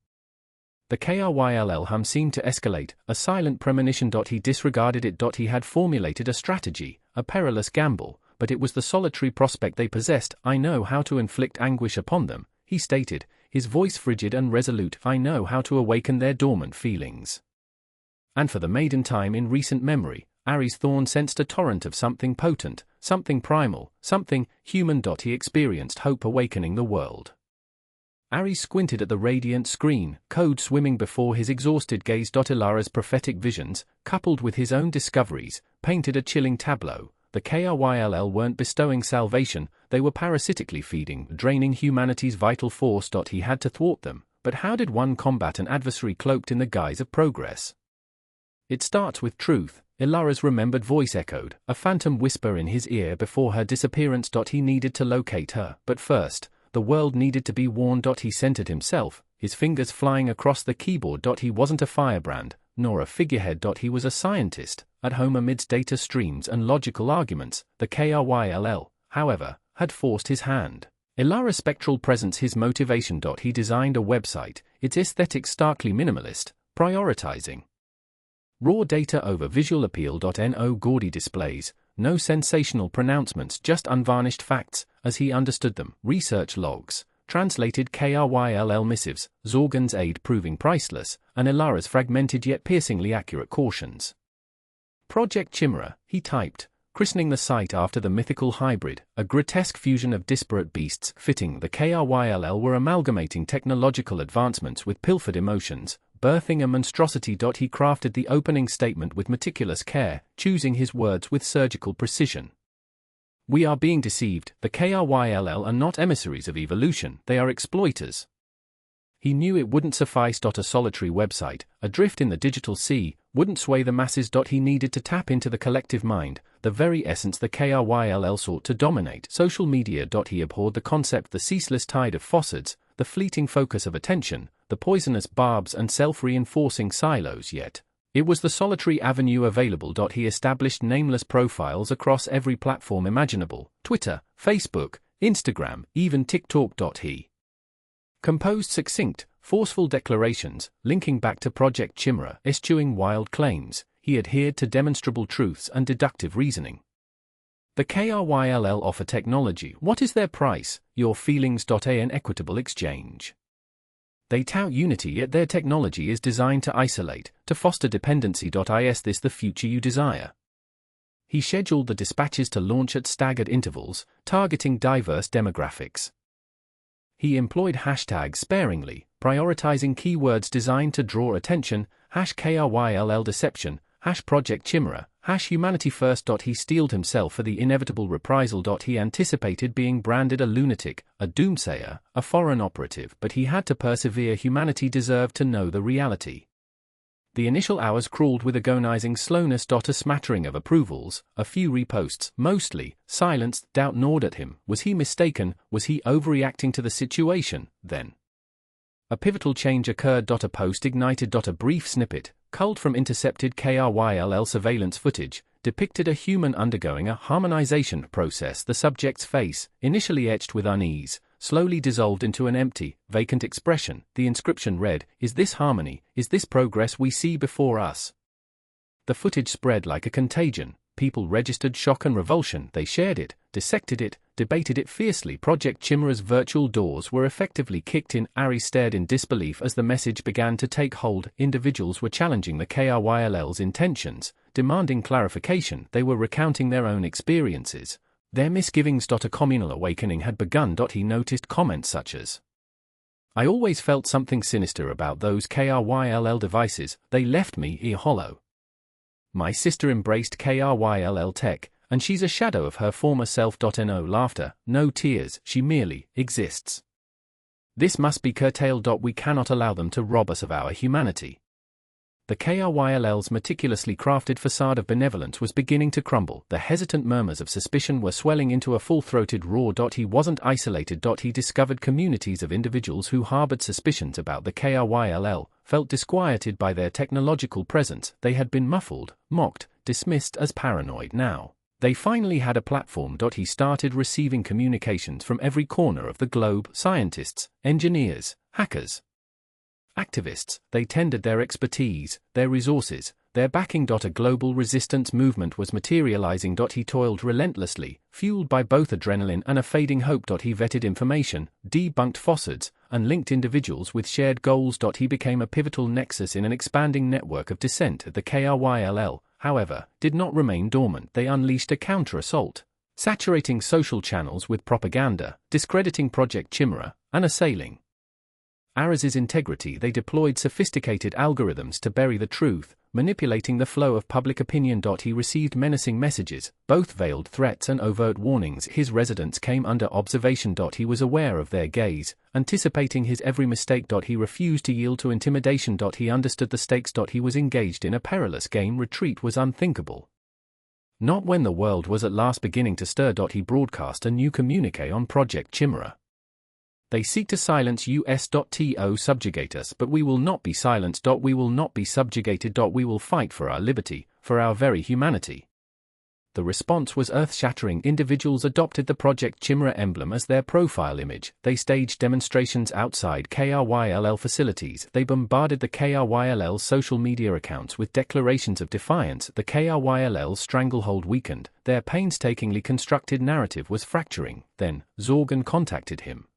The KRYLL hum seemed to escalate, a silent premonition. He disregarded it. He had formulated a strategy, a perilous gamble, but it was the solitary prospect they possessed. I know how to inflict anguish upon them, he stated, his voice frigid and resolute. I know how to awaken their dormant feelings. And for the maiden time in recent memory, Ares Thorn sensed a torrent of something potent, something primal, something human. He experienced hope awakening the world. Ares squinted at the radiant screen, code swimming before his exhausted gaze. Ilara's prophetic visions, coupled with his own discoveries, painted a chilling tableau. The KRYLL weren't bestowing salvation, they were parasitically feeding, draining humanity's vital force. He had to thwart them, but how did one combat an adversary cloaked in the guise of progress? It starts with truth, Ilara's remembered voice echoed, a phantom whisper in his ear before her disappearance. He needed to locate her, but first, the world needed to be warned. He centered himself, his fingers flying across the keyboard. He wasn't a firebrand, nor a figurehead. He was a scientist, at home amidst data streams and logical arguments. The KRYLL, however, had forced his hand. Ilara's spectral presence his motivation. He designed a website, its aesthetics starkly minimalist, prioritizing raw data over visual appeal. No gaudy displays, no sensational pronouncements, just unvarnished facts, as he understood them, research logs, translated KRYLL missives, Zorgan's aid proving priceless, and Ilara's fragmented yet piercingly accurate cautions. Project Chimera, he typed, christening the site after the mythical hybrid, a grotesque fusion of disparate beasts fitting the KRYLL were amalgamating technological advancements with pilfered emotions, birthing a monstrosity. He crafted the opening statement with meticulous care, choosing his words with surgical precision. We are being deceived, the KRYLL are not emissaries of evolution, they are exploiters. He knew it wouldn't suffice. A solitary website, adrift in the digital sea, wouldn't sway the masses. He needed to tap into the collective mind, the very essence the KRYLL sought to dominate. Social media. He abhorred the concept, the ceaseless tide of facades, the fleeting focus of attention, the poisonous barbs and self-reinforcing silos. Yet it was the solitary avenue available. He established nameless profiles across every platform imaginable: Twitter, Facebook, Instagram, even TikTok. He composed succinct, forceful declarations, linking back to Project Chimera, eschewing wild claims. He adhered to demonstrable truths and deductive reasoning. The KRYLL offer technology. What is their price? Your feelings. An equitable exchange. They tout unity, yet their technology is designed to isolate, to foster dependency. Is this the future you desire? He scheduled the dispatches to launch at staggered intervals, targeting diverse demographics. He employed hashtags sparingly, prioritizing keywords designed to draw attention: #KRYLL deception, #Project Chimera, #Humanity First. He steeled himself for the inevitable reprisal. He anticipated being branded a lunatic, a doomsayer, a foreign operative, but he had to persevere. Humanity deserved to know the reality. The initial hours crawled with agonizing slowness. A smattering of approvals, a few reposts, mostly silence. Doubt gnawed at him. Was he mistaken? Was he overreacting to the situation? Then a pivotal change occurred. A post ignited. A brief snippet, culled from intercepted KRYLL surveillance footage, depicted a human undergoing a harmonization process. The subject's face, initially etched with unease, slowly dissolved into an empty, vacant expression. The inscription read, "Is this harmony? Is this progress we see before us?" The footage spread like a contagion. People registered shock and revulsion. They shared it, dissected it, debated it fiercely. Project Chimera's virtual doors were effectively kicked in. Ari stared in disbelief as the message began to take hold. Individuals were challenging the KRYLL's intentions, demanding clarification. They were recounting their own experiences, their misgivings. A communal awakening had begun. He noticed comments such as, "I always felt something sinister about those KRYLL devices, they left me ear hollow. My sister embraced KRYLL tech, and she's a shadow of her former self. No laughter, no tears, she merely exists. This must be curtailed. We cannot allow them to rob us of our humanity." The KRYLL's meticulously crafted facade of benevolence was beginning to crumble. The hesitant murmurs of suspicion were swelling into a full-throated roar. He wasn't isolated. He discovered communities of individuals who harbored suspicions about the KRYLL, felt disquieted by their technological presence. They had been muffled, mocked, dismissed as paranoid. Now they finally had a platform. He started receiving communications from every corner of the globe: scientists, engineers, hackers, activists. They tendered their expertise, their resources, their backing. A global resistance movement was materializing. He toiled relentlessly, fueled by both adrenaline and a fading hope. He vetted information, debunked facades, and linked individuals with shared goals. He became a pivotal nexus in an expanding network of dissent. The KRYLL, however, did not remain dormant. They unleashed a counter-assault, saturating social channels with propaganda, discrediting Project Chimera, and assailing Ares's integrity. They deployed sophisticated algorithms to bury the truth, manipulating the flow of public opinion. He received menacing messages, both veiled threats and overt warnings. His residents came under observation. He was aware of their gaze, anticipating his every mistake. He refused to yield to intimidation. He understood the stakes. He was engaged in a perilous game. Retreat was unthinkable. Not when the world was at last beginning to stir. He broadcast a new communique on Project Chimera. They seek to silence us. To subjugate us, but we will not be silenced. We will not be subjugated. We will fight for our liberty, for our very humanity. The response was earth-shattering. Individuals adopted the Project Chimera emblem as their profile image. They staged demonstrations outside KRYLL facilities. They bombarded the KRYLL social media accounts with declarations of defiance. The KRYLL stranglehold weakened. Their painstakingly constructed narrative was fracturing. Then, Zorgan contacted him.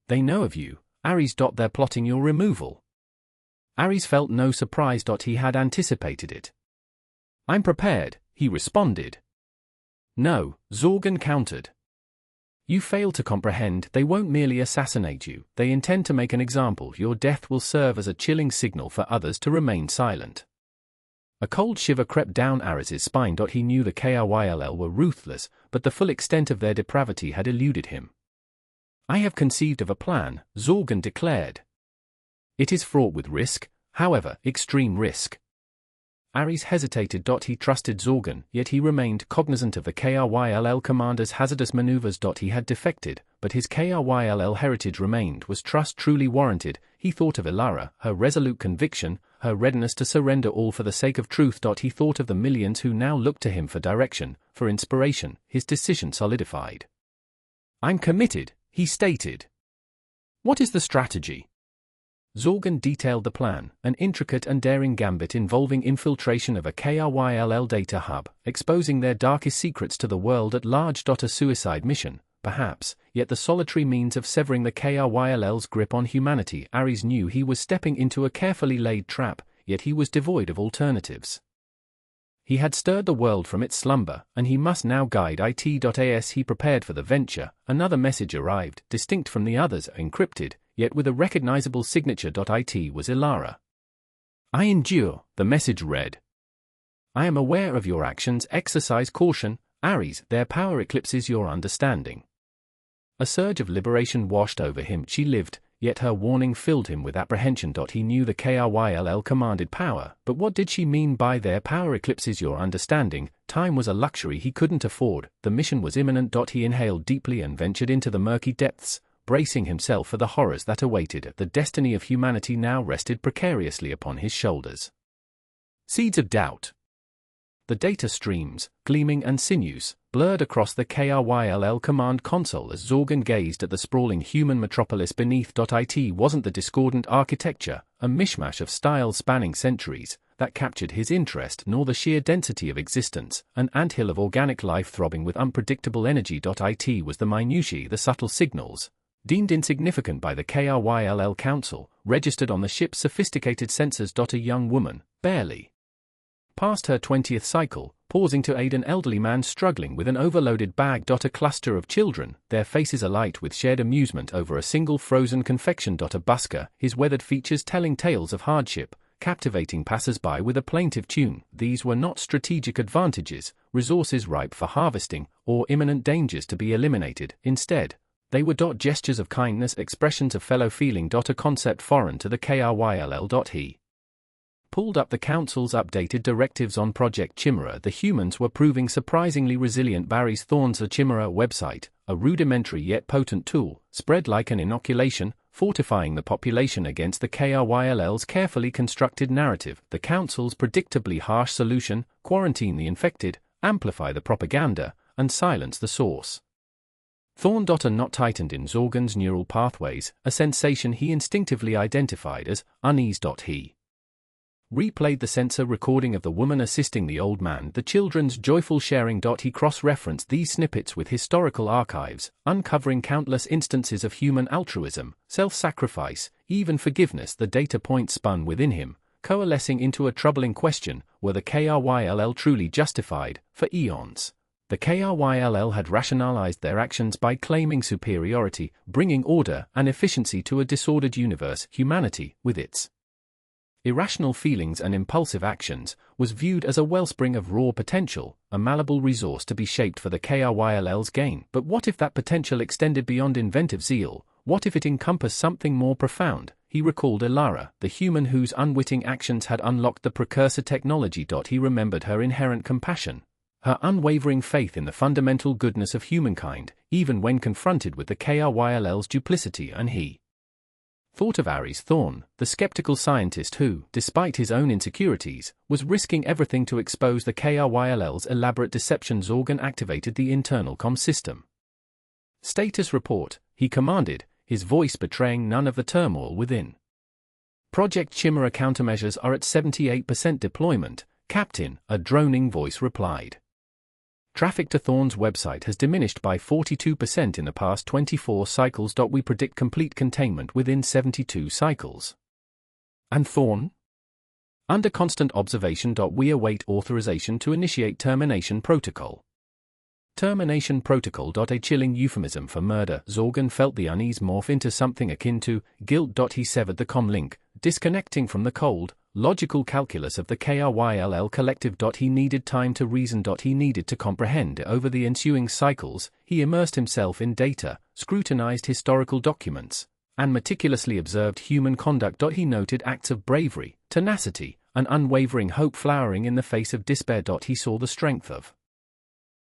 "They know of you, Ares. They're plotting your removal." Ares felt no surprise. He had anticipated it. "I'm prepared," he responded. No, Zorgan countered. You fail to comprehend. They won't merely assassinate you, they intend to make an example. Your death will serve as a chilling signal for others to remain silent. A cold shiver crept down Aris's spine. He knew the KRYLL were ruthless, but the full extent of their depravity had eluded him. I have conceived of a plan, Zorgan declared. It is fraught with risk, however, extreme risk. Ares hesitated. He trusted Zorgan, yet he remained cognizant of the KRYLL commander's hazardous maneuvers. He had defected, but his KRYLL heritage remained. Was trust truly warranted? He thought of Ilara, her resolute conviction, her readiness to surrender all for the sake of truth. He thought of the millions who now looked to him for direction, for inspiration. His decision solidified. I'm committed, he stated. What is the strategy? Zorgan detailed the plan, an intricate and daring gambit involving infiltration of a KRYLL data hub, exposing their darkest secrets to the world at large. A suicide mission, perhaps, yet the solitary means of severing the KRYLL's grip on humanity. Ares knew he was stepping into a carefully laid trap, yet he was devoid of alternatives. He had stirred the world from its slumber, and he must now guide it. As he prepared for the venture, another message arrived, distinct from the others, encrypted, yet with a recognizable signature. It was Ilara. I endure, the message read. I am aware of your actions. Exercise caution, Ares, their power eclipses your understanding. A surge of liberation washed over him. She lived, yet her warning filled him with apprehension. He knew the KRYLL commanded power, but what did she mean by their power eclipses your understanding? Time was a luxury he couldn't afford. The mission was imminent. He inhaled deeply and ventured into the murky depths, bracing himself for the horrors that awaited. The destiny of humanity now rested precariously upon his shoulders. Seeds of doubt. The data streams, gleaming and sinuous, blurred across the KRYLL command console as Zorgan gazed at the sprawling human metropolis beneath. It wasn't the discordant architecture, a mishmash of styles spanning centuries, that captured his interest, nor the sheer density of existence, an anthill of organic life throbbing with unpredictable energy. It was the minutiae, the subtle signals, deemed insignificant by the KRYLL Council, registered on the ship's sophisticated sensors. A young woman, barely past her 20th cycle, pausing to aid an elderly man struggling with an overloaded bag. A cluster of children, their faces alight with shared amusement over a single frozen confection. A busker, his weathered features telling tales of hardship, captivating passers-by with a plaintive tune. These were not strategic advantages, resources ripe for harvesting, or imminent dangers to be eliminated. Instead, they were gestures of kindness, expressions of fellow feeling. A concept foreign to the KRYLL. He pulled up the Council's updated directives on Project Chimera. The humans were proving surprisingly resilient. Barry's Thorns, the Chimera website, a rudimentary yet potent tool, spread like an inoculation, fortifying the population against the KRYLL's carefully constructed narrative. The Council's predictably harsh solution: quarantine the infected, amplify the propaganda, and silence the source. Thorn. A knot tightened in Zorgan's neural pathways, a sensation he instinctively identified as unease. He replayed the sensor recording of the woman assisting the old man, the children's joyful sharing. He cross-referenced these snippets with historical archives, uncovering countless instances of human altruism, self-sacrifice, even forgiveness. The data point spun within him, coalescing into a troubling question: were the KRYLL truly justified? For eons, the KRYLL had rationalized their actions by claiming superiority, bringing order and efficiency to a disordered universe. Humanity, with its irrational feelings and impulsive actions, was viewed as a wellspring of raw potential, a malleable resource to be shaped for the KRYLL's gain. But what if that potential extended beyond inventive zeal? What if it encompassed something more profound? He recalled Ilara, the human whose unwitting actions had unlocked the precursor technology. He remembered her inherent compassion, her unwavering faith in the fundamental goodness of humankind, even when confronted with the KRYLL's duplicity. And he thought of Ares Thorn, the skeptical scientist who, despite his own insecurities, was risking everything to expose the KRYLL's elaborate deception. Zorgan activated the internal comm system. Status report, he commanded, his voice betraying none of the turmoil within. Project Chimera countermeasures are at 78% deployment, Captain, a droning voice replied. Traffic to Thorn's website has diminished by 42% in the past 24 cycles. We predict complete containment within 72 cycles. And Thorn? Under constant observation. We await authorization to initiate termination protocol. Termination protocol. A chilling euphemism for murder. Zorgan felt the unease morph into something akin to guilt. He severed the com link, disconnecting from the cold, logical calculus of the KRYLL collective. He needed time to reason. He needed to comprehend. Over the ensuing cycles, he immersed himself in data, scrutinized historical documents, and meticulously observed human conduct. He noted acts of bravery, tenacity, and unwavering hope flowering in the face of despair. He saw the strength of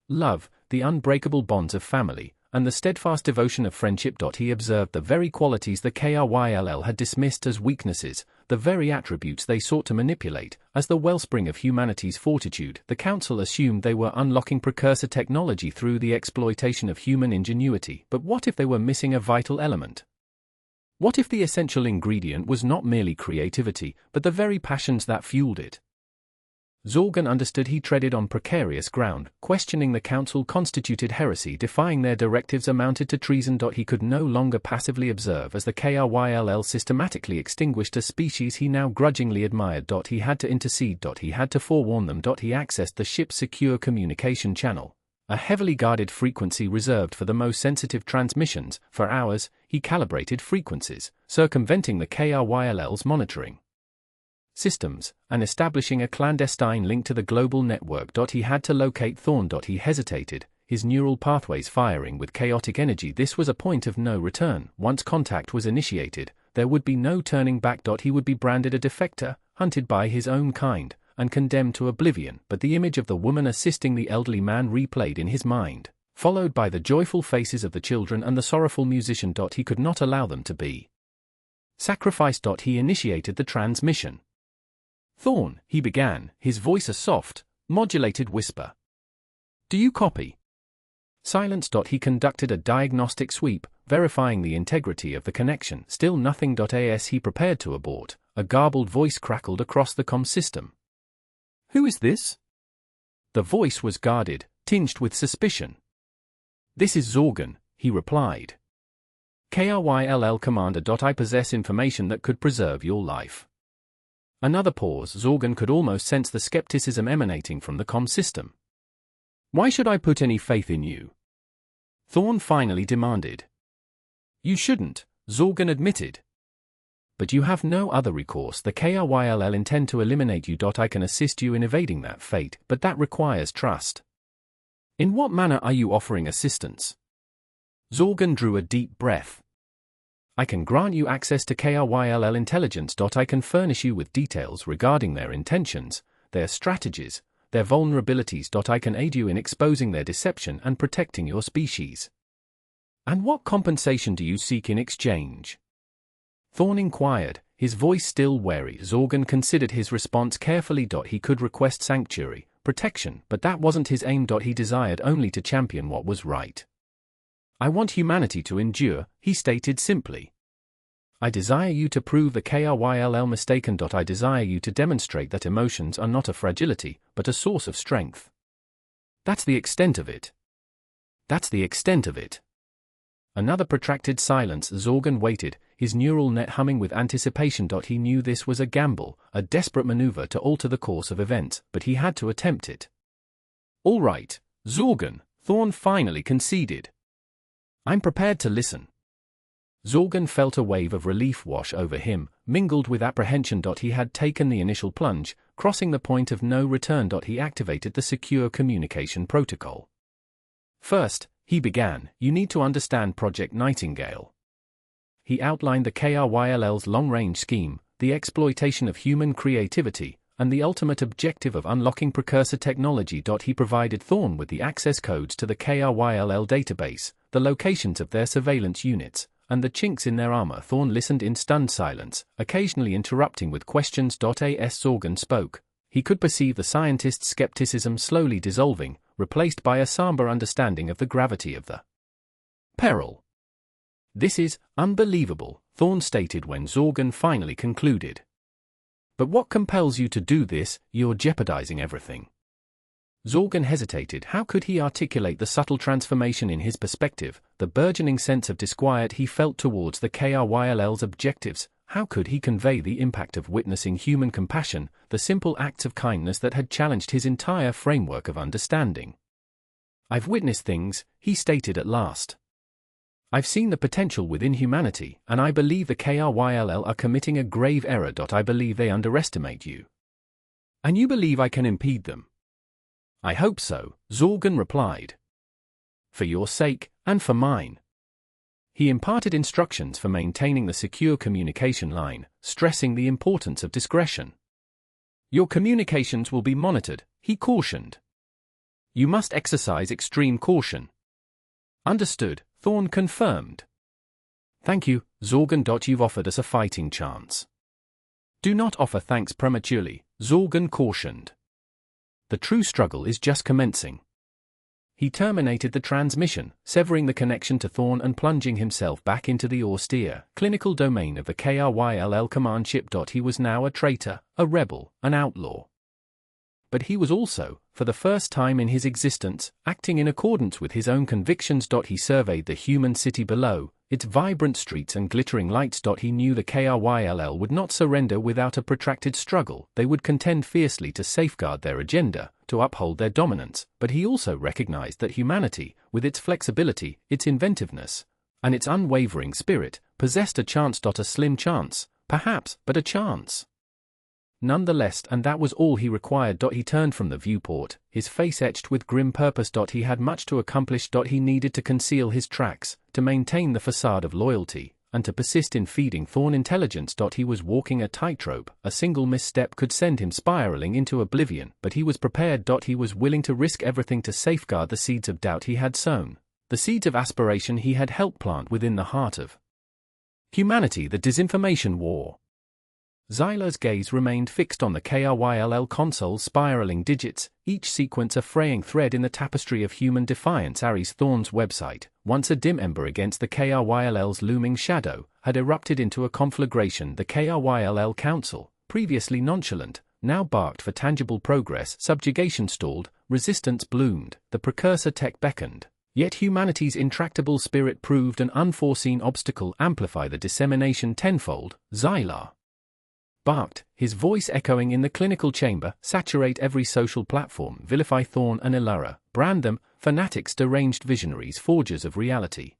love, the unbreakable bonds of family, and the steadfast devotion of friendship. He observed the very qualities the KRYLL had dismissed as weaknesses, the very attributes they sought to manipulate, as the wellspring of humanity's fortitude. The Council assumed they were unlocking precursor technology through the exploitation of human ingenuity. But what if they were missing a vital element? What if the essential ingredient was not merely creativity, but the very passions that fueled it? Zorgan understood he treaded on precarious ground. Questioning the Council constituted heresy. Defying their directives amounted to treason. He could no longer passively observe as the KRYLL systematically extinguished a species he now grudgingly admired. He had to intercede. He had to forewarn them. He accessed the ship's secure communication channel, a heavily guarded frequency reserved for the most sensitive transmissions. For hours, he calibrated frequencies, circumventing the KRYLL's monitoring systems, and establishing a clandestine link to the global network. He had to locate Thorn. He hesitated, his neural pathways firing with chaotic energy. This was a point of no return. Once contact was initiated, there would be no turning back. He would be branded a defector, hunted by his own kind, and condemned to oblivion. But the image of the woman assisting the elderly man replayed in his mind, followed by the joyful faces of the children and the sorrowful musician. He could not allow them to be sacrificed. He initiated the transmission. Thorn, he began, his voice a soft, modulated whisper. Do you copy? Silence. He conducted a diagnostic sweep, verifying the integrity of the connection. Still nothing. As he prepared to abort, a garbled voice crackled across the comm system. Who is this? The voice was guarded, tinged with suspicion. This is Zorgan, he replied. KRYLL Commander. I possess information that could preserve your life. Another pause. Zorgan could almost sense the skepticism emanating from the comm system. Why should I put any faith in you? Thorn finally demanded. You shouldn't, Zorgan admitted. But you have no other recourse. The KRYLL intend to eliminate you. I can assist you in evading that fate, but that requires trust. In what manner are you offering assistance? Zorgan drew a deep breath. I can grant you access to KRYLL intelligence. I can furnish you with details regarding their intentions, their strategies, their vulnerabilities. I can aid you in exposing their deception and protecting your species. And what compensation do you seek in exchange? Thorn inquired, his voice still wary. Zorgan considered his response carefully. He could request sanctuary, protection, but that wasn't his aim. He desired only to champion what was right. I want humanity to endure, he stated simply. I desire you to prove the KRYLL mistaken. I desire you to demonstrate that emotions are not a fragility, but a source of strength. That's the extent of it. That's the extent of it. Another protracted silence. Zorgan waited, his neural net humming with anticipation. He knew this was a gamble, a desperate maneuver to alter the course of events, but he had to attempt it. All right, Zorgan, Thorn finally conceded. I'm prepared to listen. Zorgan felt a wave of relief wash over him, mingled with apprehension. He had taken the initial plunge, crossing the point of no return. He activated the secure communication protocol. First, he began, you need to understand Project Nightingale. He outlined the KRYLL's long-range scheme, the exploitation of human creativity, and the ultimate objective of unlocking precursor technology. He provided Thorn with the access codes to the KRYLL database, the locations of their surveillance units, and the chinks in their armor. Thorn listened in stunned silence, occasionally interrupting with questions. As Zorgan spoke, he could perceive the scientist's skepticism slowly dissolving, replaced by a somber understanding of the gravity of the peril. This is unbelievable, Thorn stated when Zorgan finally concluded. But what compels you to do this? You're jeopardizing everything. Zorgan hesitated. How could he articulate the subtle transformation in his perspective, the burgeoning sense of disquiet he felt towards the KRYLL's objectives? How could he convey the impact of witnessing human compassion, the simple acts of kindness that had challenged his entire framework of understanding? I've witnessed things, he stated at last. I've seen the potential within humanity, and I believe the KRYLL are committing a grave error. I believe they underestimate you. And you believe I can impede them? I hope so, Zorgan replied. For your sake, and for mine. He imparted instructions for maintaining the secure communication line, stressing the importance of discretion. Your communications will be monitored, he cautioned. You must exercise extreme caution. Understood, Thorn confirmed. Thank you, Zorgan. You've offered us a fighting chance. Do not offer thanks prematurely, Zorgan cautioned. The true struggle is just commencing. He terminated the transmission, severing the connection to Thorn and plunging himself back into the austere, clinical domain of the KRYLL command ship. He was now a traitor, a rebel, an outlaw. But he was also, for the first time in his existence, acting in accordance with his own convictions. He surveyed the human city below, its vibrant streets and glittering lights. He knew the KRYLL would not surrender without a protracted struggle. They would contend fiercely to safeguard their agenda, to uphold their dominance, but he also recognized that humanity, with its flexibility, its inventiveness, and its unwavering spirit, possessed a chance. A slim chance, perhaps, but a chance. Nonetheless, and that was all he required. He turned from the viewport, his face etched with grim purpose. He had much to accomplish. He needed to conceal his tracks, to maintain the facade of loyalty, and to persist in feeding Thorn intelligence. He was walking a tightrope. A single misstep could send him spiraling into oblivion, but he was prepared. He was willing to risk everything to safeguard the seeds of doubt he had sown, the seeds of aspiration he had helped plant within the heart of humanity. The disinformation war. Zyla's gaze remained fixed on the KRYLL console's spiraling digits, each sequence a fraying thread in the tapestry of human defiance. Ares Thorn's website, once a dim ember against the KRYLL's looming shadow, had erupted into a conflagration. The KRYLL Council, previously nonchalant, now barked for tangible progress. Subjugation stalled, resistance bloomed, the precursor tech beckoned. Yet humanity's intractable spirit proved an unforeseen obstacle. Amplify the dissemination tenfold, Zyla barked, his voice echoing in the clinical chamber. Saturate every social platform. Vilify Thorn and Ilara. Brand them, fanatics, deranged visionaries, forgers of reality.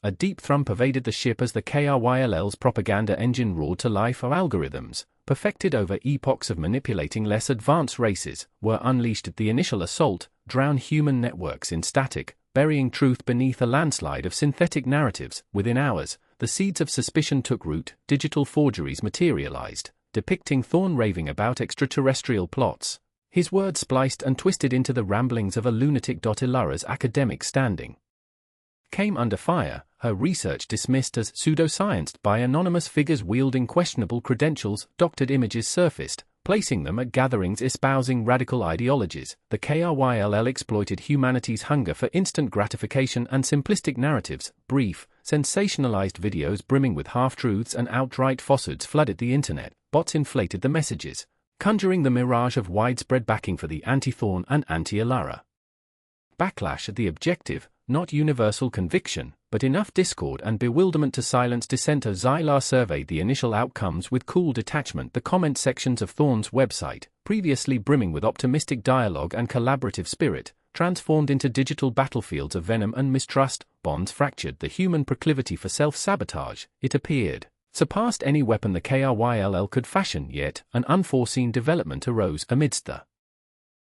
A deep thrum pervaded the ship as the KRYLL's propaganda engine roared to life. Our algorithms, perfected over epochs of manipulating less advanced races, were unleashed at the initial assault, drown human networks in static, burying truth beneath a landslide of synthetic narratives. Within hours, the seeds of suspicion took root. Digital forgeries materialized, depicting Thorn raving about extraterrestrial plots, his words spliced and twisted into the ramblings of a lunatic. Ilara's academic standing came under fire, her research dismissed as pseudoscience by anonymous figures wielding questionable credentials. Doctored images surfaced, placing them at gatherings espousing radical ideologies. The KRYLL exploited humanity's hunger for instant gratification and simplistic narratives. Brief, sensationalized videos brimming with half-truths and outright falsehoods flooded the internet. Bots inflated the messages, conjuring the mirage of widespread backing for the anti-Thorn and anti-Ilara backlash. At the objective, not universal conviction, but enough discord and bewilderment to silence dissent. Zyla surveyed the initial outcomes with cool detachment. The comment sections of Thorn's website, previously brimming with optimistic dialogue and collaborative spirit, transformed into digital battlefields of venom and mistrust. Bonds fractured. The human proclivity for self-sabotage, it appeared, surpassed any weapon the KRYLL could fashion. Yet, an unforeseen development arose amidst the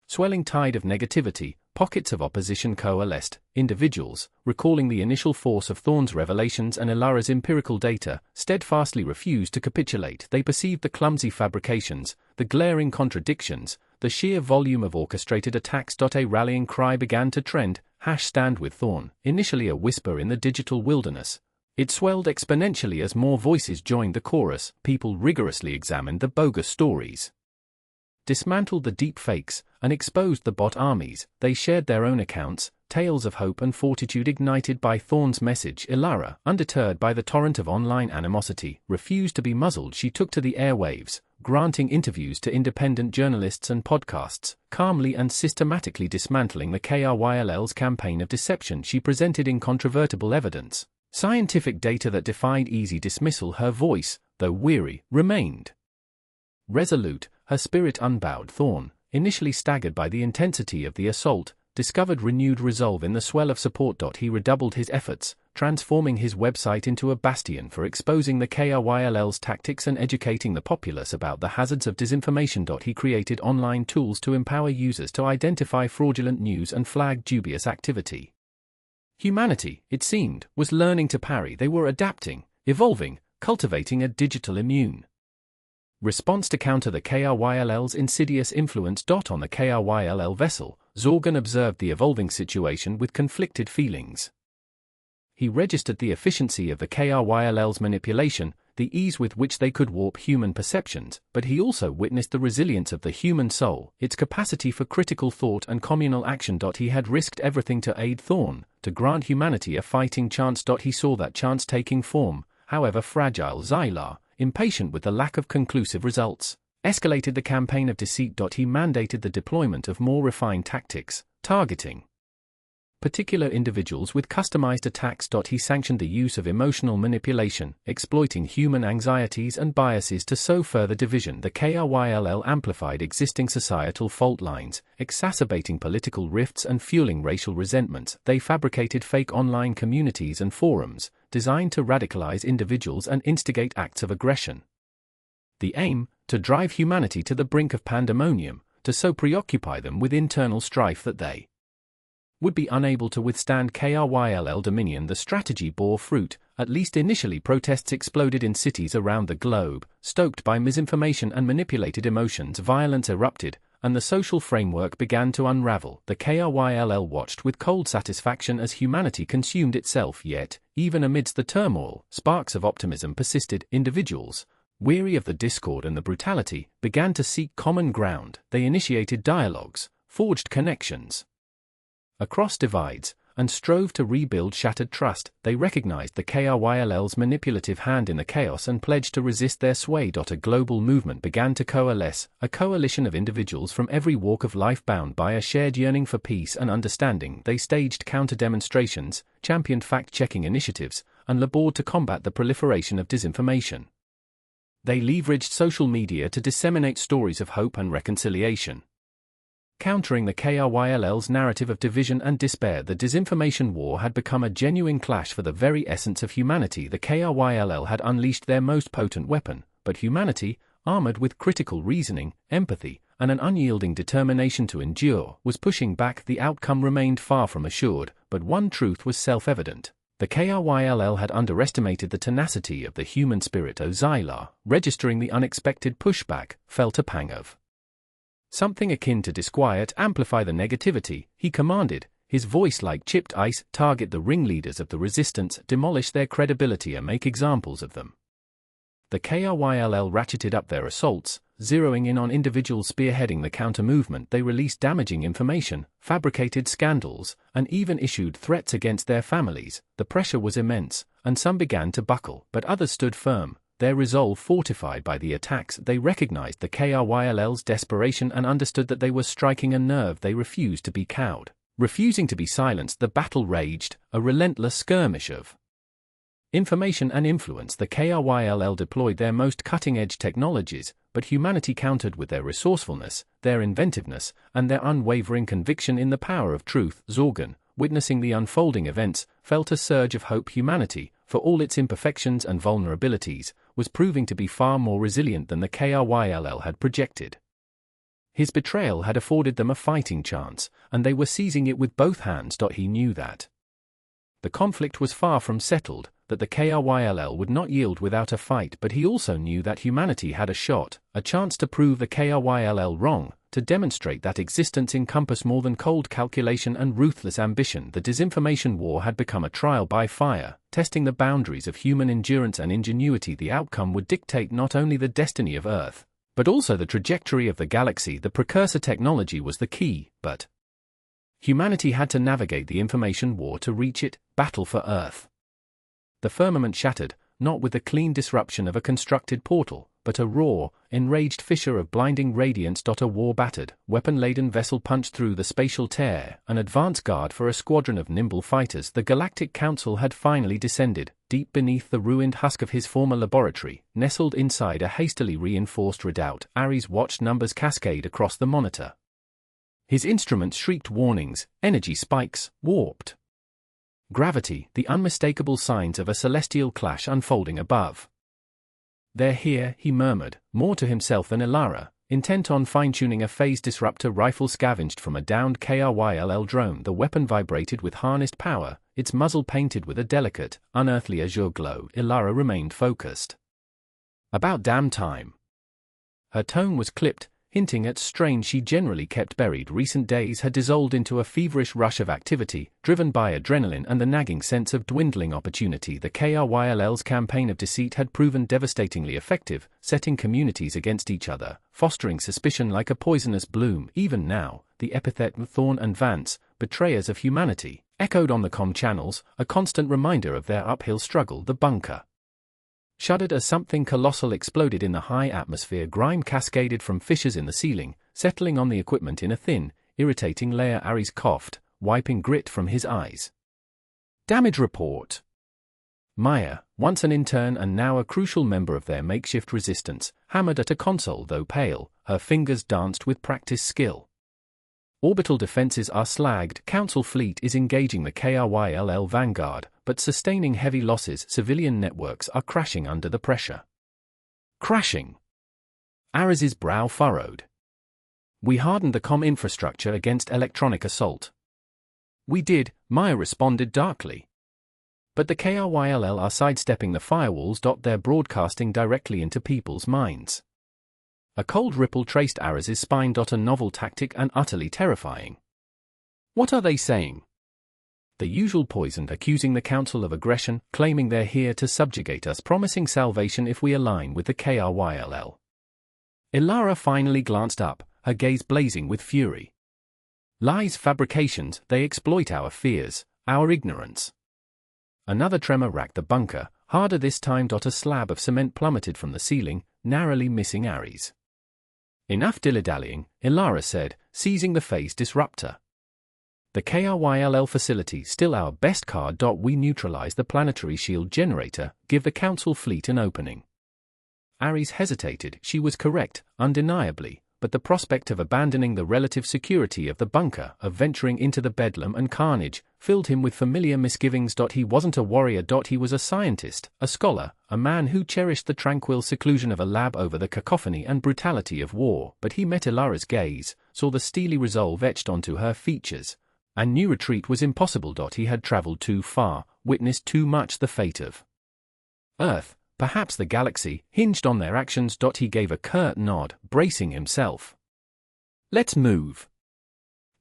swelling tide of negativity. Pockets of opposition coalesced. Individuals, recalling the initial force of Thorn's revelations and Ilara's empirical data, steadfastly refused to capitulate. They perceived the clumsy fabrications, the glaring contradictions, the sheer volume of orchestrated attacks. A rallying cry began to trend. #Stand with Thorn. Initially a whisper in the digital wilderness, it swelled exponentially as more voices joined the chorus. People rigorously examined the bogus stories, dismantled the deep fakes, and exposed the bot armies. They shared their own accounts, tales of hope and fortitude ignited by Thorn's message. Ilara, undeterred by the torrent of online animosity, refused to be muzzled. She took to the airwaves, granting interviews to independent journalists and podcasts, calmly and systematically dismantling the KRYLL's campaign of deception. She presented incontrovertible evidence, scientific data that defied easy dismissal. Her voice, though weary, remained resolute, her spirit unbowed. Thorn, initially staggered by the intensity of the assault, discovered renewed resolve in the swell of support. He redoubled his efforts, transforming his website into a bastion for exposing the KRYLL's tactics and educating the populace about the hazards of disinformation. He created online tools to empower users to identify fraudulent news and flag dubious activity. Humanity, it seemed, was learning to parry. They were adapting, evolving, cultivating a digital immune response to counter the KRYLL's insidious influence. On the KRYLL vessel, Zorgan observed the evolving situation with conflicted feelings. He registered the efficiency of the KRYLL's manipulation, the ease with which they could warp human perceptions, but he also witnessed the resilience of the human soul, its capacity for critical thought and communal action. He had risked everything to aid Thorn, to grant humanity a fighting chance. He saw that chance taking form, however fragile. Xylar, impatient with the lack of conclusive results, escalated the campaign of deceit. He mandated the deployment of more refined tactics, targeting particular individuals with customized attacks. He sanctioned the use of emotional manipulation, exploiting human anxieties and biases to sow further division. The KRYLL amplified existing societal fault lines, exacerbating political rifts and fueling racial resentments. They fabricated fake online communities and forums, designed to radicalize individuals and instigate acts of aggression. The aim, to drive humanity to the brink of pandemonium, to so preoccupy them with internal strife that they would be unable to withstand KRYLL dominion. The strategy bore fruit. At least initially, protests exploded in cities around the globe, stoked by misinformation and manipulated emotions. Violence erupted, and the social framework began to unravel. The KRYLL watched with cold satisfaction as humanity consumed itself. Yet, even amidst the turmoil, sparks of optimism persisted. Individuals, weary of the discord and the brutality, began to seek common ground. They initiated dialogues, forged connections across divides, and strove to rebuild shattered trust. They recognized the KRYLL's manipulative hand in the chaos and pledged to resist their sway. A global movement began to coalesce, a coalition of individuals from every walk of life bound by a shared yearning for peace and understanding. They staged counter-demonstrations, championed fact-checking initiatives, and labored to combat the proliferation of disinformation. They leveraged social media to disseminate stories of hope and reconciliation, countering the KRYLL's narrative of division and despair. The disinformation war had become a genuine clash for the very essence of humanity. The KRYLL had unleashed their most potent weapon, but humanity, armored with critical reasoning, empathy, and an unyielding determination to endure, was pushing back. The outcome remained far from assured, but one truth was self-evident. The KRYLL had underestimated the tenacity of the human spirit. Xylar, registering the unexpected pushback, felt a pang of something akin to disquiet. Amplify the negativity, he commanded, his voice like chipped ice. Target the ringleaders of the resistance, demolish their credibility and make examples of them. The KRYLL ratcheted up their assaults, zeroing in on individuals spearheading the counter-movement. They released damaging information, fabricated scandals, and even issued threats against their families. The pressure was immense, and some began to buckle, but others stood firm, their resolve fortified by the attacks. They recognized the KRYLL's desperation and understood that they were striking a nerve. They refused to be cowed. Refusing to be silenced, the battle raged, a relentless skirmish of information and influence. The KRYLL deployed their most cutting-edge technologies, but humanity countered with their resourcefulness, their inventiveness, and their unwavering conviction in the power of truth. Zorgan, witnessing the unfolding events, felt a surge of hope. Humanity, for all its imperfections and vulnerabilities, was proving to be far more resilient than the KRYLL had projected. His betrayal had afforded them a fighting chance, and they were seizing it with both hands. He knew that the conflict was far from settled, that the KRYLL would not yield without a fight, but he also knew that humanity had a chance to prove the KRYLL wrong, to demonstrate that existence encompassed more than cold calculation and ruthless ambition. The disinformation war had become a trial by fire, testing the boundaries of human endurance and ingenuity. The outcome would dictate not only the destiny of Earth, but also the trajectory of the galaxy. The precursor technology was the key, but humanity had to navigate the information war to reach it. Battle for Earth. The firmament shattered, not with the clean disruption of a constructed portal, but a raw, enraged fissure of blinding radiance. A war-battered, weapon-laden vessel punched through the spatial tear, an advance guard for a squadron of nimble fighters. The Galactic Council had finally descended, deep beneath the ruined husk of his former laboratory, nestled inside a hastily reinforced redoubt. Ares watched numbers cascade across the monitor. His instruments shrieked warnings, energy spikes, warped. Gravity, the unmistakable signs of a celestial clash unfolding above. "They're here," he murmured, more to himself than Ilara, intent on fine-tuning a phase disruptor rifle scavenged from a downed KRYLL drone. The weapon vibrated with harnessed power, its muzzle painted with a delicate, unearthly azure glow. Ilara remained focused. "About damn time." Her tone was clipped, hinting at strain she generally kept buried. Recent days had dissolved into a feverish rush of activity, driven by adrenaline and the nagging sense of dwindling opportunity. The KRYLL's campaign of deceit had proven devastatingly effective, setting communities against each other, fostering suspicion like a poisonous bloom. Even now, the epithet Thorn and Vance, betrayers of humanity, echoed on the comm channels, a constant reminder of their uphill struggle. The bunker shuddered as something colossal exploded in the high atmosphere. Grime cascaded from fissures in the ceiling, settling on the equipment in a thin, irritating layer. Ares coughed, wiping grit from his eyes. "Damage report." Maya, once an intern and now a crucial member of their makeshift resistance, hammered at a console. Though pale, her fingers danced with practiced skill. "Orbital defenses are slagged. Council fleet is engaging the KRYLL vanguard, but sustaining heavy losses. Civilian networks are crashing under the pressure." Crashing? Ares's brow furrowed. "We hardened the comm infrastructure against electronic assault." "We did," Maya responded darkly. "But the KRYLL are sidestepping the firewalls. They're broadcasting directly into people's minds." A cold ripple traced Ares's spine. "A novel tactic and utterly terrifying." "What are they saying?" "The usual poison, accusing the Council of aggression, claiming they're here to subjugate us, promising salvation if we align with the KRYLL." Ilara finally glanced up, her gaze blazing with fury. "Lies, fabrications, they exploit our fears, our ignorance." Another tremor racked the bunker, harder this time. A slab of cement plummeted from the ceiling, narrowly missing Ares. "Enough dilly-dallying," Ilara said, seizing the phase disruptor. "The KRYLL facility still our best card. We neutralize the planetary shield generator, give the Council fleet an opening." Ares hesitated. She was correct, undeniably, but the prospect of abandoning the relative security of the bunker, of venturing into the bedlam and carnage, filled him with familiar misgivings. He wasn't a warrior. He was a scientist, a scholar, a man who cherished the tranquil seclusion of a lab over the cacophony and brutality of war. But he met Ilara's gaze, saw the steely resolve etched onto her features, and knew retreat was impossible. He had traveled too far, witnessed too much. The fate of Earth, perhaps the galaxy, hinged on their actions. He gave a curt nod, bracing himself. "Let's move."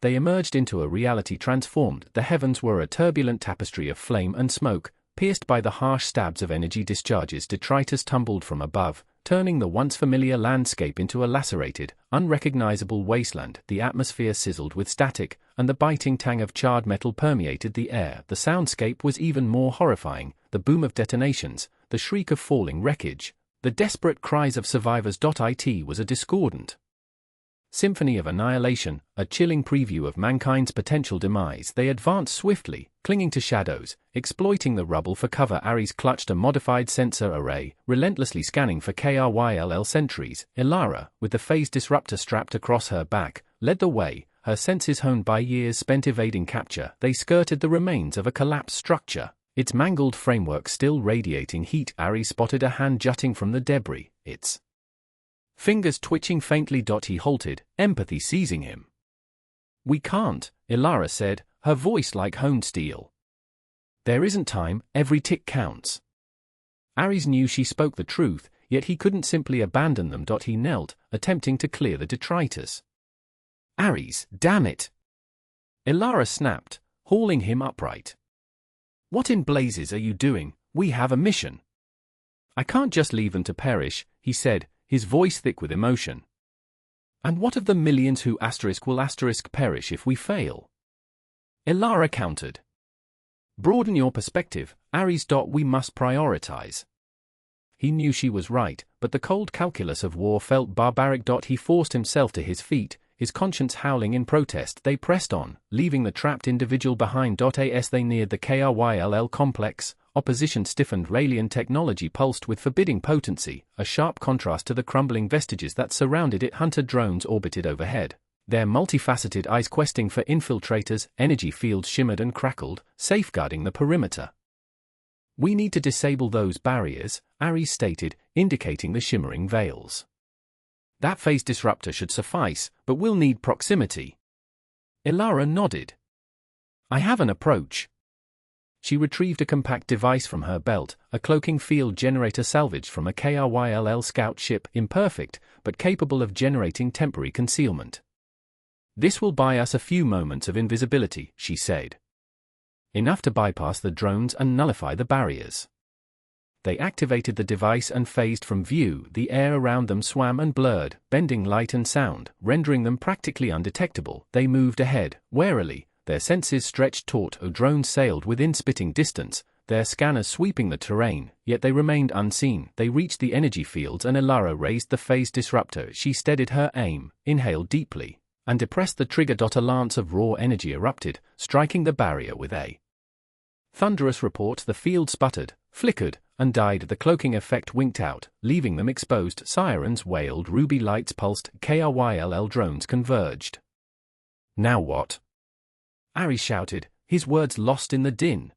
They emerged into a reality transformed. The heavens were a turbulent tapestry of flame and smoke, pierced by the harsh stabs of energy discharges. Detritus tumbled from above, turning the once familiar landscape into a lacerated, unrecognizable wasteland. The atmosphere sizzled with static, and the biting tang of charred metal permeated the air. The soundscape was even more horrifying, the boom of detonations, the shriek of falling wreckage, the desperate cries of survivors. It was a discordant symphony of annihilation, a chilling preview of mankind's potential demise. They advanced swiftly, clinging to shadows, exploiting the rubble for cover. Ares clutched a modified sensor array, relentlessly scanning for KRYLL sentries. Ilara, with the phase disruptor strapped across her back, led the way, her senses honed by years spent evading capture. They skirted the remains of a collapsed structure, its mangled framework still radiating heat. Ares spotted a hand jutting from the debris, its fingers twitching faintly. He halted, empathy seizing him. "We can't," Ilara said, her voice like honed steel. "There isn't time, every tick counts." Ares knew she spoke the truth, yet he couldn't simply abandon them. He knelt, attempting to clear the detritus. "Ares, damn it!" Ilara snapped, hauling him upright. "What in blazes are you doing? We have a mission." "I can't just leave them to perish," he said, his voice thick with emotion. "And what of the millions who will perish if we fail?" Ilara countered. "Broaden your perspective, Ares. We must prioritize." He knew she was right, but the cold calculus of war felt barbaric. He forced himself to his feet, his conscience howling in protest. They pressed on, leaving the trapped individual behind. As they neared the KRYLL complex, opposition stiffened. Raelian technology pulsed with forbidding potency, a sharp contrast to the crumbling vestiges that surrounded it. Hunter drones orbited overhead, Their multifaceted eyes questing for infiltrators, energy fields shimmered and crackled, safeguarding the perimeter. "We need to disable those barriers," Ares stated, indicating the shimmering veils. "That phase disruptor should suffice, but we'll need proximity." Ilara nodded. "I have an approach." She retrieved a compact device from her belt, a cloaking field generator salvaged from a KRYLL scout ship, imperfect, but capable of generating temporary concealment. "This will buy us a few moments of invisibility," she said. "Enough to bypass the drones and nullify the barriers." They activated the device and phased from view. The air around them swam and blurred, bending light and sound, rendering them practically undetectable. They moved ahead, warily, their senses stretched taut. Drones sailed within spitting distance, their scanners sweeping the terrain, yet they remained unseen. They reached the energy fields and Ilara raised the phase disruptor. She steadied her aim, inhaled deeply, and depressed the trigger. A lance of raw energy erupted, striking the barrier with a thunderous report. The field sputtered, flickered, and died. The cloaking effect winked out, leaving them exposed. Sirens wailed, ruby lights pulsed, KRYLL drones converged. "Now what?" Ares shouted, his words lost in the din.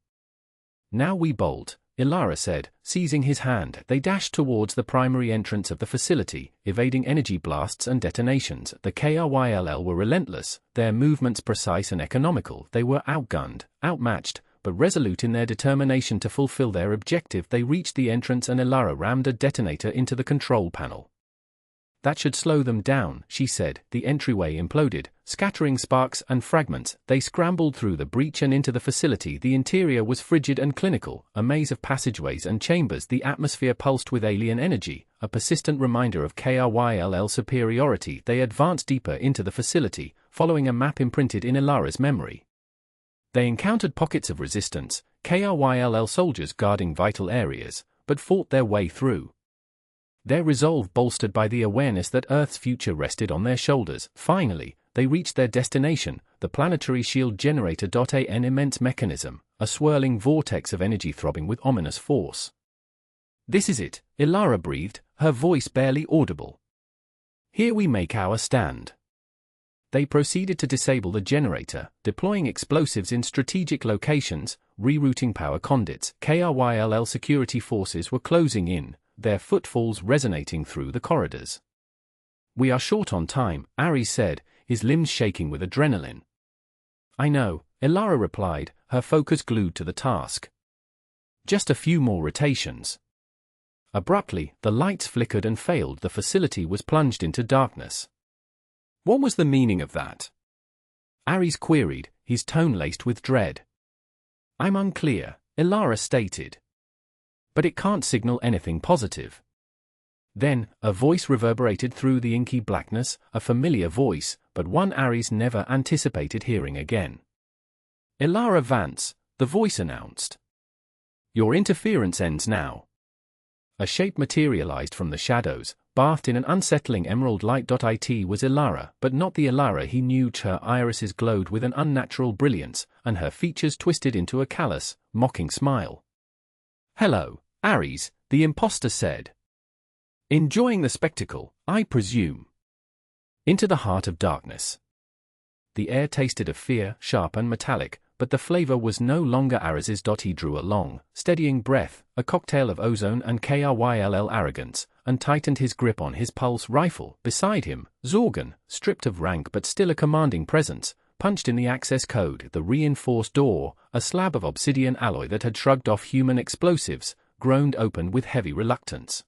"Now we bolt," Ilara said, seizing his hand. They dashed towards the primary entrance of the facility, evading energy blasts and detonations. The KRYLL were relentless, their movements precise and economical. They were outgunned, outmatched, but resolute in their determination to fulfill their objective. They reached the entrance and Ilara rammed a detonator into the control panel. "That should slow them down," she said. The entryway imploded, scattering sparks and fragments. They scrambled through the breach and into the facility. The interior was frigid and clinical, a maze of passageways and chambers. The atmosphere pulsed with alien energy, a persistent reminder of KRYLL superiority. They advanced deeper into the facility, following a map imprinted in Ilara's memory. They encountered pockets of resistance, KRYLL soldiers guarding vital areas, but fought their way through. Their resolve bolstered by the awareness that Earth's future rested on their shoulders. Finally, they reached their destination, the planetary shield generator. An immense mechanism, a swirling vortex of energy throbbing with ominous force. "This is it," Ilara breathed, her voice barely audible. "Here we make our stand." They proceeded to disable the generator, deploying explosives in strategic locations, rerouting power conduits. KRYLL security forces were closing in, their footfalls resonating through the corridors. "We are short on time," Ares said, his limbs shaking with adrenaline. "I know," Ilara replied, her focus glued to the task. "Just a few more rotations." Abruptly, the lights flickered and failed. The facility was plunged into darkness. "What was the meaning of that?" Ares queried, his tone laced with dread. "I'm unclear," Ilara stated. "But it can't signal anything positive." Then, a voice reverberated through the inky blackness, a familiar voice, but one Ares never anticipated hearing again. "Ilara Vance," the voice announced. "Your interference ends now." A shape materialized from the shadows, bathed in an unsettling emerald light. It was Ilara, but not the Ilara he knew. Her irises glowed with an unnatural brilliance, and her features twisted into a callous, mocking smile. "Hello, Ares," the imposter said. "Enjoying the spectacle, I presume." Into the heart of darkness. The air tasted of fear, sharp and metallic, but the flavor was no longer Ares's. He drew a long, steadying breath, a cocktail of ozone and KRYLL arrogance, and tightened his grip on his pulse rifle. Beside him, Zorgan, stripped of rank but still a commanding presence, punched in the access code. The reinforced door, a slab of obsidian alloy that had shrugged off human explosives, groaned open with heavy reluctance.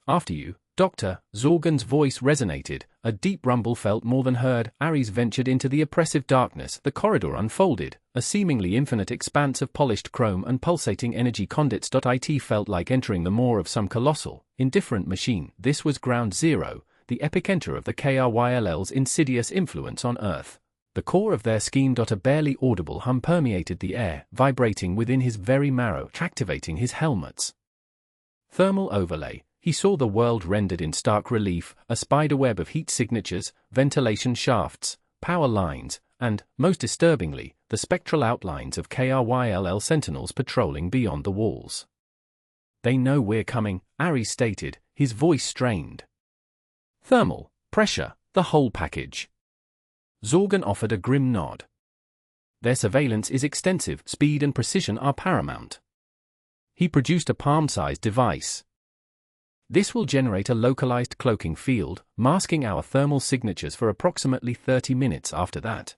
"After you, Doctor," Zorgan's voice resonated, a deep rumble felt more than heard. Ares ventured into the oppressive darkness. The corridor unfolded, a seemingly infinite expanse of polished chrome and pulsating energy conduits. It felt like entering the maw of some colossal, indifferent machine. This was Ground Zero, the epicenter of the KRYLL's insidious influence on Earth. The core of their scheme. A barely audible hum permeated the air, vibrating within his very marrow, activating his helmets. Thermal overlay. He saw the world rendered in stark relief, a spiderweb of heat signatures, ventilation shafts, power lines, and, most disturbingly, the spectral outlines of KRYLL sentinels patrolling beyond the walls. "They know we're coming," Ares stated, his voice strained. "Thermal, pressure, the whole package." Zorgan offered a grim nod. Their surveillance is extensive, speed and precision are paramount. He produced a palm-sized device. This will generate a localized cloaking field, masking our thermal signatures for approximately 30 minutes after that.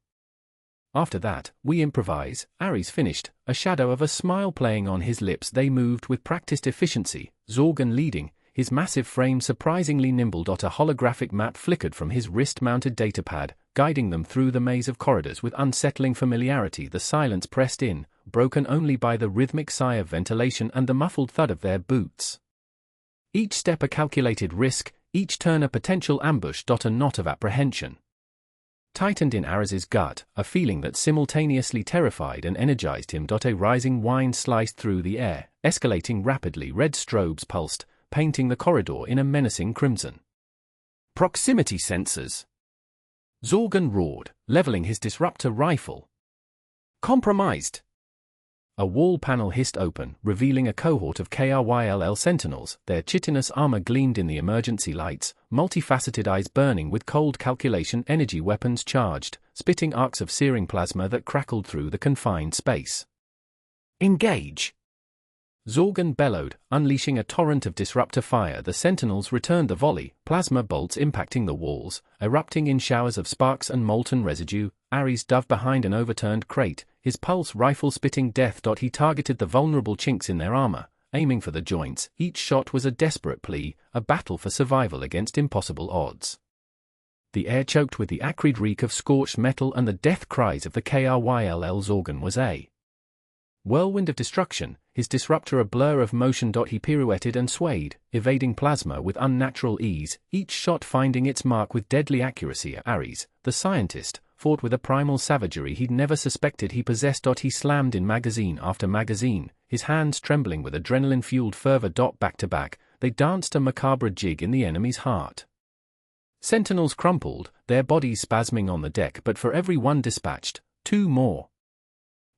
After that, we improvise, Ares finished, a shadow of a smile playing on his lips. They moved with practiced efficiency, Zorgan leading, his massive frame surprisingly nimble. A holographic map flickered from his wrist-mounted datapad, guiding them through the maze of corridors with unsettling familiarity. The silence pressed in, broken only by the rhythmic sigh of ventilation and the muffled thud of their boots. Each step a calculated risk, each turn a potential ambush. A knot of apprehension tightened in Ares's gut, a feeling that simultaneously terrified and energized him. A rising whine sliced through the air, escalating rapidly. Red strobes pulsed, painting the corridor in a menacing crimson. Proximity sensors. Zorgan roared, leveling his disruptor rifle. Compromised. A wall panel hissed open, revealing a cohort of KRYLL sentinels. Their chitinous armor gleamed in the emergency lights, multifaceted eyes burning with cold calculation, energy weapons charged, spitting arcs of searing plasma that crackled through the confined space. Engage! Zorgan bellowed, unleashing a torrent of disruptor fire. The sentinels returned the volley, plasma bolts impacting the walls, erupting in showers of sparks and molten residue. Ares dove behind an overturned crate, his pulse rifle spitting death. He targeted the vulnerable chinks in their armor, aiming for the joints. Each shot was a desperate plea, a battle for survival against impossible odds. The air choked with the acrid reek of scorched metal and the death cries of the KRYLL. Zorgan was a whirlwind of destruction, his disruptor a blur of motion. He pirouetted and swayed, evading plasma with unnatural ease, each shot finding its mark with deadly accuracy. Ares, the scientist, fought with a primal savagery he'd never suspected he possessed. He slammed in magazine after magazine, his hands trembling with adrenaline-fueled fervor. Back to back, they danced a macabre jig in the enemy's heart. Sentinels crumpled, their bodies spasming on the deck, but for every one dispatched, two more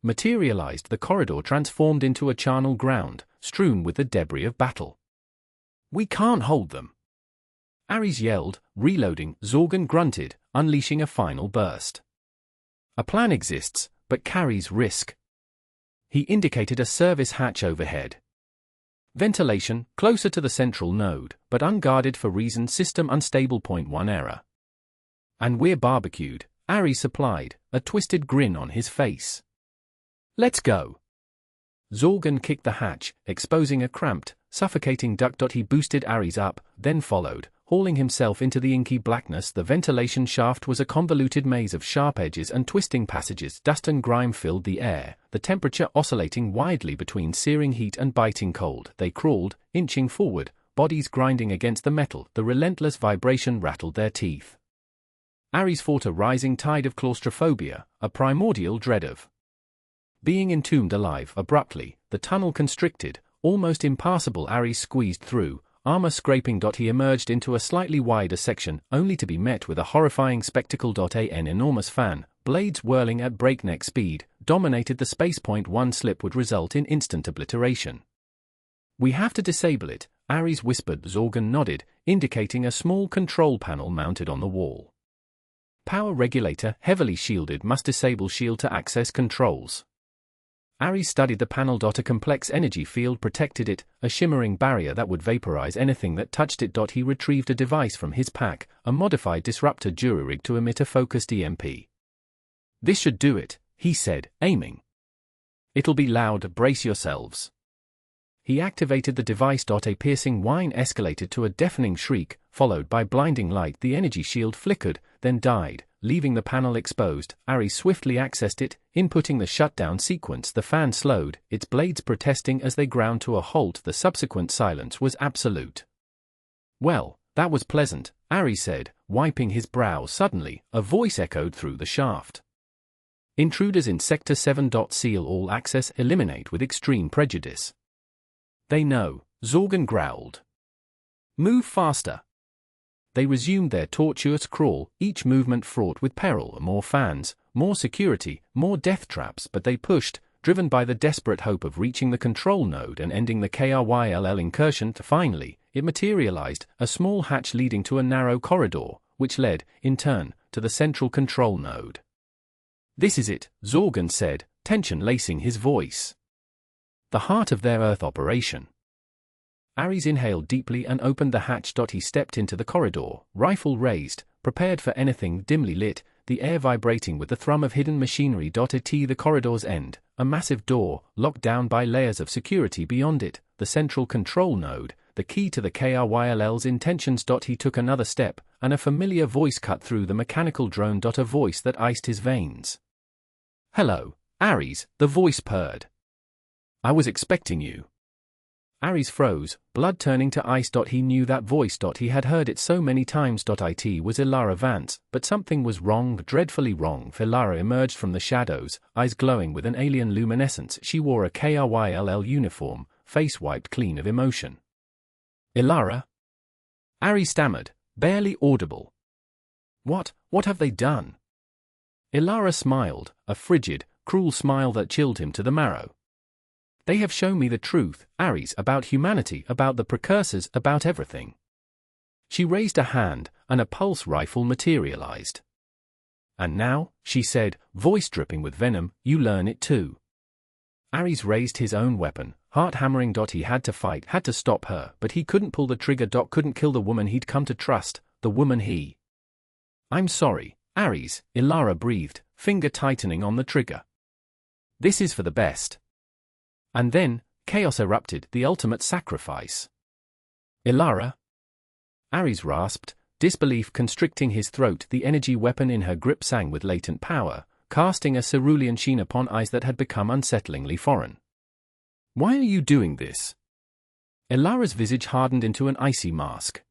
materialized. The corridor transformed into a charnel ground, strewn with the debris of battle. We can't hold them, Ares yelled, reloading. Zorgan grunted, unleashing a final burst. A plan exists, but carries risk. He indicated a service hatch overhead. Ventilation, closer to the central node, but unguarded for reasons system unstable. 1 error. And we're barbecued, Ares supplied, a twisted grin on his face. Let's go. Zorgan kicked the hatch, exposing a cramped, suffocating duct. He boosted Ares up, then followed, hauling himself into the inky blackness. The ventilation shaft was a convoluted maze of sharp edges and twisting passages. Dust and grime filled the air, the temperature oscillating widely between searing heat and biting cold. They crawled, inching forward, bodies grinding against the metal. The relentless vibration rattled their teeth. Ares fought a rising tide of claustrophobia, a primordial dread of being entombed alive. Abruptly, the tunnel constricted, almost impassable. Ares squeezed through, armor scraping. He emerged into a slightly wider section, only to be met with a horrifying spectacle. An enormous fan, blades whirling at breakneck speed, dominated the space. One slip would result in instant obliteration. We have to disable it, Ares whispered. Zorgan nodded, indicating a small control panel mounted on the wall. Power regulator, heavily shielded, must disable shield to access controls. Ares studied the panel. A complex energy field protected it, a shimmering barrier that would vaporize anything that touched it. He retrieved a device from his pack, a modified disruptor jury-rig to emit a focused EMP. This should do it, he said, aiming. It'll be loud, brace yourselves. He activated the device. A piercing whine escalated to a deafening shriek, followed by blinding light. The energy shield flickered, then died, leaving the panel exposed. Ares swiftly accessed it, inputting the shutdown sequence. The fan slowed, its blades protesting as they ground to a halt. The subsequent silence was absolute. Well, that was pleasant, Ares said, wiping his brow. Suddenly, a voice echoed through the shaft. Intruders in Sector 7. Seal all access, eliminate with extreme prejudice. They know, Zorgan growled. Move faster. They resumed their tortuous crawl, each movement fraught with peril. More fans, more security, more death traps. But they pushed, driven by the desperate hope of reaching the control node and ending the KRYLL incursion. Finally, it materialized, a small hatch leading to a narrow corridor, which led, in turn, to the central control node. "This is it," Zorgan said, tension lacing his voice. "The heart of their Earth operation." Ares inhaled deeply and opened the hatch. He stepped into the corridor, rifle raised, prepared for anything. Dimly lit, the air vibrating with the thrum of hidden machinery. At the corridor's end, a massive door, locked down by layers of security beyond it, the central control node, the key to the KRYLL's intentions. He took another step, and a familiar voice cut through the mechanical drone. A voice that iced his veins. "Hello, Ares," the voice purred. "I was expecting you." Ares froze, blood turning to ice. He knew that voice. He had heard it so many times. It was Ilara Vance, but something was wrong, dreadfully wrong. Ilara emerged from the shadows, eyes glowing with an alien luminescence. She wore a KRYLL uniform, face wiped clean of emotion. "Ilara?" Ares stammered, barely audible. What have they done?" Ilara smiled, a frigid, cruel smile that chilled him to the marrow. "They have shown me the truth, Ares, about humanity, about the precursors, about everything." She raised a hand, and a pulse rifle materialized. "And now," she said, voice dripping with venom, "you learn it too." Ares raised his own weapon, heart hammering. He had to fight, had to stop her, but he couldn't pull the trigger. Couldn't kill the woman he'd come to trust, the woman he... "I'm sorry, Ares," Ilara breathed, finger tightening on the trigger. "This is for the best." And then, chaos erupted, the ultimate sacrifice. "Ilara?" Ares rasped, disbelief constricting his throat. The energy weapon in her grip sang with latent power, casting a cerulean sheen upon eyes that had become unsettlingly foreign. "Why are you doing this?" Ilara's visage hardened into an icy mask.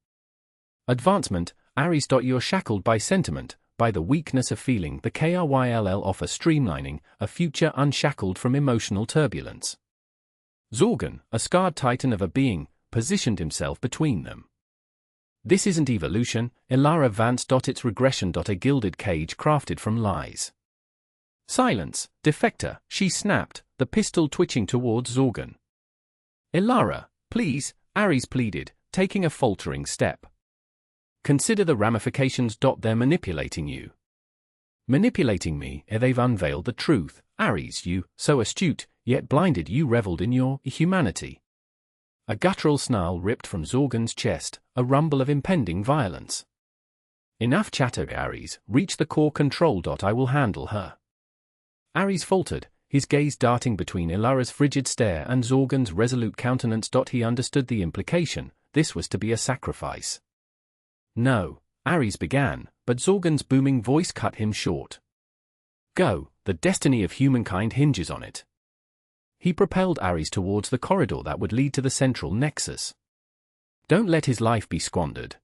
"Advancement, Ares. You're shackled by sentiment, by the weakness of feeling. The KRYLL offer streamlining, a future unshackled from emotional turbulence." Zorgan, a scarred titan of a being, positioned himself between them. "This isn't evolution, Ilara Vance. It's regression. A gilded cage crafted from lies." "Silence, defector," she snapped, the pistol twitching towards Zorgan. "Ilara, please," Ares pleaded, taking a faltering step. "Consider the ramifications. They're manipulating you." "Manipulating me? They've unveiled the truth, Ares. You, so astute, yet blinded. You reveled in your humanity." A guttural snarl ripped from Zorgan's chest, a rumble of impending violence. "Enough chatter, Ares. Reach the core control. I will handle her." Ares faltered, his gaze darting between Ilara's frigid stare and Zorgan's resolute countenance. He understood the implication. This was to be a sacrifice. "No," Ares began, but Zorgan's booming voice cut him short. "Go, the destiny of humankind hinges on it." He propelled Ares towards the corridor that would lead to the central nexus. "Don't let his life be squandered."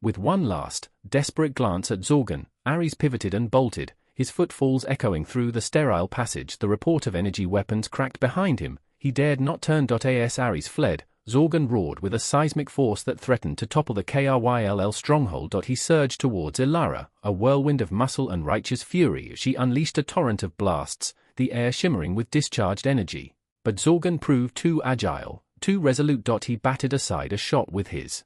With one last, desperate glance at Zorgan, Ares pivoted and bolted, his footfalls echoing through the sterile passage. The report of energy weapons cracked behind him. He dared not turn. As Ares fled, Zorgan roared with a seismic force that threatened to topple the KRYLL stronghold. He surged towards Ilara, a whirlwind of muscle and righteous fury as she unleashed a torrent of blasts, the air shimmering with discharged energy. But Zorgan proved too agile, too resolute. He batted aside a shot with his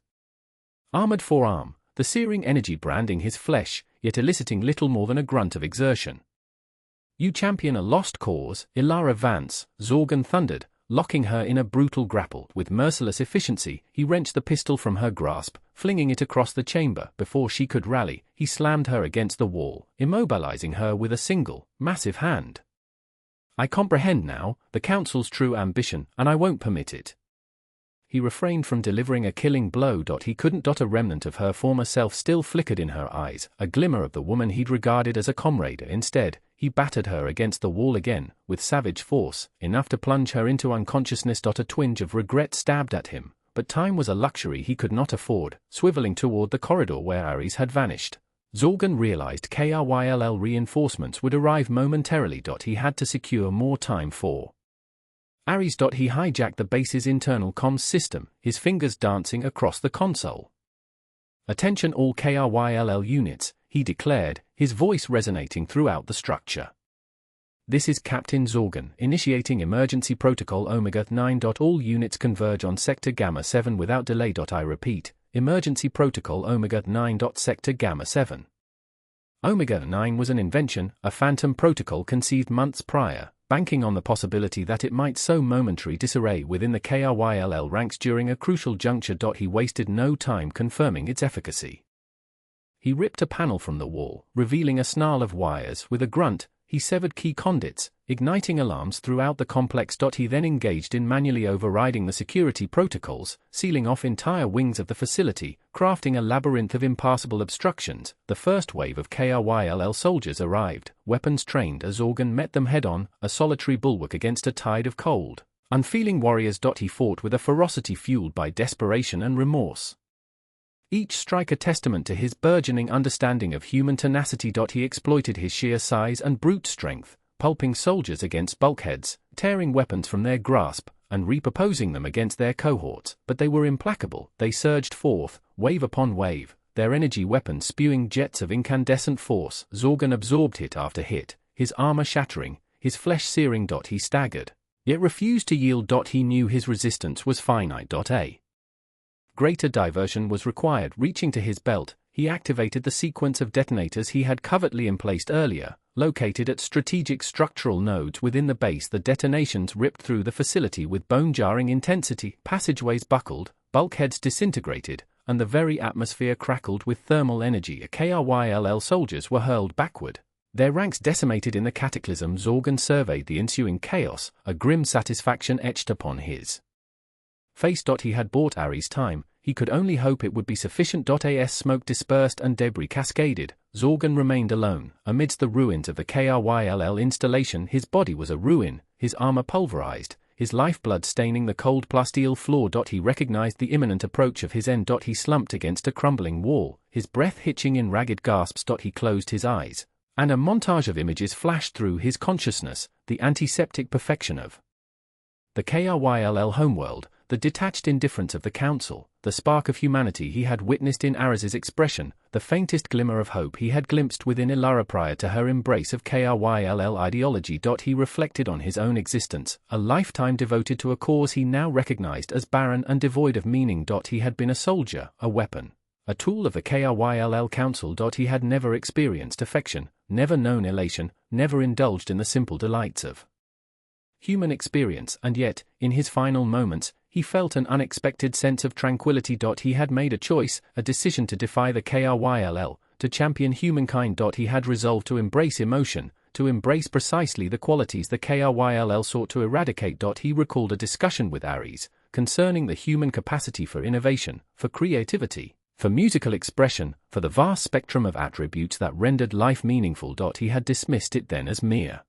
armored forearm, the searing energy branding his flesh, yet eliciting little more than a grunt of exertion. "You champion a lost cause, Ilara Vance," Zorgan thundered, locking her in a brutal grapple. With merciless efficiency, he wrenched the pistol from her grasp, flinging it across the chamber. Before she could rally, he slammed her against the wall, immobilizing her with a single, massive hand. "I comprehend now, the Council's true ambition, and I won't permit it." He refrained from delivering a killing blow. He couldn't. A remnant of her former self still flickered in her eyes, a glimmer of the woman he'd regarded as a comrade. Instead, he battered her against the wall again, with savage force, enough to plunge her into unconsciousness. A twinge of regret stabbed at him, but time was a luxury he could not afford. Swiveling toward the corridor where Ares had vanished, Zorgan realized KRYLL reinforcements would arrive momentarily. He had to secure more time for Ares. He hijacked the base's internal comms system, his fingers dancing across the console. "Attention all KRYLL units," he declared, his voice resonating throughout the structure. "This is Captain Zorgan, initiating emergency protocol Omega-9. All units converge on Sector Gamma-7 without delay. I repeat, emergency protocol Omega-9. Sector Gamma-7. Omega-9 was an invention, a phantom protocol conceived months prior, banking on the possibility that it might sow momentary disarray within the KRYLL ranks during a crucial juncture. He wasted no time confirming its efficacy. He ripped a panel from the wall, revealing a snarl of wires. With a grunt, he severed key conduits, igniting alarms throughout the complex. He then engaged in manually overriding the security protocols, sealing off entire wings of the facility, crafting a labyrinth of impassable obstructions. The first wave of KRYLL soldiers arrived, weapons trained as Zorgan met them head-on, a solitary bulwark against a tide of cold, unfeeling warriors. He fought with a ferocity fueled by desperation and remorse. Each strike a testament to his burgeoning understanding of human tenacity. He exploited his sheer size and brute strength, pulping soldiers against bulkheads, tearing weapons from their grasp, and repurposing them against their cohorts. But they were implacable. They surged forth, wave upon wave, their energy weapons spewing jets of incandescent force. Zorgan absorbed hit after hit, his armor shattering, his flesh searing. He staggered, yet refused to yield. He knew his resistance was finite. A greater diversion was required. Reaching to his belt, he activated the sequence of detonators he had covertly emplaced earlier, located at strategic structural nodes within the base. The detonations ripped through the facility with bone-jarring intensity. Passageways buckled, bulkheads disintegrated, and the very atmosphere crackled with thermal energy. KRYLL soldiers were hurled backward, their ranks decimated in the cataclysm. Zorgan surveyed the ensuing chaos, a grim satisfaction etched upon his face. He had bought Ares time. He could only hope it would be sufficient. As smoke dispersed and debris cascaded, Zorgan remained alone, amidst the ruins of the KRYLL installation. His body was a ruin, his armor pulverized, his lifeblood staining the cold plasteel floor. He recognized the imminent approach of his end. He slumped against a crumbling wall, his breath hitching in ragged gasps. He closed his eyes, and a montage of images flashed through his consciousness, the antiseptic perfection of the KRYLL homeworld, the detached indifference of the Council, the spark of humanity he had witnessed in Ares's expression, the faintest glimmer of hope he had glimpsed within Ilara prior to her embrace of KRYLL ideology. He reflected on his own existence, a lifetime devoted to a cause he now recognized as barren and devoid of meaning. He had been a soldier, a weapon, a tool of the KRYLL Council. He had never experienced affection, never known elation, never indulged in the simple delights of human experience, and yet, in his final moments, he felt an unexpected sense of tranquility. He had made a choice, a decision to defy the KRYLL, to champion humankind. He had resolved to embrace emotion, to embrace precisely the qualities the KRYLL sought to eradicate. He recalled a discussion with Ares concerning the human capacity for innovation, for creativity, for musical expression, for the vast spectrum of attributes that rendered life meaningful. He had dismissed it then as mere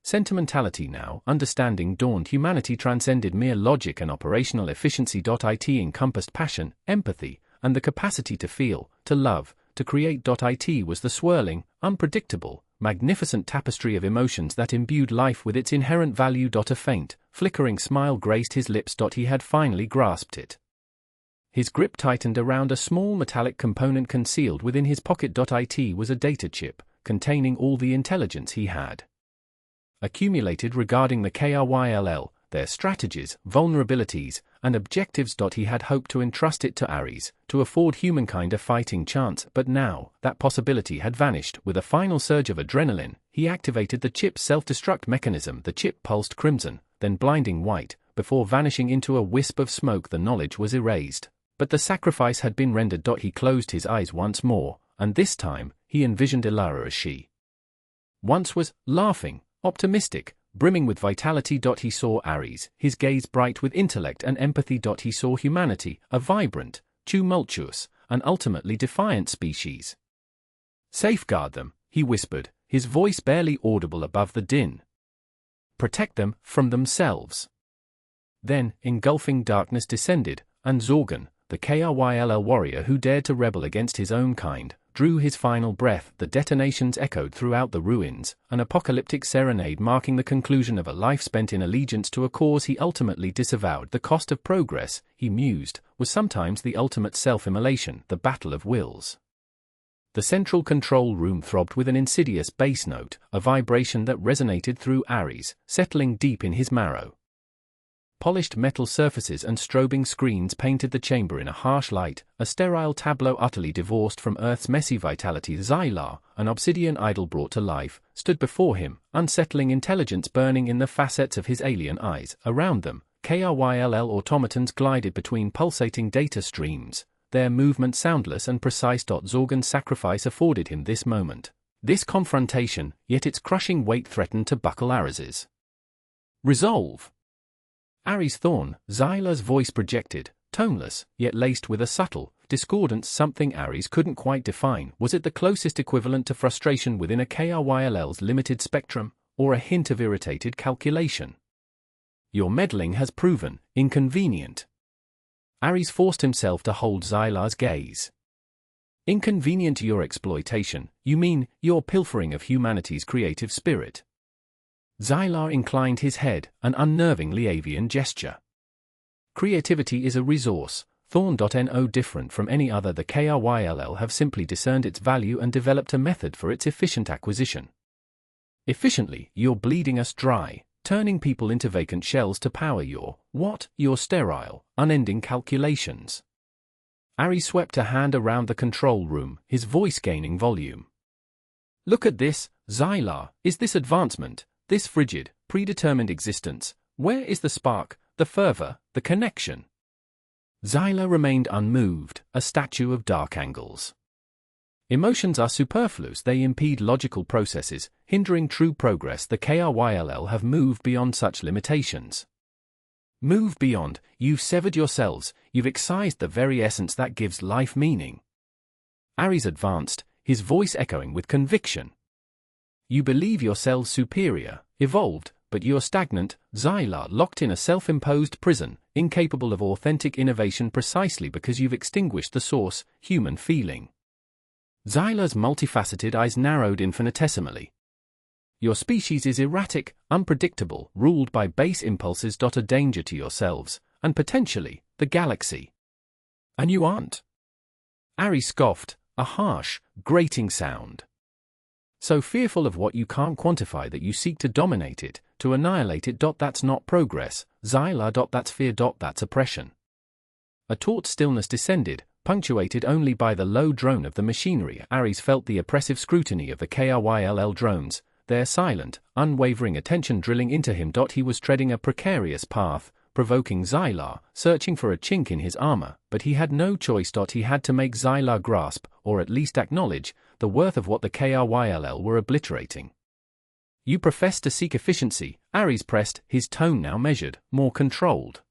sentimentality. Now, understanding dawned. Humanity transcended mere logic and operational efficiency. It encompassed passion, empathy, and the capacity to feel, to love, to create. It was the swirling, unpredictable, magnificent tapestry of emotions that imbued life with its inherent value. A faint, flickering smile graced his lips. He had finally grasped it. His grip tightened around a small metallic component concealed within his pocket. It was a data chip, containing all the intelligence he had accumulated regarding the KRYLL, their strategies, vulnerabilities, and objectives. He had hoped to entrust it to Ares, to afford humankind a fighting chance, but now, that possibility had vanished. With a final surge of adrenaline, he activated the chip's self-destruct mechanism. The chip pulsed crimson, then blinding white, before vanishing into a wisp of smoke. The knowledge was erased, but the sacrifice had been rendered. He closed his eyes once more, and this time, he envisioned Ilara as she once was, laughing, optimistic, brimming with vitality. He saw Ares, his gaze bright with intellect and empathy. He saw humanity, a vibrant, tumultuous, and ultimately defiant species. Safeguard them, he whispered, his voice barely audible above the din. Protect them from themselves. Then, engulfing darkness descended, and Zorgan, the KRYLL warrior who dared to rebel against his own kind, drew his final breath. The detonations echoed throughout the ruins, an apocalyptic serenade marking the conclusion of a life spent in allegiance to a cause he ultimately disavowed. The cost of progress, he mused, was sometimes the ultimate self-immolation, the battle of wills. The central control room throbbed with an insidious bass note, a vibration that resonated through Ares, settling deep in his marrow. Polished metal surfaces and strobing screens painted the chamber in a harsh light, a sterile tableau utterly divorced from Earth's messy vitality. Xylar, an obsidian idol brought to life, stood before him, unsettling intelligence burning in the facets of his alien eyes. Around them, KRYLL automatons glided between pulsating data streams, their movement soundless and precise. Zorgan's sacrifice afforded him this moment, this confrontation, yet its crushing weight threatened to buckle Ares's resolve. Ares Thorn, Xylar's voice projected, toneless, yet laced with a subtle discordance. Something Ares couldn't quite define. Was it the closest equivalent to frustration within a KRYLL's limited spectrum, or a hint of irritated calculation? Your meddling has proven inconvenient. Ares forced himself to hold Xylar's gaze. Inconvenient? Your exploitation, you mean, your pilfering of humanity's creative spirit? Xylar inclined his head, an unnervingly avian gesture. Creativity is a resource, Thorn.no, different from any other. The KRYLL have simply discerned its value and developed a method for its efficient acquisition. Efficiently? You're bleeding us dry, turning people into vacant shells to power your sterile, unending calculations. Ares swept a hand around the control room, his voice gaining volume. Look at this, Xylar. Is this advancement, this frigid, predetermined existence? Where is the spark, the fervor, the connection? Xylar remained unmoved, a statue of dark angles. Emotions are superfluous. They impede logical processes, hindering true progress. The KRYLL have moved beyond such limitations. Move beyond? You've severed yourselves, you've excised the very essence that gives life meaning. Ares advanced, his voice echoing with conviction. You believe yourselves superior, evolved, but you're stagnant, Xylar, locked in a self-imposed prison, incapable of authentic innovation precisely because you've extinguished the source, human feeling. Xylar's multifaceted eyes narrowed infinitesimally. Your species is erratic, unpredictable, ruled by base impulses. A danger to yourselves, and potentially, the galaxy. And you aren't. Ares scoffed, a harsh, grating sound. So fearful of what you can't quantify that you seek to dominate it, to annihilate it. That's not progress, Xylar. That's fear. That's oppression. A taut stillness descended, punctuated only by the low drone of the machinery. Ares felt the oppressive scrutiny of the KRYLL drones, their silent, unwavering attention drilling into him. He was treading a precarious path, provoking Xylar, searching for a chink in his armor, but he had no choice. He had to make Xylar grasp, or at least acknowledge, the worth of what the KRYLL were obliterating. You profess to seek efficiency, Ares pressed, his tone now measured, more controlled.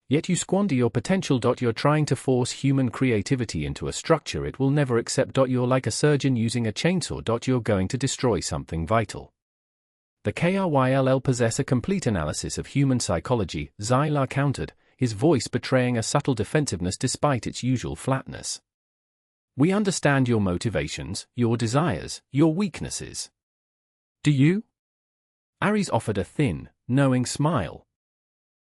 Yet you squander your potential. You're trying to force human creativity into a structure it will never accept. You're like a surgeon using a chainsaw. You're going to destroy something vital. The KRYLL possess a complete analysis of human psychology, Xylar countered, his voice betraying a subtle defensiveness despite its usual flatness. We understand your motivations, your desires, your weaknesses. Do you? Ares offered a thin, knowing smile.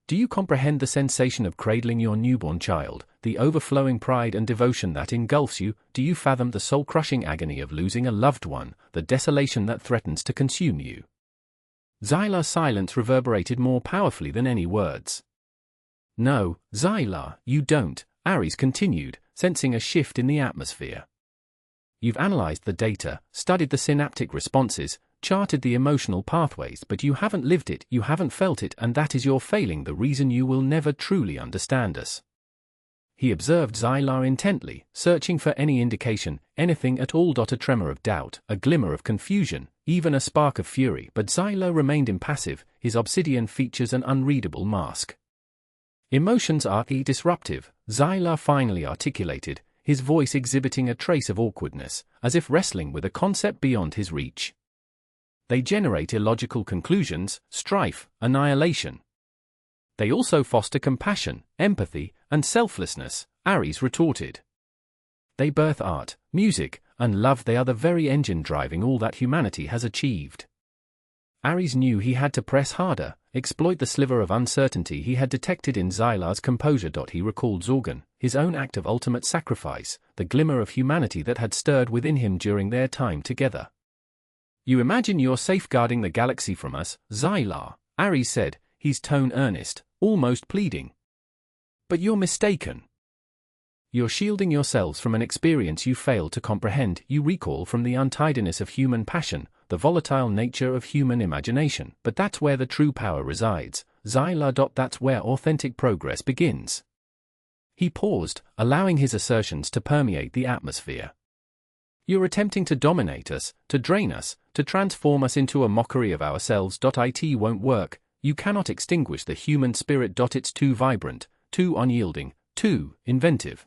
Do you comprehend the sensation of cradling your newborn child, the overflowing pride and devotion that engulfs you? Do you fathom the soul-crushing agony of losing a loved one, the desolation that threatens to consume you? Xylar's silence reverberated more powerfully than any words. No, Xylar, you don't, Ares continued, sensing a shift in the atmosphere. You've analyzed the data, studied the synaptic responses, charted the emotional pathways, but you haven't lived it, you haven't felt it, and that is your failing, the reason you will never truly understand us. He observed Xylar intently, searching for any indication, anything at all. A tremor of doubt, a glimmer of confusion, even a spark of fury, but Xylar remained impassive, his obsidian features an unreadable mask. Emotions are disruptive, Xylar finally articulated, his voice exhibiting a trace of awkwardness, as if wrestling with a concept beyond his reach. They generate illogical conclusions, strife, annihilation. They also foster compassion, empathy, and selflessness, Ares retorted. They birth art, music, and love. They are the very engine driving all that humanity has achieved. Ares knew he had to press harder, exploit the sliver of uncertainty he had detected in Xylar's composure. He recalled Zorgan, his own act of ultimate sacrifice, the glimmer of humanity that had stirred within him during their time together. You imagine you're safeguarding the galaxy from us, Xylar, Ares said, his tone earnest, almost pleading. But you're mistaken. You're shielding yourselves from an experience you fail to comprehend. You recall from the untidiness of human passion, the volatile nature of human imagination. But that's where the true power resides, Xyla. That's where authentic progress begins. He paused, allowing his assertions to permeate the atmosphere. You're attempting to dominate us, to drain us, to transform us into a mockery of ourselves. It won't work. You cannot extinguish the human spirit. It's too vibrant, too unyielding, too inventive.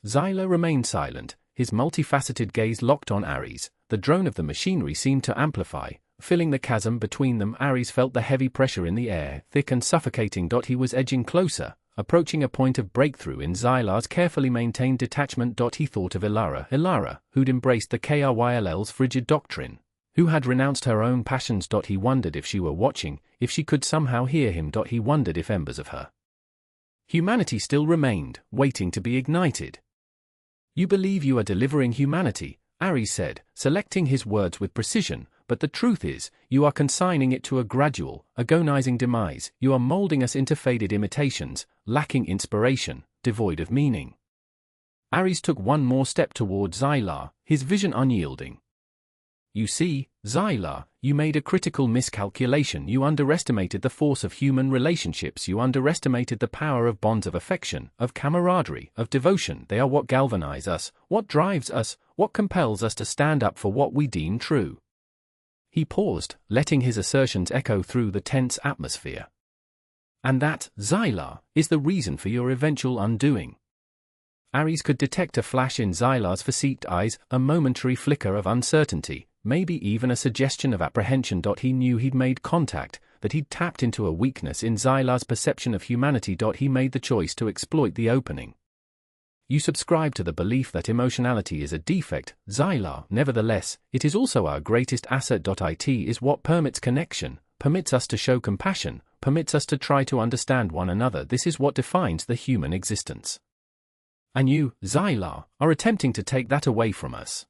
Xyla remained silent, his multifaceted gaze locked on Ares. The drone of the machinery seemed to amplify, filling the chasm between them. Ares felt the heavy pressure in the air, thick and suffocating. He was edging closer, approaching a point of breakthrough in Xyla's carefully maintained detachment. He thought of Ilara, who'd embraced the KRYLL's frigid doctrine, who had renounced her own passions. He wondered if she were watching, if she could somehow hear him. He wondered if embers of her humanity still remained, waiting to be ignited. You believe you are delivering humanity, Ares said, selecting his words with precision, but the truth is, you are consigning it to a gradual, agonizing demise. You are molding us into faded imitations, lacking inspiration, devoid of meaning. Ares took one more step toward Xyla, his vision unyielding. You see, Xyla, you made a critical miscalculation. You underestimated the force of human relationships. You underestimated the power of bonds of affection, of camaraderie, of devotion. They are what galvanize us, what drives us, what compels us to stand up for what we deem true. He paused, letting his assertions echo through the tense atmosphere. And that, Xyla, is the reason for your eventual undoing. Ares could detect a flash in Xyla's facete eyes, a momentary flicker of uncertainty, maybe even a suggestion of apprehension. He knew he'd made contact, that he'd tapped into a weakness in Xyla's perception of humanity. He made the choice to exploit the opening. You subscribe to the belief that emotionality is a defect, Xyla. Nevertheless, it is also our greatest asset. It is what permits connection, permits us to show compassion, permits us to try to understand one another. This is what defines the human existence. And you, Xyla, are attempting to take that away from us.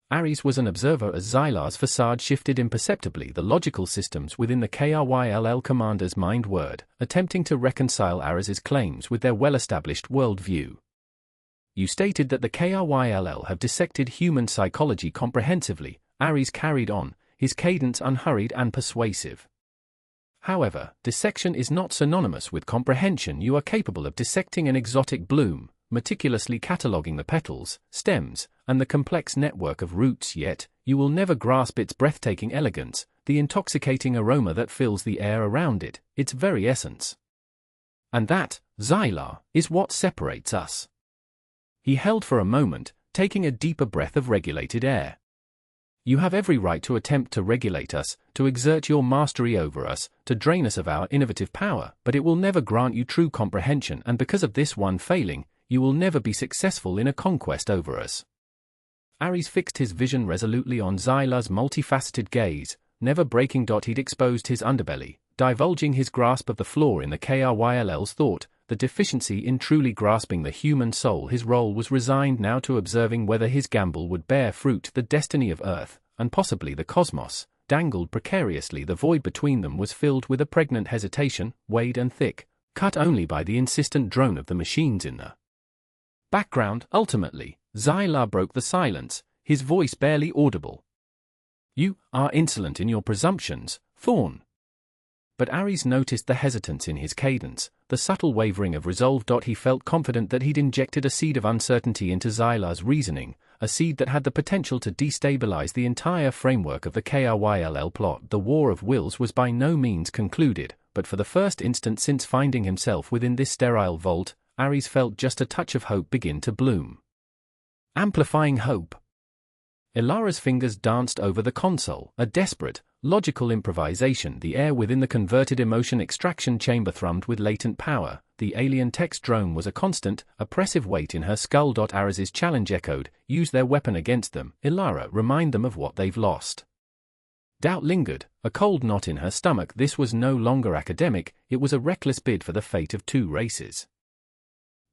Ares was an observer as Xyla's facade shifted imperceptibly. The logical systems within the KRYLL commander's mind whirred, attempting to reconcile Ares's claims with their well-established worldview. You stated that the KRYLL have dissected human psychology comprehensively, Ares carried on, his cadence unhurried and persuasive. However, dissection is not synonymous with comprehension. You are capable of dissecting an exotic bloom, meticulously cataloguing the petals, stems, and the complex network of roots, yet, you will never grasp its breathtaking elegance, the intoxicating aroma that fills the air around it, its very essence. And that, Xyla, is what separates us. He held for a moment, taking a deeper breath of regulated air. You have every right to attempt to regulate us, to exert your mastery over us, to drain us of our innovative power, but it will never grant you true comprehension, and because of this one failing, you will never be successful in a conquest over us. Ares fixed his vision resolutely on Xyla's multifaceted gaze, never breaking. He'd exposed his underbelly, divulging his grasp of the flaw in the KRYLL's thought, the deficiency in truly grasping the human soul. His role was resigned now to observing whether his gamble would bear fruit. The destiny of Earth, and possibly the cosmos, dangled precariously. The void between them was filled with a pregnant hesitation, wide and thick, cut only by the insistent drone of the machines in the background. Ultimately, Xyla broke the silence, his voice barely audible. You are insolent in your presumptions, Thorn. But Ares noticed the hesitance in his cadence, the subtle wavering of resolve. He felt confident that he'd injected a seed of uncertainty into Xyla's reasoning, a seed that had the potential to destabilize the entire framework of the KRYLL plot. The war of wills was by no means concluded, but for the first instant since finding himself within this sterile vault, Ares felt just a touch of hope begin to bloom. Amplifying hope. Ilara's fingers danced over the console, a desperate, logical improvisation. The air within the converted emotion extraction chamber thrummed with latent power. The alien text drone was a constant, oppressive weight in her skull. Ares's challenge echoed, use their weapon against them, Ilara, remind them of what they've lost. Doubt lingered, a cold knot in her stomach. This was no longer academic, it was a reckless bid for the fate of two races.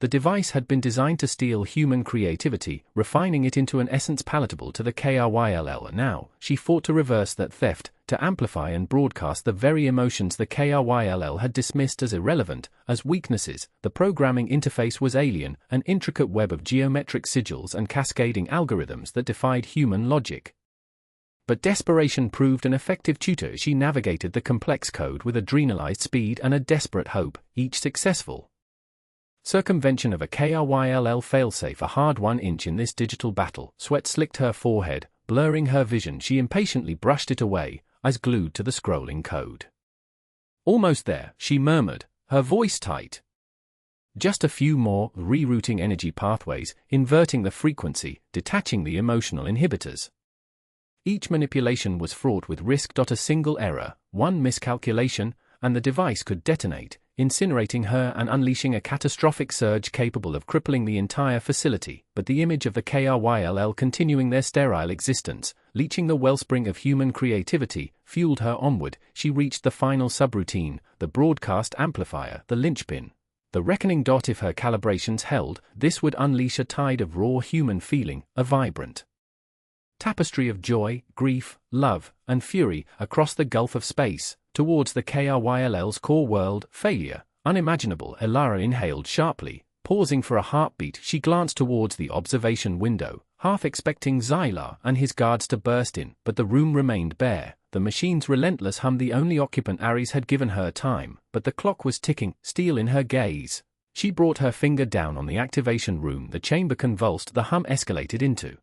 The device had been designed to steal human creativity, refining it into an essence palatable to the KRYLL. Now, she fought to reverse that theft, to amplify and broadcast the very emotions the KRYLL had dismissed as irrelevant, as weaknesses. The programming interface was alien, an intricate web of geometric sigils and cascading algorithms that defied human logic. But desperation proved an effective tutor as she navigated the complex code with adrenalized speed and a desperate hope, each successful circumvention of a KRYLL failsafe, a hard 1 inch in this digital battle. Sweat slicked her forehead, blurring her vision. She impatiently brushed it away, eyes glued to the scrolling code. Almost there, she murmured, her voice tight. Just a few more, rerouting energy pathways, inverting the frequency, detaching the emotional inhibitors. Each manipulation was fraught with risk. A single error, one miscalculation, and the device could detonate, incinerating her and unleashing a catastrophic surge capable of crippling the entire facility. But the image of the KRYLL continuing their sterile existence, leaching the wellspring of human creativity, fueled her onward. She reached the final subroutine, the broadcast amplifier, the linchpin. The reckoning. If her calibrations held, this would unleash a tide of raw human feeling, a vibrant tapestry of joy, grief, love, and fury across the gulf of space, towards the KRYLL's core world. Failure, unimaginable. Elara inhaled sharply, pausing for a heartbeat. She glanced towards the observation window, half expecting Xylar and his guards to burst in, but the room remained bare. The machine's relentless hum, the only occupant Ares had given her time, but the clock was ticking, steel in her gaze. She brought her finger down on the activation room. The chamber convulsed, the hum escalated into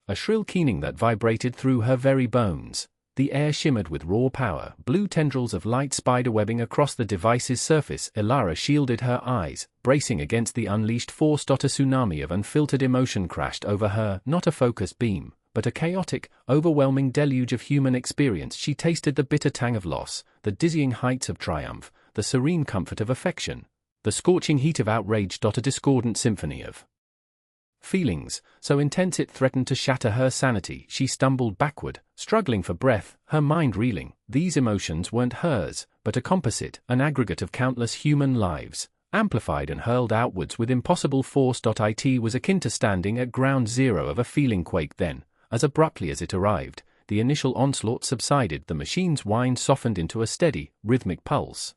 a shrill keening that vibrated through her very bones. The air shimmered with raw power, blue tendrils of light spiderwebbing across the device's surface. Elara shielded her eyes, bracing against the unleashed force. A tsunami of unfiltered emotion crashed over her, not a focused beam, but a chaotic, overwhelming deluge of human experience. She tasted the bitter tang of loss, the dizzying heights of triumph, the serene comfort of affection, the scorching heat of outrage. A discordant symphony of feelings, so intense it threatened to shatter her sanity. She stumbled backward, struggling for breath, her mind reeling. These emotions weren't hers, but a composite, an aggregate of countless human lives, amplified and hurled outwards with impossible force. It was akin to standing at ground zero of a feeling quake. Then, as abruptly as it arrived, the initial onslaught subsided. The machine's whine softened into a steady, rhythmic pulse.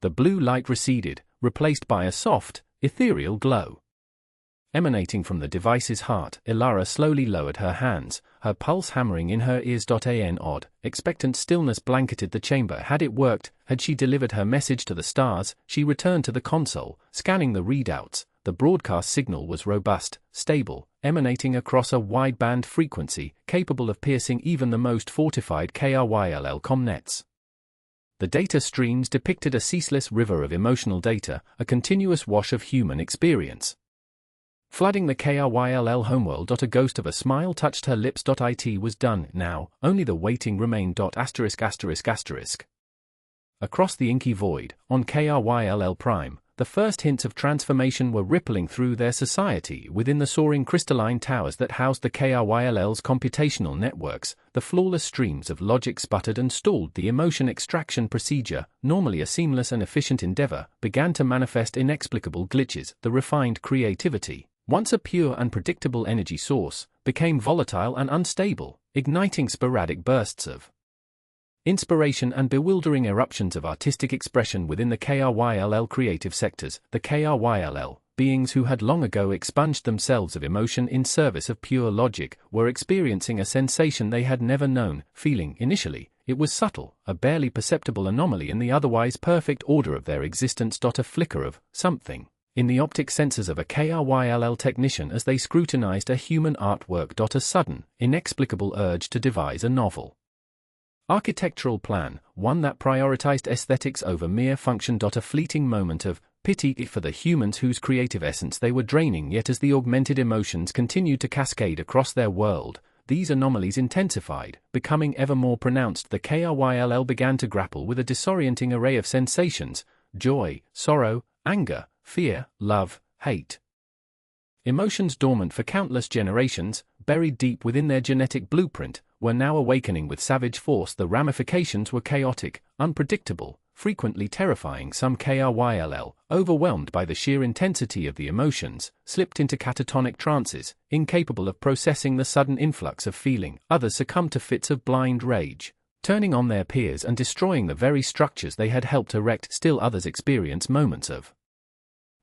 The blue light receded, replaced by a soft, ethereal glow emanating from the device's heart. Elara slowly lowered her hands, her pulse hammering in her ears. An odd, expectant stillness blanketed the chamber. Had it worked? Had she delivered her message to the stars? She returned to the console, scanning the readouts. The broadcast signal was robust, stable, emanating across a wideband frequency, capable of piercing even the most fortified KRYLL comnets. The data streams depicted a ceaseless river of emotional data, a continuous wash of human experience, flooding the KRYLL homeworld. A ghost of a smile touched her lips. It was done now, only the waiting remained. Across the inky void, on KRYLL Prime, the first hints of transformation were rippling through their society. Within the soaring crystalline towers that housed the KRYLL's computational networks, the flawless streams of logic sputtered and stalled. The emotion extraction procedure, normally a seamless and efficient endeavor, began to manifest inexplicable glitches. The refined creativity, once a pure and predictable energy source, became volatile and unstable, igniting sporadic bursts of inspiration and bewildering eruptions of artistic expression within the KRYLL creative sectors. The KRYLL, beings who had long ago expunged themselves of emotion in service of pure logic, were experiencing a sensation they had never known. Feeling, initially, it was subtle, a barely perceptible anomaly in the otherwise perfect order of their existence. A flicker of something in the optic sensors of a KRYLL technician as they scrutinized a human artwork. A sudden, inexplicable urge to devise a novel architectural plan, one that prioritized aesthetics over mere function. A fleeting moment of pity for the humans whose creative essence they were draining. Yet as the augmented emotions continued to cascade across their world, these anomalies intensified, becoming ever more pronounced. The KRYLL began to grapple with a disorienting array of sensations: joy, sorrow, anger, fear, love, hate. Emotions dormant for countless generations, buried deep within their genetic blueprint, were now awakening with savage force. The ramifications were chaotic, unpredictable, frequently terrifying. Some KRYLL, overwhelmed by the sheer intensity of the emotions, slipped into catatonic trances, incapable of processing the sudden influx of feeling. Others succumbed to fits of blind rage, turning on their peers and destroying the very structures they had helped erect. Still others experience moments of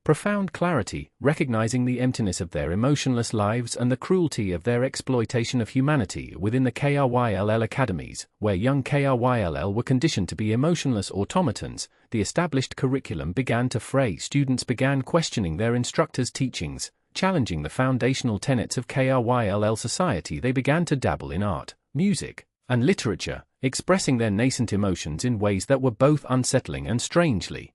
profound clarity, recognizing the emptiness of their emotionless lives and the cruelty of their exploitation of humanity within the KRYLL academies, where young KRYLL were conditioned to be emotionless automatons. The established curriculum began to fray. Students began questioning their instructors' teachings, challenging the foundational tenets of KRYLL society. They began to dabble in art, music, and literature, expressing their nascent emotions in ways that were both unsettling and strangely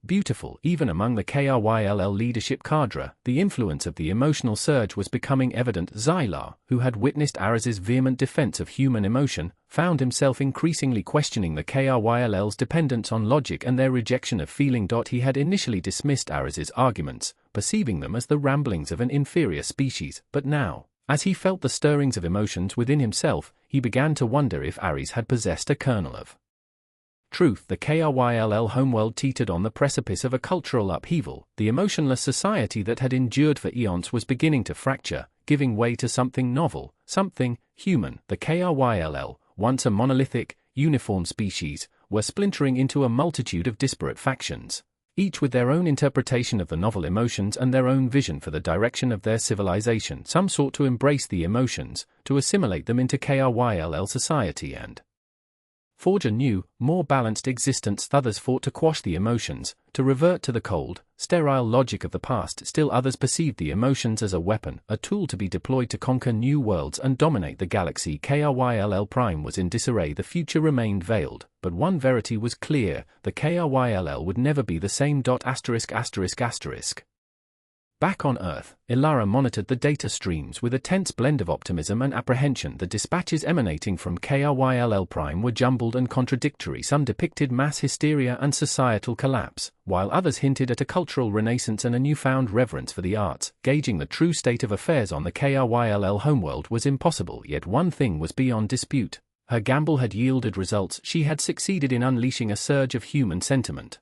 beautiful. Even among the KRYLL leadership cadre, the influence of the emotional surge was becoming evident. Zylar, who had witnessed Araz's vehement defense of human emotion, found himself increasingly questioning the KRYLL's dependence on logic and their rejection of feeling. He had initially dismissed Araz's arguments, perceiving them as the ramblings of an inferior species, but now, as he felt the stirrings of emotions within himself, he began to wonder if Ares had possessed a kernel of truth. The KRYLL homeworld teetered on the precipice of a cultural upheaval. The emotionless society that had endured for eons was beginning to fracture, giving way to something novel, something human. The KRYLL, once a monolithic, uniform species, were splintering into a multitude of disparate factions, each with their own interpretation of the novel emotions and their own vision for the direction of their civilization. Some sought to embrace the emotions, to assimilate them into KRYLL society and forge a new, more balanced existence. Others fought to quash the emotions, to revert to the cold, sterile logic of the past. Still others perceived the emotions as a weapon, a tool to be deployed to conquer new worlds and dominate the galaxy. KRYLL Prime was in disarray. The future remained veiled, but one verity was clear: the KRYLL would never be the same. Back on Earth, Ilara monitored the data streams with a tense blend of optimism and apprehension. The dispatches emanating from KRYLL Prime were jumbled and contradictory. Some depicted mass hysteria and societal collapse, while others hinted at a cultural renaissance and a newfound reverence for the arts. Gauging the true state of affairs on the KRYLL homeworld was impossible, yet one thing was beyond dispute: her gamble had yielded results. She had succeeded in unleashing a surge of human sentiment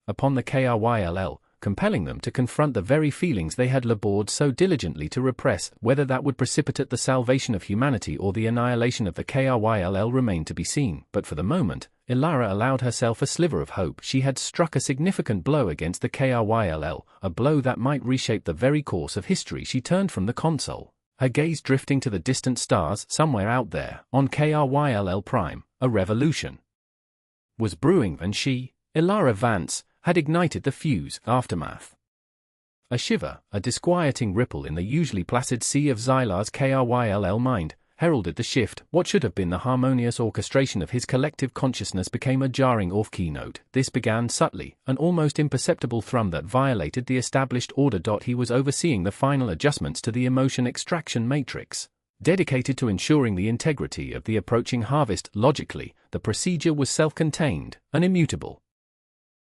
upon the KRYLL, compelling them to confront the very feelings they had labored so diligently to repress. Whether that would precipitate the salvation of humanity or the annihilation of the KRYLL remained to be seen, but for the moment, Ilara allowed herself a sliver of hope. She had struck a significant blow against the KRYLL, a blow that might reshape the very course of history. She turned from the console, her gaze drifting to the distant stars. Somewhere out there, on KRYLL Prime, a revolution was brewing, and she, Ilara Vance, had ignited the fuse. Aftermath. A shiver, a disquieting ripple in the usually placid sea of Zylar's KRYLL mind, heralded the shift. What should have been the harmonious orchestration of his collective consciousness became a jarring off-key note. This began subtly, an almost imperceptible thrum that violated the established order. He was overseeing the final adjustments to the emotion extraction matrix, dedicated to ensuring the integrity of the approaching harvest. Logically, the procedure was self-contained, an immutable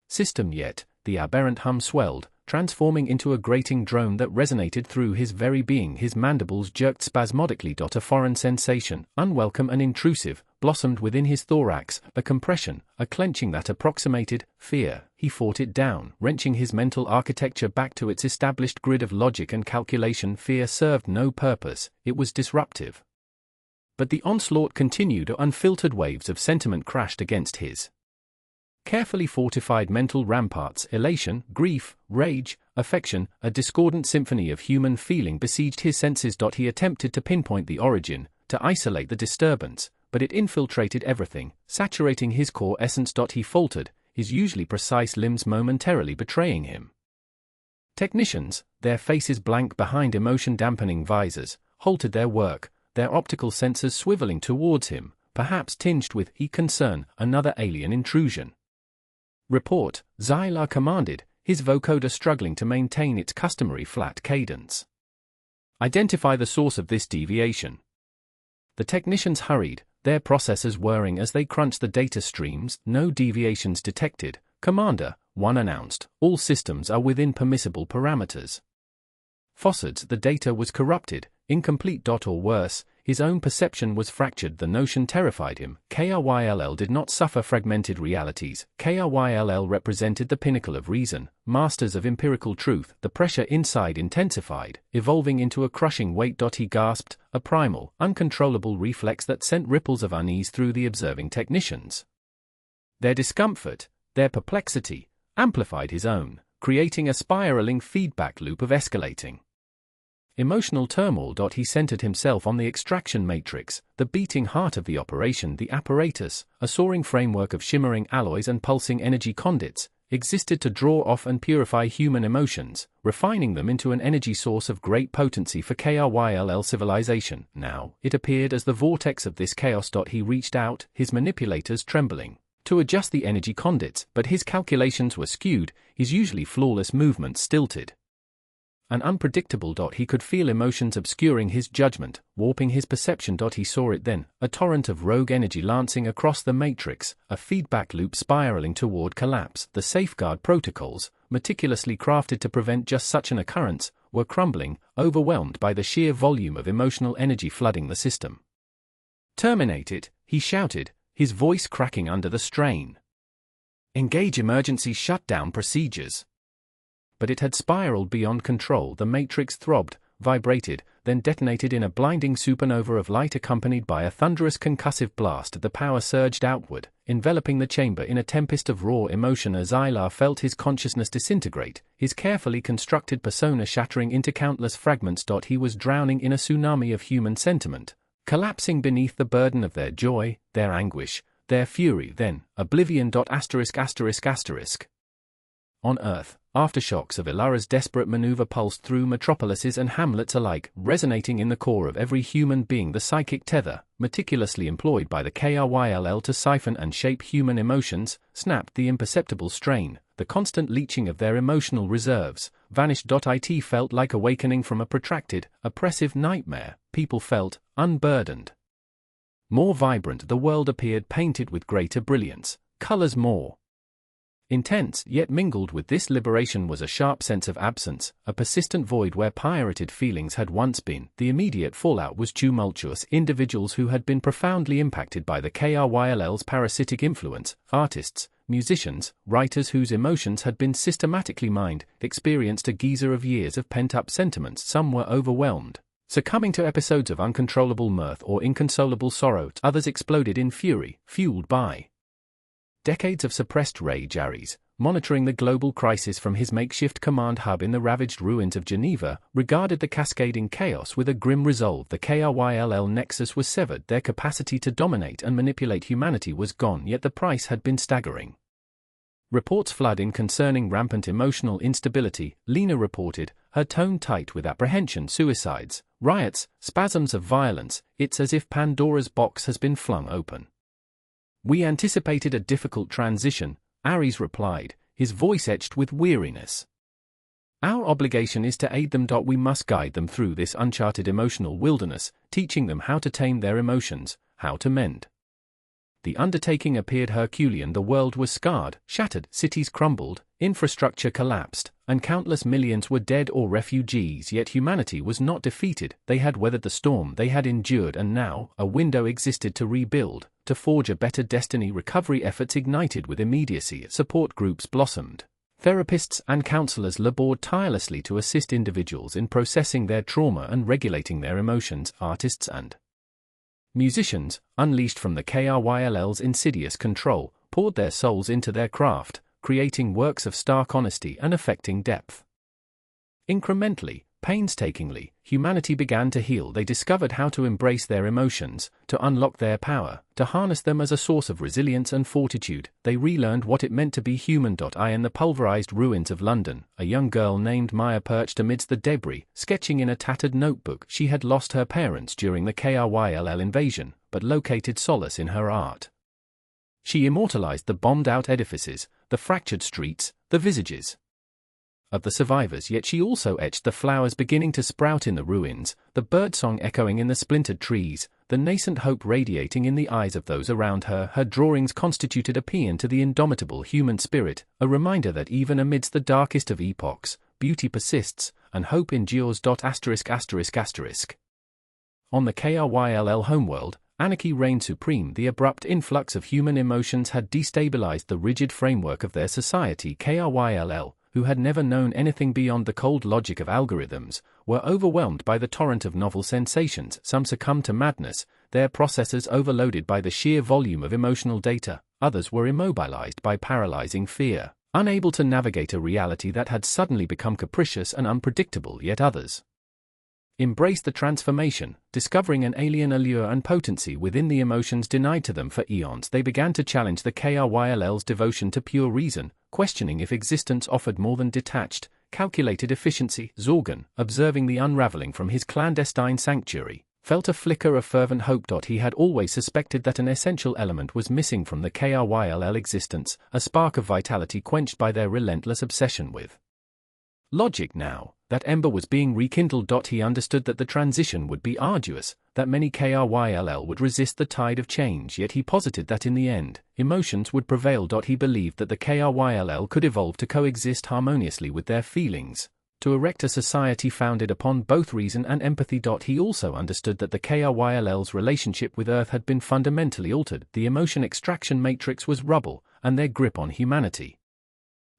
system, yet the aberrant hum swelled, transforming into a grating drone that resonated through his very being. His mandibles jerked spasmodically. A foreign sensation, unwelcome and intrusive, blossomed within his thorax, a compression, a clenching that approximated fear. He fought it down, wrenching his mental architecture back to its established grid of logic and calculation. Fear served no purpose, it was disruptive. But the onslaught continued. Unfiltered waves of sentiment crashed against his carefully fortified mental ramparts. Elation, grief, rage, affection, a discordant symphony of human feeling besieged his senses. He attempted to pinpoint the origin, to isolate the disturbance, but it infiltrated everything, saturating his core essence. He faltered, his usually precise limbs momentarily betraying him. Technicians, their faces blank behind emotion-dampening visors, halted their work, their optical sensors swiveling towards him, perhaps tinged with concern. Another alien intrusion. Report, Zylar commanded, his vocoder struggling to maintain its customary flat cadence. Identify the source of this deviation. The technicians hurried, their processors whirring as they crunched the data streams. No deviations detected, Commander, one announced. All systems are within permissible parameters. Fossards, the data was corrupted, incomplete. Or worse, his own perception was fractured. The notion terrified him. KRYLL did not suffer fragmented realities. KRYLL represented the pinnacle of reason, masters of empirical truth. The pressure inside intensified, evolving into a crushing weight. He gasped, a primal, uncontrollable reflex that sent ripples of unease through the observing technicians. Their discomfort, their perplexity, amplified his own, creating a spiraling feedback loop of escalating emotional turmoil. He centered himself on the extraction matrix, the beating heart of the operation. The apparatus, a soaring framework of shimmering alloys and pulsing energy conduits, existed to draw off and purify human emotions, refining them into an energy source of great potency for KRYLL civilization. Now, it appeared as the vortex of this chaos. He reached out, his manipulators trembling, to adjust the energy conduits, but his calculations were skewed, his usually flawless movements stilted and unpredictable. He could feel emotions obscuring his judgment, warping his perception. He saw it then, a torrent of rogue energy lancing across the matrix, a feedback loop spiraling toward collapse. The safeguard protocols, meticulously crafted to prevent just such an occurrence, were crumbling, overwhelmed by the sheer volume of emotional energy flooding the system. "Terminate it," he shouted, his voice cracking under the strain. "Engage emergency shutdown procedures." But it had spiraled beyond control. The matrix throbbed, vibrated, then detonated in a blinding supernova of light accompanied by a thunderous concussive blast. The power surged outward, enveloping the chamber in a tempest of raw emotion. As Ilar felt his consciousness disintegrate, his carefully constructed persona shattering into countless fragments. He was drowning in a tsunami of human sentiment, collapsing beneath the burden of their joy, their anguish, their fury. Then, oblivion. On Earth, aftershocks of Ilara's desperate maneuver pulsed through metropolises and hamlets alike, resonating in the core of every human being. The psychic tether, meticulously employed by the KRYLL to siphon and shape human emotions, snapped. The imperceptible strain, the constant leaching of their emotional reserves, vanished. It felt like awakening from a protracted, oppressive nightmare. People felt unburdened. More vibrant. The world appeared painted with greater brilliance, colors more intense. Yet mingled with this liberation was a sharp sense of absence, a persistent void where pirated feelings had once been. The immediate fallout was tumultuous. Individuals who had been profoundly impacted by the KRYLL's parasitic influence, artists, musicians, writers whose emotions had been systematically mined, experienced a geyser of years of pent-up sentiments. Some were overwhelmed, succumbing to episodes of uncontrollable mirth or inconsolable sorrow. Others exploded in fury, fueled by decades of suppressed rage. Ares, monitoring the global crisis from his makeshift command hub in the ravaged ruins of Geneva, regarded the cascading chaos with a grim resolve. The KRYLL nexus was severed, their capacity to dominate and manipulate humanity was gone, yet the price had been staggering. Reports flood in concerning rampant emotional instability, Lena reported, her tone tight with apprehension. Suicides, riots, spasms of violence, it's as if Pandora's box has been flung open. "We anticipated a difficult transition," Ares replied, his voice etched with weariness. "Our obligation is to aid them. We must guide them through this uncharted emotional wilderness, teaching them how to tame their emotions, how to mend." The undertaking appeared Herculean. The world was scarred, shattered, cities crumbled, infrastructure collapsed, and countless millions were dead or refugees. Yet humanity was not defeated. They had weathered the storm, they had endured, and now a window existed to rebuild, to forge a better destiny. Recovery efforts ignited with immediacy. Support groups blossomed. Therapists and counselors labored tirelessly to assist individuals in processing their trauma and regulating their emotions. Artists and musicians, unleashed from the KRYLL's insidious control, poured their souls into their craft, creating works of stark honesty and affecting depth. Incrementally, painstakingly, humanity began to heal. They discovered how to embrace their emotions, to unlock their power, to harness them as a source of resilience and fortitude. They relearned what it meant to be human. In the pulverized ruins of London, a young girl named Maya perched amidst the debris, sketching in a tattered notebook. She had lost her parents during the KRYLL invasion, but located solace in her art. She immortalized the bombed-out edifices, the fractured streets, the visages of the survivors. Yet she also etched the flowers beginning to sprout in the ruins, the birdsong echoing in the splintered trees, the nascent hope radiating in the eyes of those around her. Her drawings constituted a paean to the indomitable human spirit, a reminder that even amidst the darkest of epochs, beauty persists, and hope endures. On the KRYLL homeworld, anarchy reigned supreme. The abrupt influx of human emotions had destabilized the rigid framework of their society. KRYLL, who had never known anything beyond the cold logic of algorithms, were overwhelmed by the torrent of novel sensations. Some succumbed to madness, their processors overloaded by the sheer volume of emotional data. Others were immobilized by paralyzing fear, unable to navigate a reality that had suddenly become capricious and unpredictable. Yet others embraced the transformation, discovering an alien allure and potency within the emotions denied to them for eons. They began to challenge the KRYLL's devotion to pure reason, questioning if existence offered more than detached, calculated efficiency. Zorgan, observing the unraveling from his clandestine sanctuary, felt a flicker of fervent hope. He had always suspected that an essential element was missing from the KRYLL existence, a spark of vitality quenched by their relentless obsession with logic. Now that ember was being rekindled. He understood that the transition would be arduous, that many KRYLL would resist the tide of change, yet he posited that in the end, emotions would prevail. He believed that the KRYLL could evolve to coexist harmoniously with their feelings, to erect a society founded upon both reason and empathy. He also understood that the KRYLL's relationship with Earth had been fundamentally altered. The emotion extraction matrix was rubble, and their grip on humanity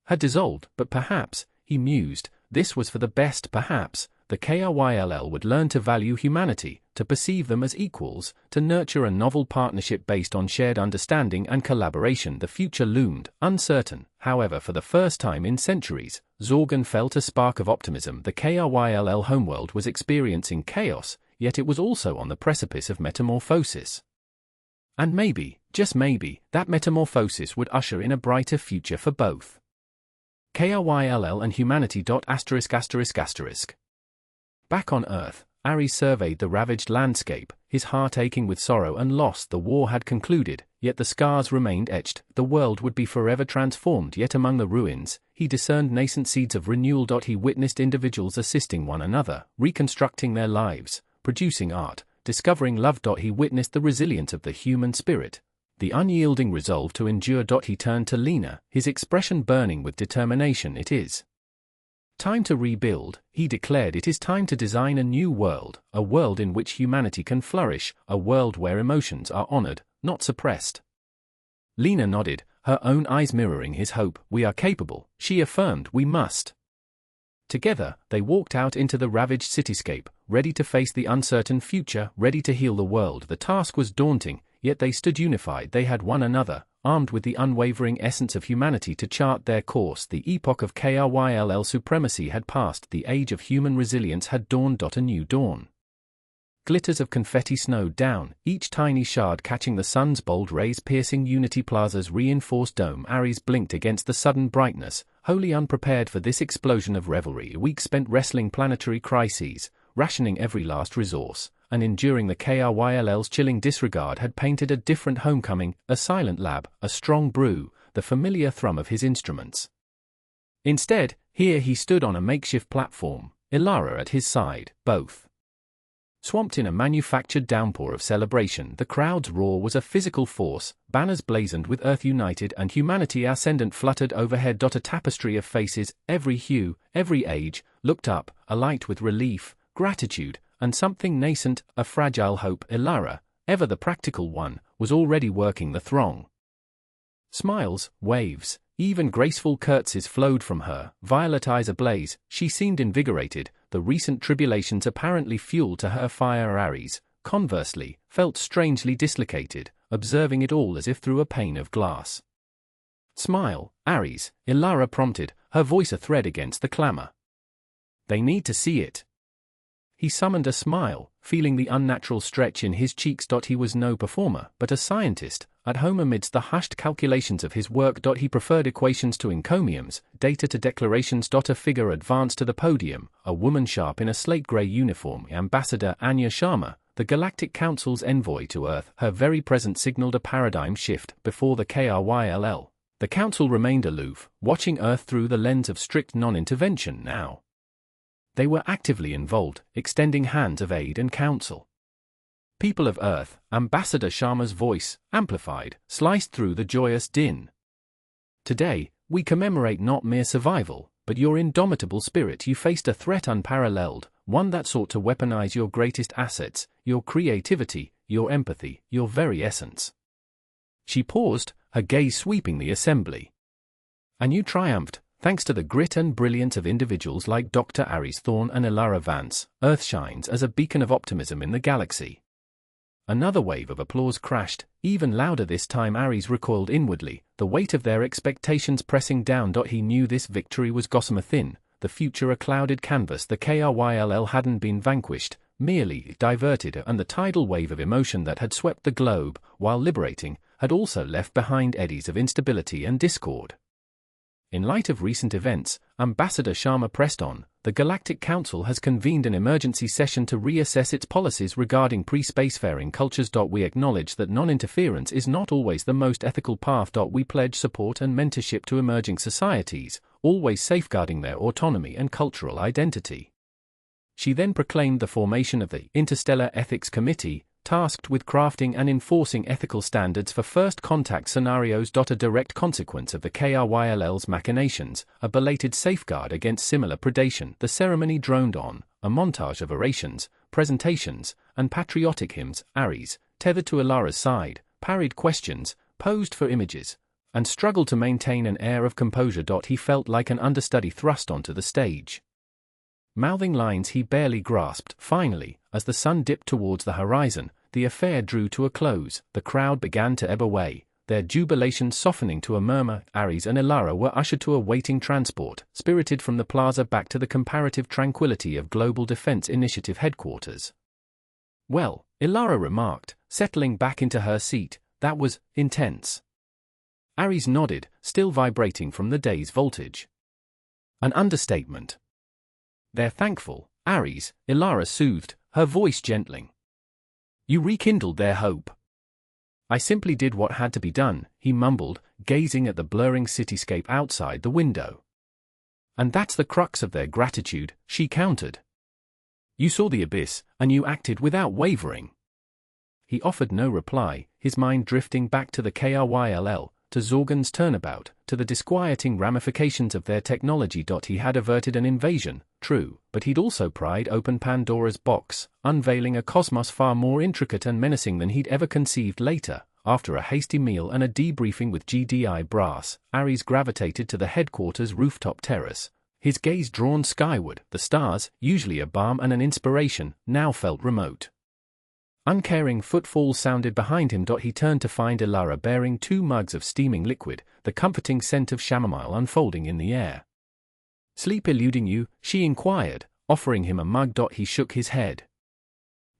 had dissolved. But perhaps, he mused, this was for the best. Perhaps the KRYLL would learn to value humanity, to perceive them as equals, to nurture a novel partnership based on shared understanding and collaboration. The future loomed, uncertain. However, for the first time in centuries, Zorgan felt a spark of optimism. The KRYLL homeworld was experiencing chaos, yet it was also on the precipice of metamorphosis. And maybe, just maybe, that metamorphosis would usher in a brighter future for both KRYLL and humanity. Back on Earth, Ares surveyed the ravaged landscape, his heart aching with sorrow and loss. The war had concluded, yet the scars remained etched. The world would be forever transformed. Yet among the ruins, he discerned nascent seeds of renewal. He witnessed individuals assisting one another, reconstructing their lives, producing art, discovering love. He witnessed the resilience of the human spirit, the unyielding resolve to endure. He turned to Lena, his expression burning with determination. It is time to rebuild, he declared. It is time to design a new world, a world in which humanity can flourish, a world where emotions are honored, not suppressed. Lena nodded, her own eyes mirroring his hope. We are capable, she affirmed. We must. Together, they walked out into the ravaged cityscape, ready to face the uncertain future, ready to heal the world. The task was daunting, yet they stood unified. They had one another, armed with the unwavering essence of humanity to chart their course. The epoch of KRYLL supremacy had passed. The age of human resilience had dawned. A new dawn. Glitters of confetti snowed down, each tiny shard catching the sun's bold rays, piercing Unity Plaza's reinforced dome. Ares blinked against the sudden brightness, wholly unprepared for this explosion of revelry. A week spent wrestling planetary crises, rationing every last resource, and enduring the KRYLL's chilling disregard had painted a different homecoming, a silent lab, a strong brew, the familiar thrum of his instruments. Instead, here he stood on a makeshift platform, Ilara at his side, both swamped in a manufactured downpour of celebration. The crowd's roar was a physical force, banners blazoned with Earth United and Humanity Ascendant fluttered overhead. A tapestry of faces, every hue, every age, looked up, alight with relief, gratitude, and something nascent, a fragile hope. Ilara, ever the practical one, was already working the throng. Smiles, waves, even graceful curtsies flowed from her, violet eyes ablaze. She seemed invigorated, the recent tribulations apparently fuel to her fire. Ares, conversely, felt strangely dislocated, observing it all as if through a pane of glass. Smile, Ares, Ilara prompted, her voice a thread against the clamor. They need to see it. He summoned a smile, feeling the unnatural stretch in his cheeks. He was no performer, but a scientist, at home amidst the hushed calculations of his work. He preferred equations to encomiums, data to declarations. A figure advanced to the podium, a woman sharp in a slate-gray uniform, Ambassador Anya Sharma, the Galactic Council's envoy to Earth. Her very presence signaled a paradigm shift. Before the KRYLL, the Council remained aloof, watching Earth through the lens of strict non-intervention. Now they were actively involved, extending hands of aid and counsel. People of Earth, Ambassador Sharma's voice, amplified, sliced through the joyous din. Today, we commemorate not mere survival, but your indomitable spirit. You faced a threat unparalleled, one that sought to weaponize your greatest assets, your creativity, your empathy, your very essence. She paused, her gaze sweeping the assembly. And you triumphed, thanks to the grit and brilliance of individuals like Dr. Aries Thorne and Ilara Vance. Earth shines as a beacon of optimism in the galaxy. Another wave of applause crashed, even louder this time. Aries recoiled inwardly, the weight of their expectations pressing down. He knew this victory was gossamer thin, the future a clouded canvas. The KRYLL hadn't been vanquished, merely diverted, and the tidal wave of emotion that had swept the globe, while liberating, had also left behind eddies of instability and discord. In light of recent events, Ambassador Sharma pressed on, the Galactic Council has convened an emergency session to reassess its policies regarding pre-spacefaring cultures. We acknowledge that non-interference is not always the most ethical path. We pledge support and mentorship to emerging societies, always safeguarding their autonomy and cultural identity. She then proclaimed the formation of the Interstellar Ethics Committee, tasked with crafting and enforcing ethical standards for first contact scenarios. A direct consequence of the KRYLL's machinations, a belated safeguard against similar predation. The ceremony droned on, a montage of orations, presentations, and patriotic hymns. Aries, tethered to Ilara's side, parried questions, posed for images, and struggled to maintain an air of composure. He felt like an understudy thrust onto the stage, mouthing lines he barely grasped. Finally, as the sun dipped towards the horizon, the affair drew to a close. The crowd began to ebb away, their jubilation softening to a murmur. Aries and Ilara were ushered to a waiting transport, spirited from the plaza back to the comparative tranquility of Global Defense Initiative headquarters. "Well," Ilara remarked, settling back into her seat, "that was intense." Aries nodded, still vibrating from the day's voltage. "An understatement." "They're thankful, Aries," Ilara soothed, her voice gentling. "You rekindled their hope." "I simply did what had to be done," he mumbled, gazing at the blurring cityscape outside the window. "And that's the crux of their gratitude," she countered. "You saw the abyss, and you acted without wavering." He offered no reply, his mind drifting back to the KRYLL, to Zorgan's turnabout, to the disquieting ramifications of their technology. He had averted an invasion, true, but he'd also pried open Pandora's box, unveiling a cosmos far more intricate and menacing than he'd ever conceived. Later, after a hasty meal and a debriefing with GDI brass, Aries gravitated to the headquarters rooftop terrace, his gaze drawn skyward. The stars, usually a balm and an inspiration, now felt remote. Uncaring footfalls sounded behind him. He turned to find Ilara bearing 2 mugs of steaming liquid, the comforting scent of chamomile unfolding in the air. "Sleep eluding you?" she inquired, offering him a mug. He shook his head.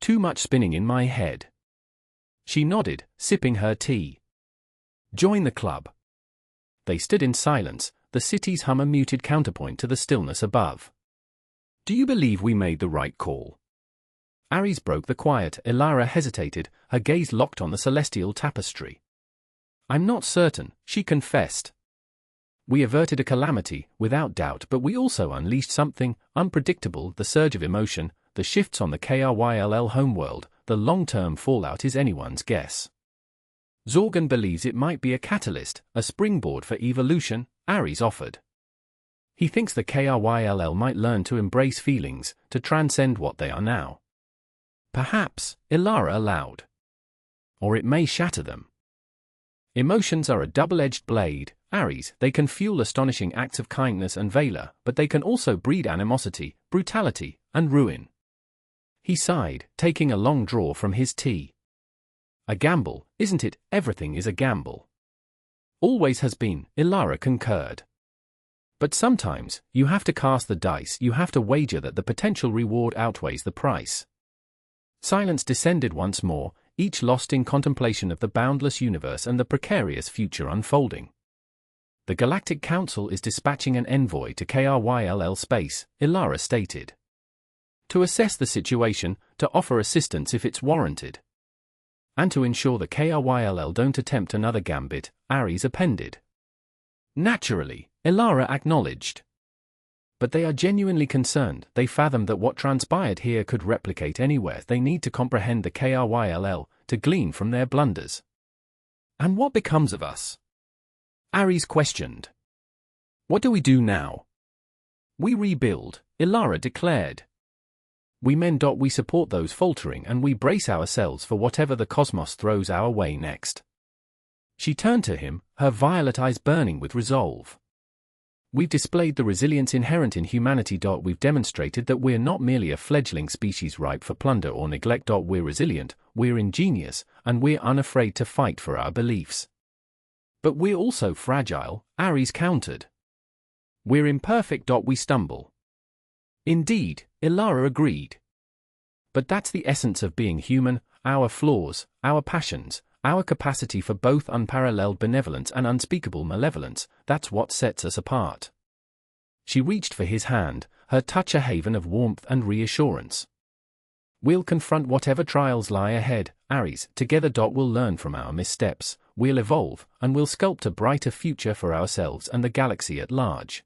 "Too much spinning in my head." She nodded, sipping her tea. "Join the club." They stood in silence, the city's hum a muted counterpoint to the stillness above. "Do you believe we made the right call?" Aries broke the quiet. Ilara hesitated, her gaze locked on the celestial tapestry. "I'm not certain," she confessed. "We averted a calamity, without doubt, but we also unleashed something unpredictable. The surge of emotion, the shifts on the KRYLL homeworld, the long-term fallout is anyone's guess. Zorgan believes it might be a catalyst, a springboard for evolution," Aries offered. "He thinks the KRYLL might learn to embrace feelings, to transcend what they are now." "Perhaps," Ilara allowed. "Or it may shatter them." "Emotions are a double-edged blade, Aries. They can fuel astonishing acts of kindness and valor, but they can also breed animosity, brutality, and ruin." He sighed, taking a long draw from his tea. "A gamble, isn't it? Everything is a gamble." "Always has been," Ilara concurred. "But sometimes, you have to cast the dice. You have to wager that the potential reward outweighs the price." Silence descended once more, each lost in contemplation of the boundless universe and the precarious future unfolding. "The Galactic Council is dispatching an envoy to KRYLL space," Ilara stated. "To assess the situation, to offer assistance if it's warranted. And to ensure the KRYLL don't attempt another gambit," Aries appended. "Naturally," Ilara acknowledged. "But they are genuinely concerned. They fathom that what transpired here could replicate anywhere. They need to comprehend the KRYLL, to glean from their blunders." "And what becomes of us?" Aries questioned. "What do we do now?" "We rebuild," Ilara declared. We men. We support those faltering and we brace ourselves for whatever the cosmos throws our way next. She turned to him, her violet eyes burning with resolve. We've displayed the resilience inherent in humanity. We've demonstrated that we're not merely a fledgling species ripe for plunder or neglect. We're resilient, we're ingenious, and we're unafraid to fight for our beliefs. But we're also fragile, Ares countered. We're imperfect. We stumble. Indeed, Ilara agreed. But that's the essence of being human, our flaws, our passions, our capacity for both unparalleled benevolence and unspeakable malevolence, that's what sets us apart. She reached for his hand, her touch a haven of warmth and reassurance. We'll confront whatever trials lie ahead, Ares, together. We'll learn from our missteps, we'll evolve, and we'll sculpt a brighter future for ourselves and the galaxy at large.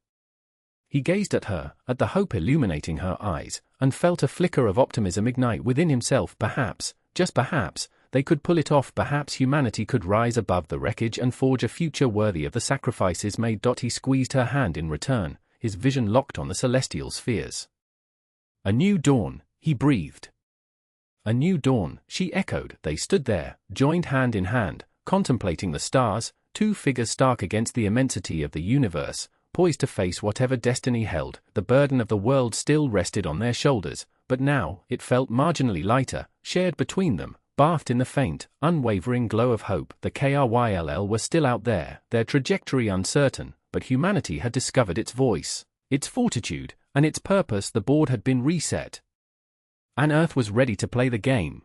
He gazed at her, at the hope illuminating her eyes, and felt a flicker of optimism ignite within himself. Perhaps, just perhaps, they could pull it off. Perhaps humanity could rise above the wreckage and forge a future worthy of the sacrifices made. He squeezed her hand in return, his vision locked on the celestial spheres. A new dawn, he breathed. A new dawn, she echoed. They stood there, joined hand in hand, contemplating the stars, two figures stark against the immensity of the universe, poised to face whatever destiny held. The burden of the world still rested on their shoulders, but now it felt marginally lighter, shared between them, bathed in the faint, unwavering glow of hope. The KRYLL were still out there, their trajectory uncertain, but humanity had discovered its voice, its fortitude, and its purpose. The board had been reset. And Earth was ready to play the game.